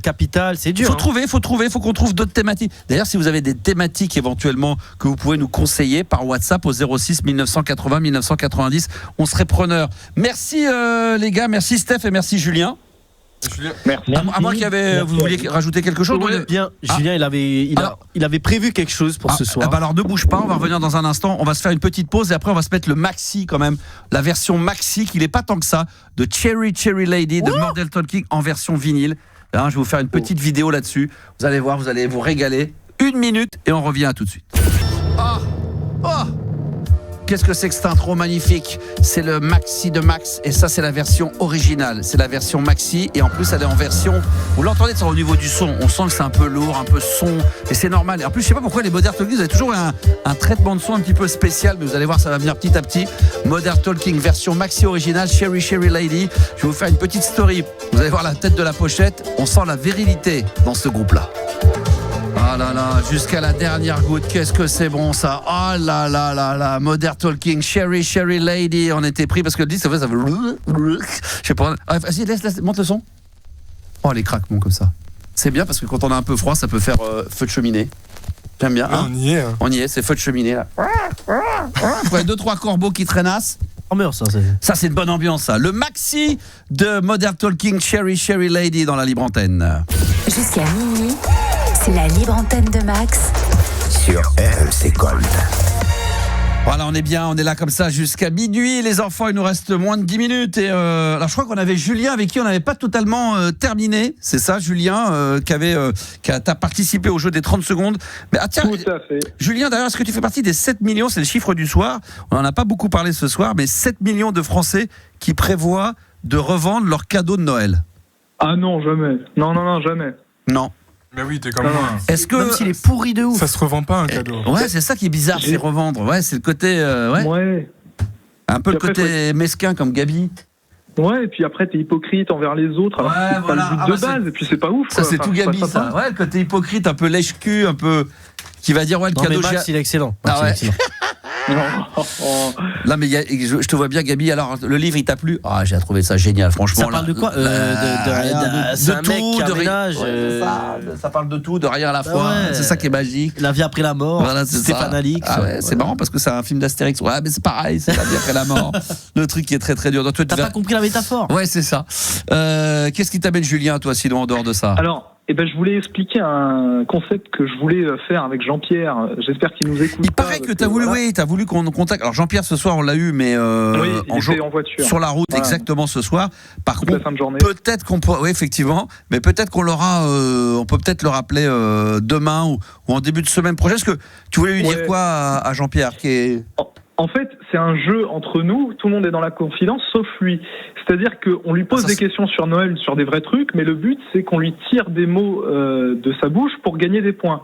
capitales. C'est dur. Faut qu'on trouve d'autres thématiques. D'ailleurs, si vous avez des thématiques éventuellement que vous pouvez nous conseiller par WhatsApp au 06 1980 1990, on serait preneur. Merci les gars, merci Steph et merci Julien. Merci. À moins vous vouliez rajouter quelque chose. Bien, Julien, il avait prévu quelque chose pour ce soir. Alors ne bouge pas, on va revenir dans un instant. On va se faire une petite pause et après on va se mettre le maxi quand même, la version maxi qui n'est pas tant que ça, de Cherry Lady de Modern Talking en version vinyle. Je vais vous faire une petite vidéo là-dessus. Vous allez voir, vous allez vous régaler. 1 minute et on revient à tout de suite. Qu'est-ce que c'est que cet intro magnifique? C'est le maxi de Max et ça c'est la version originale, c'est la version maxi et en plus elle est en version, vous l'entendez au niveau du son, on sent que c'est un peu lourd, un peu son et c'est normal. Et en plus je sais pas pourquoi les Modern Talking, vous avez toujours un traitement de son un petit peu spécial, mais vous allez voir ça va venir petit à petit. Modern Talking version maxi originale, Cherry Lady. Je vais vous faire une petite story, vous allez voir la tête de la pochette, on sent la virilité dans ce groupe là. Ah là là, jusqu'à la dernière goutte, qu'est-ce que c'est bon ça. Oh là là là là, Modern Talking, Cherry Lady, on était pris parce que le disque, ça fait je sais pas. Vas-y, laisse, monte le son. Oh, les craquements comme ça. C'est bien parce que quand on a un peu froid, ça peut faire feu de cheminée. J'aime bien. Hein, on y est, c'est feu de cheminée là. Vous voyez 2-3 corbeaux qui traînassent. Ça c'est une bonne ambiance ça. Le maxi de Modern Talking, Cherry Lady dans la libre antenne. Jusqu'à minuit. C'est la libre antenne de Max sur RMC Gold. Voilà, on est bien, on est là comme ça jusqu'à minuit. Les enfants, il nous reste moins de 10 minutes. Et alors, je crois qu'on avait Julien avec qui on n'avait pas totalement terminé. C'est ça, Julien, qui a participé au jeu des 30 secondes. Mais, tiens, tout à fait. Julien, d'ailleurs, est-ce que tu fais partie des 7 millions, c'est le chiffre du soir. On n'en a pas beaucoup parlé ce soir, mais 7 millions de Français qui prévoient de revendre leurs cadeaux de Noël. Ah non, jamais. Non, jamais. Non. Mais oui, t'es comme moi. Est-ce que même s'il est pourri de ouf. Ça se revend pas un cadeau. Ouais, c'est ça qui est bizarre, c'est revendre. Ouais, c'est le côté un peu le côté mesquin comme Gabi. Ouais, et puis après t'es hypocrite envers les autres. Alors c'est pas le but de base, et puis c'est pas ouf. Ça c'est tout Gabi ça. Ouais, le côté hypocrite, un peu lèche-cul, un peu qui va dire le cadeau. Mais Max, il est excellent. Ah ouais. Là, mais je te vois bien, Gabi. Alors, le livre, il t'a plu? Ah, j'ai trouvé ça génial, franchement. Ça parle de quoi? C'est un mec qui aménage. Ça parle de tout, de rien à la fois. Ouais. C'est ça qui est magique. La vie après la mort. Voilà, Stéphane Alix. Ah ouais, c'est marrant parce que c'est un film d'Astérix. Ouais, mais c'est pareil, c'est la vie après la mort. Le truc qui est très très dur. Donc, t'as pas compris la métaphore? Ouais, c'est ça. Qu'est-ce qui t'amène, Julien, toi, sinon, en dehors de ça? Alors, je voulais expliquer un concept que je voulais faire avec Jean-Pierre. J'espère qu'il nous écoute. Il paraît que t'as voulu qu'on nous contacte. Alors Jean-Pierre ce soir on l'a eu, mais en voiture sur la route exactement ce soir. Par contre, la fin de journée. Peut-être qu'on peut, oui effectivement, mais peut-être qu'on l'aura. On peut peut-être le rappeler demain ou en début de semaine prochaine. Est-ce que tu voulais lui dire quoi à Jean-Pierre qui est... En fait, c'est un jeu entre nous, tout le monde est dans la confidence, sauf lui. C'est-à-dire qu'on lui pose des questions sur Noël, sur des vrais trucs, mais le but, c'est qu'on lui tire des mots de sa bouche pour gagner des points.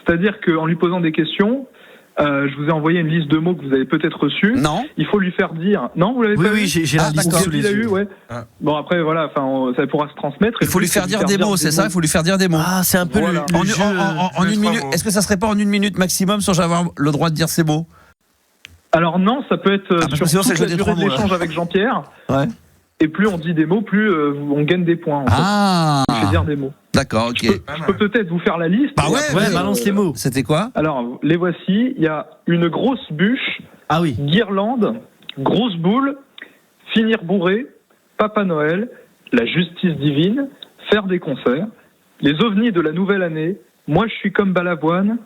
C'est-à-dire qu'en lui posant des questions, je vous ai envoyé une liste de mots que vous avez peut-être reçus. Non. Il faut lui faire dire... Non, vous l'avez pas vu? Oui, j'ai la liste sous les yeux. Ouais. Bon, après, voilà, ça pourra se transmettre. Il faut lui faire dire des mots, c'est ça? Il faut lui faire dire des mots. Ah, c'est un peu le jeu... En 1 minute. Est-ce que ça serait pas en 1 minute maximum sans avoir le droit de dire ces mots? Alors non, ça peut être sur toute la durée de l'échange avec Jean-Pierre. Ouais. Et plus on dit des mots, plus on gagne des points. On fait dire des mots. D'accord, ok. Je peux peut-être vous faire la liste. Bah ouais, balance les mots. C'était quoi? Alors, les voici. Il y a une grosse bûche Ah oui. Guirlande, grosse boule, finir bourré, Papa Noël, la justice divine, faire des concerts, les ovnis de la nouvelle année, moi je suis comme Balavoine,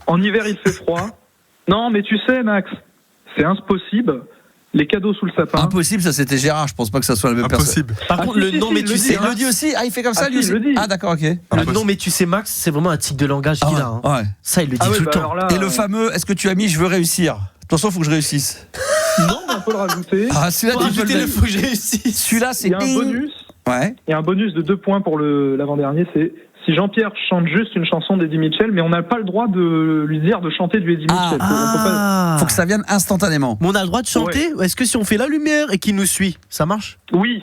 en hiver il fait froid. Non mais tu sais Max, c'est impossible. Les cadeaux sous le sapin. Impossible, ça c'était Gérard, je pense pas que ça soit la même personne. Par contre, le non mais tu sais. Il le dit aussi. Ah, il fait comme ça, lui aussi. Ah, d'accord, ok. Le non mais tu sais, Max, c'est vraiment un tic de langage qu'il a. Ouais. Ça, il le dit tout le temps. Là, et le fameux, est-ce que tu as mis je veux réussir? De toute façon, il faut que je réussisse. Non, mais on peut le rajouter. Ah, celui-là, faut que je réussisse. Celui-là, c'est. Il y a un bonus. Ouais. Il y a un bonus de 2 points pour l'avant-dernier, c'est si Jean-Pierre chante juste une chanson d'Eddie Mitchell, mais on n'a pas le droit de lui dire de chanter du Eddie Mitchell. Faut que ça vienne instantanément. Mais on a le droit de chanter. Est-ce que si on fait la lumière et qu'il nous suit, ça marche? Oui.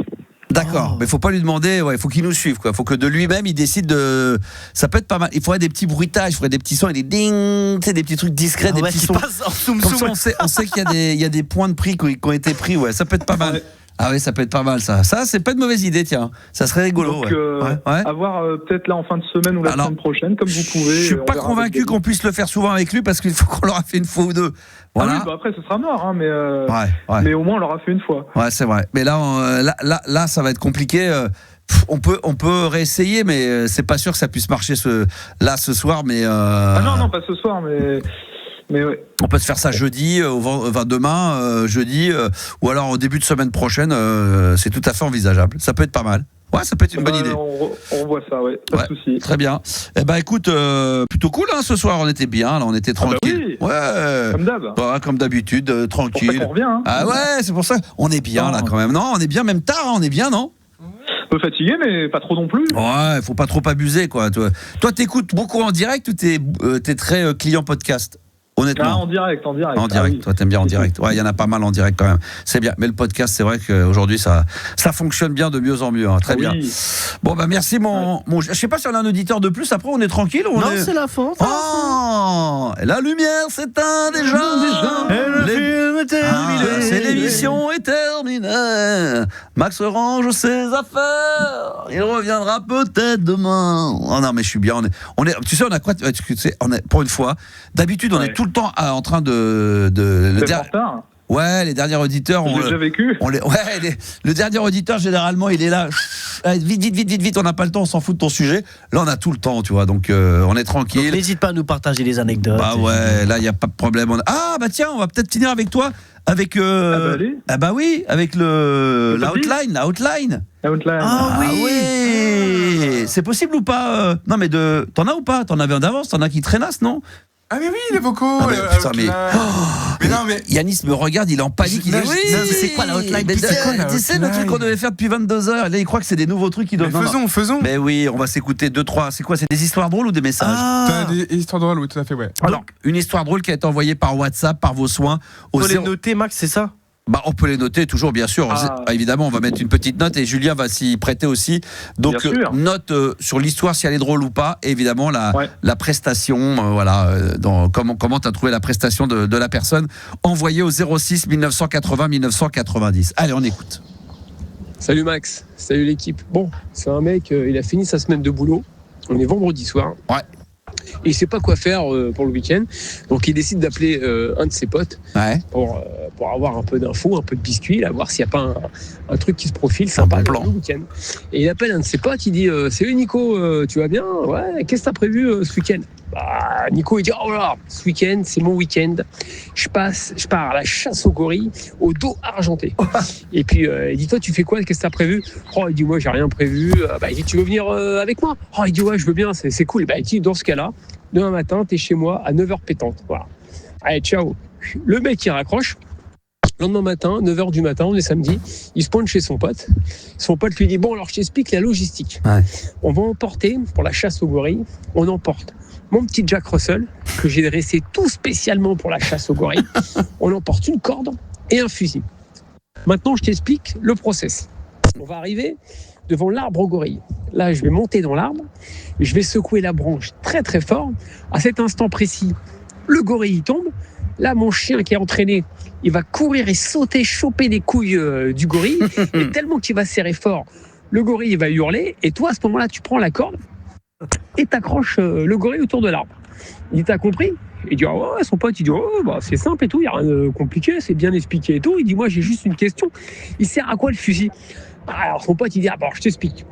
D'accord, mais faut pas lui demander, il faut qu'il nous suive, quoi. Faut que de lui-même il décide de. Ça peut être pas mal. Il faudrait des petits bruitages, il faudrait des petits sons et des ding, tu sais, des petits trucs discrets, des petits sons. Comme ça, on sait qu'il y a des points de prix qui ont été pris, ça peut être pas mal. Ah oui, ça peut être pas mal ça. Ça, c'est pas une mauvaise idée, tiens. Ça serait rigolo. Donc, à voir peut-être là en fin de semaine ou la semaine prochaine, comme vous pouvez. Je suis pas convaincu qu'on puisse le faire souvent avec lui parce qu'il faut qu'on l'aura fait une fois ou deux. Voilà. Ah oui, après ce sera mort, mais au moins on l'aura fait une fois. Ouais, c'est vrai. Mais là, ça va être compliqué. On peut réessayer, mais c'est pas sûr que ça puisse marcher ce soir. Mais Ah non, pas ce soir, mais ouais. On peut se faire ça jeudi, demain, jeudi, ou alors au début de semaine prochaine. C'est tout à fait envisageable. Ça peut être pas mal. Ouais, ça peut être une bonne idée. On revoit ça, pas de souci. Très bien. Écoute, plutôt cool ce soir. On était bien, là, on était tranquille. Oui. Ouais. Comme d'hab. Ouais, comme d'habitude, tranquille. C'est pour ça qu'on revient. Ah ouais, c'est pour ça. On est bien là quand même. Non, on est bien, même tard. On est bien, non? Un peu fatigué, mais pas trop non plus. Ouais, faut pas trop abuser, quoi. Toi, t'écoutes beaucoup en direct ou t'es très client podcast? Honnêtement. En direct. En direct, toi t'aimes bien en direct. Ouais, il y en a pas mal en direct quand même. C'est bien. Mais le podcast, c'est vrai qu'aujourd'hui, ça fonctionne bien de mieux en mieux. Très bien. Bon, merci mon. Je sais pas si on a un auditeur de plus. Après, on est tranquille. Non, c'est la fin. La lumière s'éteint déjà. Et le film est terminé. C'est l'émission est terminée. Max range ses affaires. Il reviendra peut-être demain. Oh non, mais je suis bien. On est. Tu sais, on a quoi? Tu sais, pour une fois. D'habitude, on est tout le temps en train de les derniers auditeurs. J'ai déjà vécu. Le dernier auditeur, généralement, il est là. Vite, on n'a pas le temps, on s'en fout de ton sujet. Là, on a tout le temps, tu vois. Donc, on est tranquille. N'hésite pas à nous partager les anecdotes. Là, il n'y a pas de problème. Tiens, on va peut-être finir avec toi. Avec avec la outline. Ah oui. C'est possible ou pas? Non, mais t'en as ou pas? T'en avais un d'avance, t'en as qui traînassent, non? Ah mais oui, les vocaux. Mais non, mais Yanis me regarde, il est en panique. Il dit c'est quoi la hotline? Tu sais le truc qu'on devait faire depuis 22h. Là, il croit que c'est des nouveaux trucs qui doivent. Faisons. Mais oui, on va s'écouter 2-3. C'est quoi? C'est des histoires drôles ou des messages? Des histoires drôles, oui, tout à fait, ouais. Alors, une histoire drôle qui a été envoyée par WhatsApp, par vos soins. Faut les noter, Max, c'est ça? On peut les noter toujours, bien sûr. Évidemment, on va mettre une petite note et Julien va s'y prêter aussi. Donc, note sur l'histoire, si elle est drôle ou pas. Et évidemment, la prestation, comment tu as trouvé la prestation de la personne. Envoyée au 06 1980 1990. Allez, on écoute. Salut Max, salut l'équipe. Bon, c'est un mec, il a fini sa semaine de boulot. On est vendredi soir. Ouais. Et il sait pas quoi faire pour le week-end, donc il décide d'appeler un de ses potes pour avoir un peu d'infos, un peu de biscuits, là, voir s'il n'y a pas un truc qui se profile sympa le week-end. Et il appelle un de ses potes, il dit salut Nico, tu vas bien? Ouais, qu'est-ce que t'as prévu ce week-end? Nico il dit oh là, ce week-end c'est mon week-end, je pars à la chasse aux gorilles au dos argenté. Et puis il dit toi tu fais quoi, qu'est-ce que t'as prévu? Il dit moi j'ai rien prévu. Il dit tu veux venir avec moi? Il dit ouais je veux bien, c'est cool. Il dit dans ce cas-là demain matin t'es chez moi à 9h pétante. Voilà, allez ciao. Le mec il raccroche. Lendemain matin, 9h du matin, on est samedi, il se pointe chez son pote. Son pote lui dit bon alors je t'explique la logistique. On va emporter pour la chasse aux gorilles, on emporte mon petit Jack Russell, que j'ai dressé tout spécialement pour la chasse aux gorilles. On emporte une corde et un fusil. Maintenant, je t'explique le process. On va arriver devant l'arbre aux gorilles. Là, je vais monter dans l'arbre, je vais secouer la branche très très fort. À cet instant précis, le gorille tombe. Là, mon chien qui est entraîné, il va courir et sauter, choper les couilles du gorille. Et tellement qu'il va serrer fort, le gorille il va hurler. Et toi, à ce moment-là, tu prends la corde et t'accroches le gorille autour de l'arbre. Il dit, t'as compris? Il dit, ouais, son pote, il dit, c'est simple et tout, il n'y a rien de compliqué, c'est bien expliqué et tout. Il dit, moi, j'ai juste une question. Il sert à quoi le fusil? Alors, son pote, il dit, je t'explique.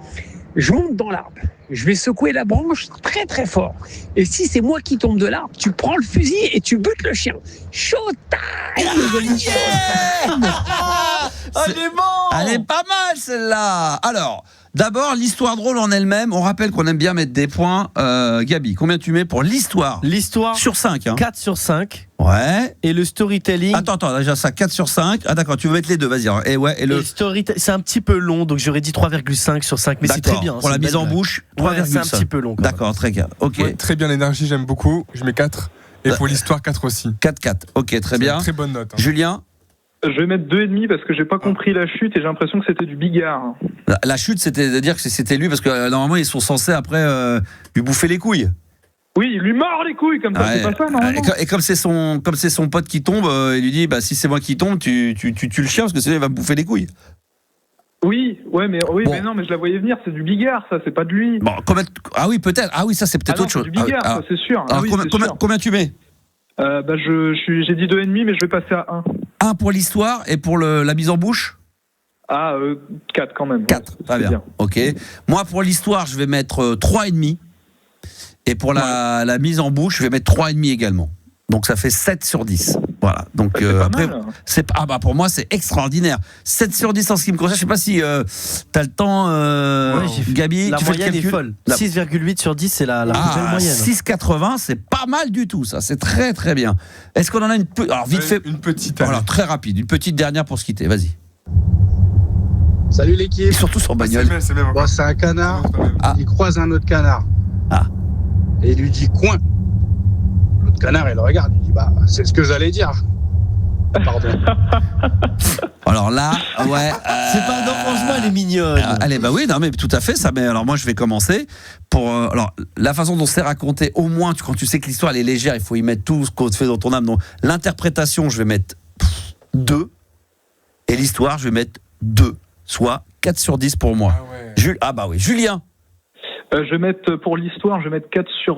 Je monte dans l'arbre, je vais secouer la branche très très fort. Et si c'est moi qui tombe de l'arbre, tu prends le fusil et tu butes le chien. Showtime! Elle est pas mal celle-là. Alors, d'abord, l'histoire drôle en elle-même. On rappelle qu'on aime bien mettre des points. Gabi, combien tu mets pour l'histoire? L'histoire sur 5. 4 sur 5. Ouais. Et le storytelling. Attends, déjà ça, 4 sur 5. Ah d'accord, tu veux mettre les deux, vas-y. Et le storytelling, c'est un petit peu long, donc j'aurais dit 3,5 sur 5, mais c'est très bien. Pour la mise en bouche, 3,5. C'est un petit peu long. D'accord, très bien. Ok. Ouais, très bien, l'énergie, j'aime beaucoup. Je mets 4. Et pour l'histoire, 4 aussi. 4. Ok, très bien. Très bonne note. Julien? Je vais mettre 2,5 parce que j'ai pas compris la chute et j'ai l'impression que c'était du bigard. La chute, c'est-à-dire que c'était lui, parce que normalement, ils sont censés après lui bouffer les couilles. Oui, il lui mord les couilles comme ça, c'est pas ça, normalement. Et comme c'est son pote qui tombe, il lui dit, si c'est moi qui tombe, tu le chien, parce que sinon il va me bouffer les couilles. Oui, mais non, mais je la voyais venir, c'est du bigard, ça, c'est pas de lui. Bon, oui, peut-être. Ah oui, ça c'est peut-être autre chose. C'est du bigard, ça, c'est sûr. Alors, combien tu mets? J'ai dit 2,5, mais je vais passer à 1. 1 pour l'histoire et pour la mise en bouche? 4 quand même. 4, très bien. Ok. Moi, pour l'histoire, je vais mettre 3,5. Et pour la mise en bouche, je vais mettre 3,5 également. Donc ça fait 7 sur 10. Voilà. Donc après, pour moi, c'est extraordinaire. 7 sur 10 en ce qui me concerne. Je sais pas si tu as le temps, Gabi. La moyenne est folle. 6,8 sur 10, c'est la plus belle moyenne. 6,80, c'est pas mal du tout, ça. C'est très très bien. Est-ce qu'on en a une petite. Voilà, très rapide. Une petite dernière pour se quitter. Vas-y. Salut l'équipe. Et surtout sur bagnole. C'est un canard. Il croise un autre canard. Et il lui dit coin. L'autre canard, il le regarde. Il dit c'est ce que j'allais dire. Pardon. Alors là, c'est pas non, franchement, elle est mignonne. Allez, oui, non, mais tout à fait. Ça, mais alors moi, je vais commencer pour. Alors, la façon dont c'est raconté, au moins, quand tu sais que l'histoire elle est légère, il faut y mettre tout ce qu'on te fait dans ton âme. Donc, l'interprétation, je vais mettre 2. Et l'histoire, je vais mettre 2. Soit 4 sur 10 pour moi. Julien. Je vais mettre, pour l'histoire, je vais mettre 4 sur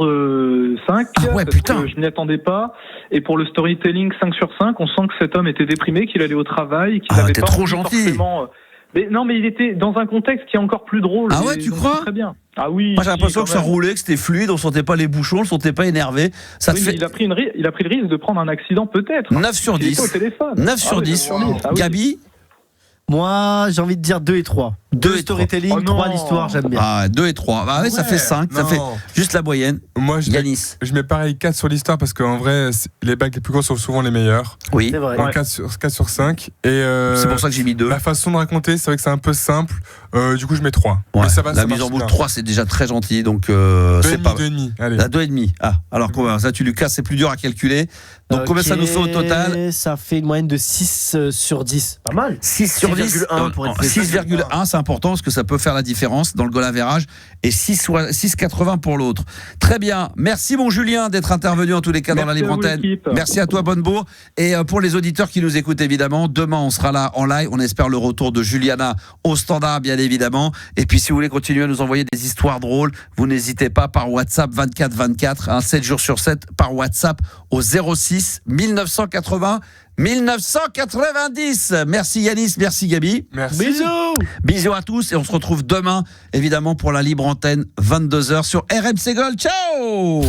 5. Parce que je m'y attendais pas. Et pour le storytelling, 5 sur 5. On sent que cet homme était déprimé, qu'il allait au travail, qu'il avait pas trop gentil. Forcément. Mais non, mais il était dans un contexte qui est encore plus drôle. Ah ouais, tu crois? Très bien. Ah oui. Moi, j'ai l'impression que ça roulait, que c'était fluide, on sentait pas les bouchons, on sentait pas énervé. Il a pris le risque de prendre un accident peut-être. 9 sur 10. Au téléphone. 9 sur 10. Gabi? Moi, j'ai envie de dire 2 et 3. 2 storytelling, 3 l'histoire, j'aime bien. 2 et 3. Ça fait 5. Ça fait juste la moyenne. Moi, je mets pareil 4 sur l'histoire parce qu'en vrai, les bagues les plus grosses sont souvent les meilleures. Oui, c'est vrai. 4 sur 5. Et c'est pour ça que j'ai mis 2. La façon de raconter, c'est vrai que c'est un peu simple. Du coup, je mets 3. Ouais. La mise en bouche 3, c'est déjà très gentil. Donc, c'est pas 2,5. Allez. 2,5. Alors, ça, tu Lucas, c'est plus dur à calculer. Donc, combien ça nous fait au total? Ça fait une moyenne de 6 sur 10. Pas mal. 6 sur 10. 6,1, c'est important parce que ça peut faire la différence dans le goal average. Et 6,80 pour l'autre. Très bien. Merci, mon Julien, d'être intervenu en tous les cas dans la Libre Antenne. Merci à toi, Bonnebourg. Et pour les auditeurs qui nous écoutent, évidemment, demain, on sera là en live. On espère le retour de Juliana au standard, bien évidemment. Et puis, si vous voulez continuer à nous envoyer des histoires drôles, vous n'hésitez pas par WhatsApp 24 24, 7 jours sur 7, par WhatsApp au 06 1980 1990. Merci Yanis, merci Gabi. Merci. Bisous à tous et on se retrouve demain, évidemment, pour la Libre Antenne, 22h sur RMC Gold. Ciao.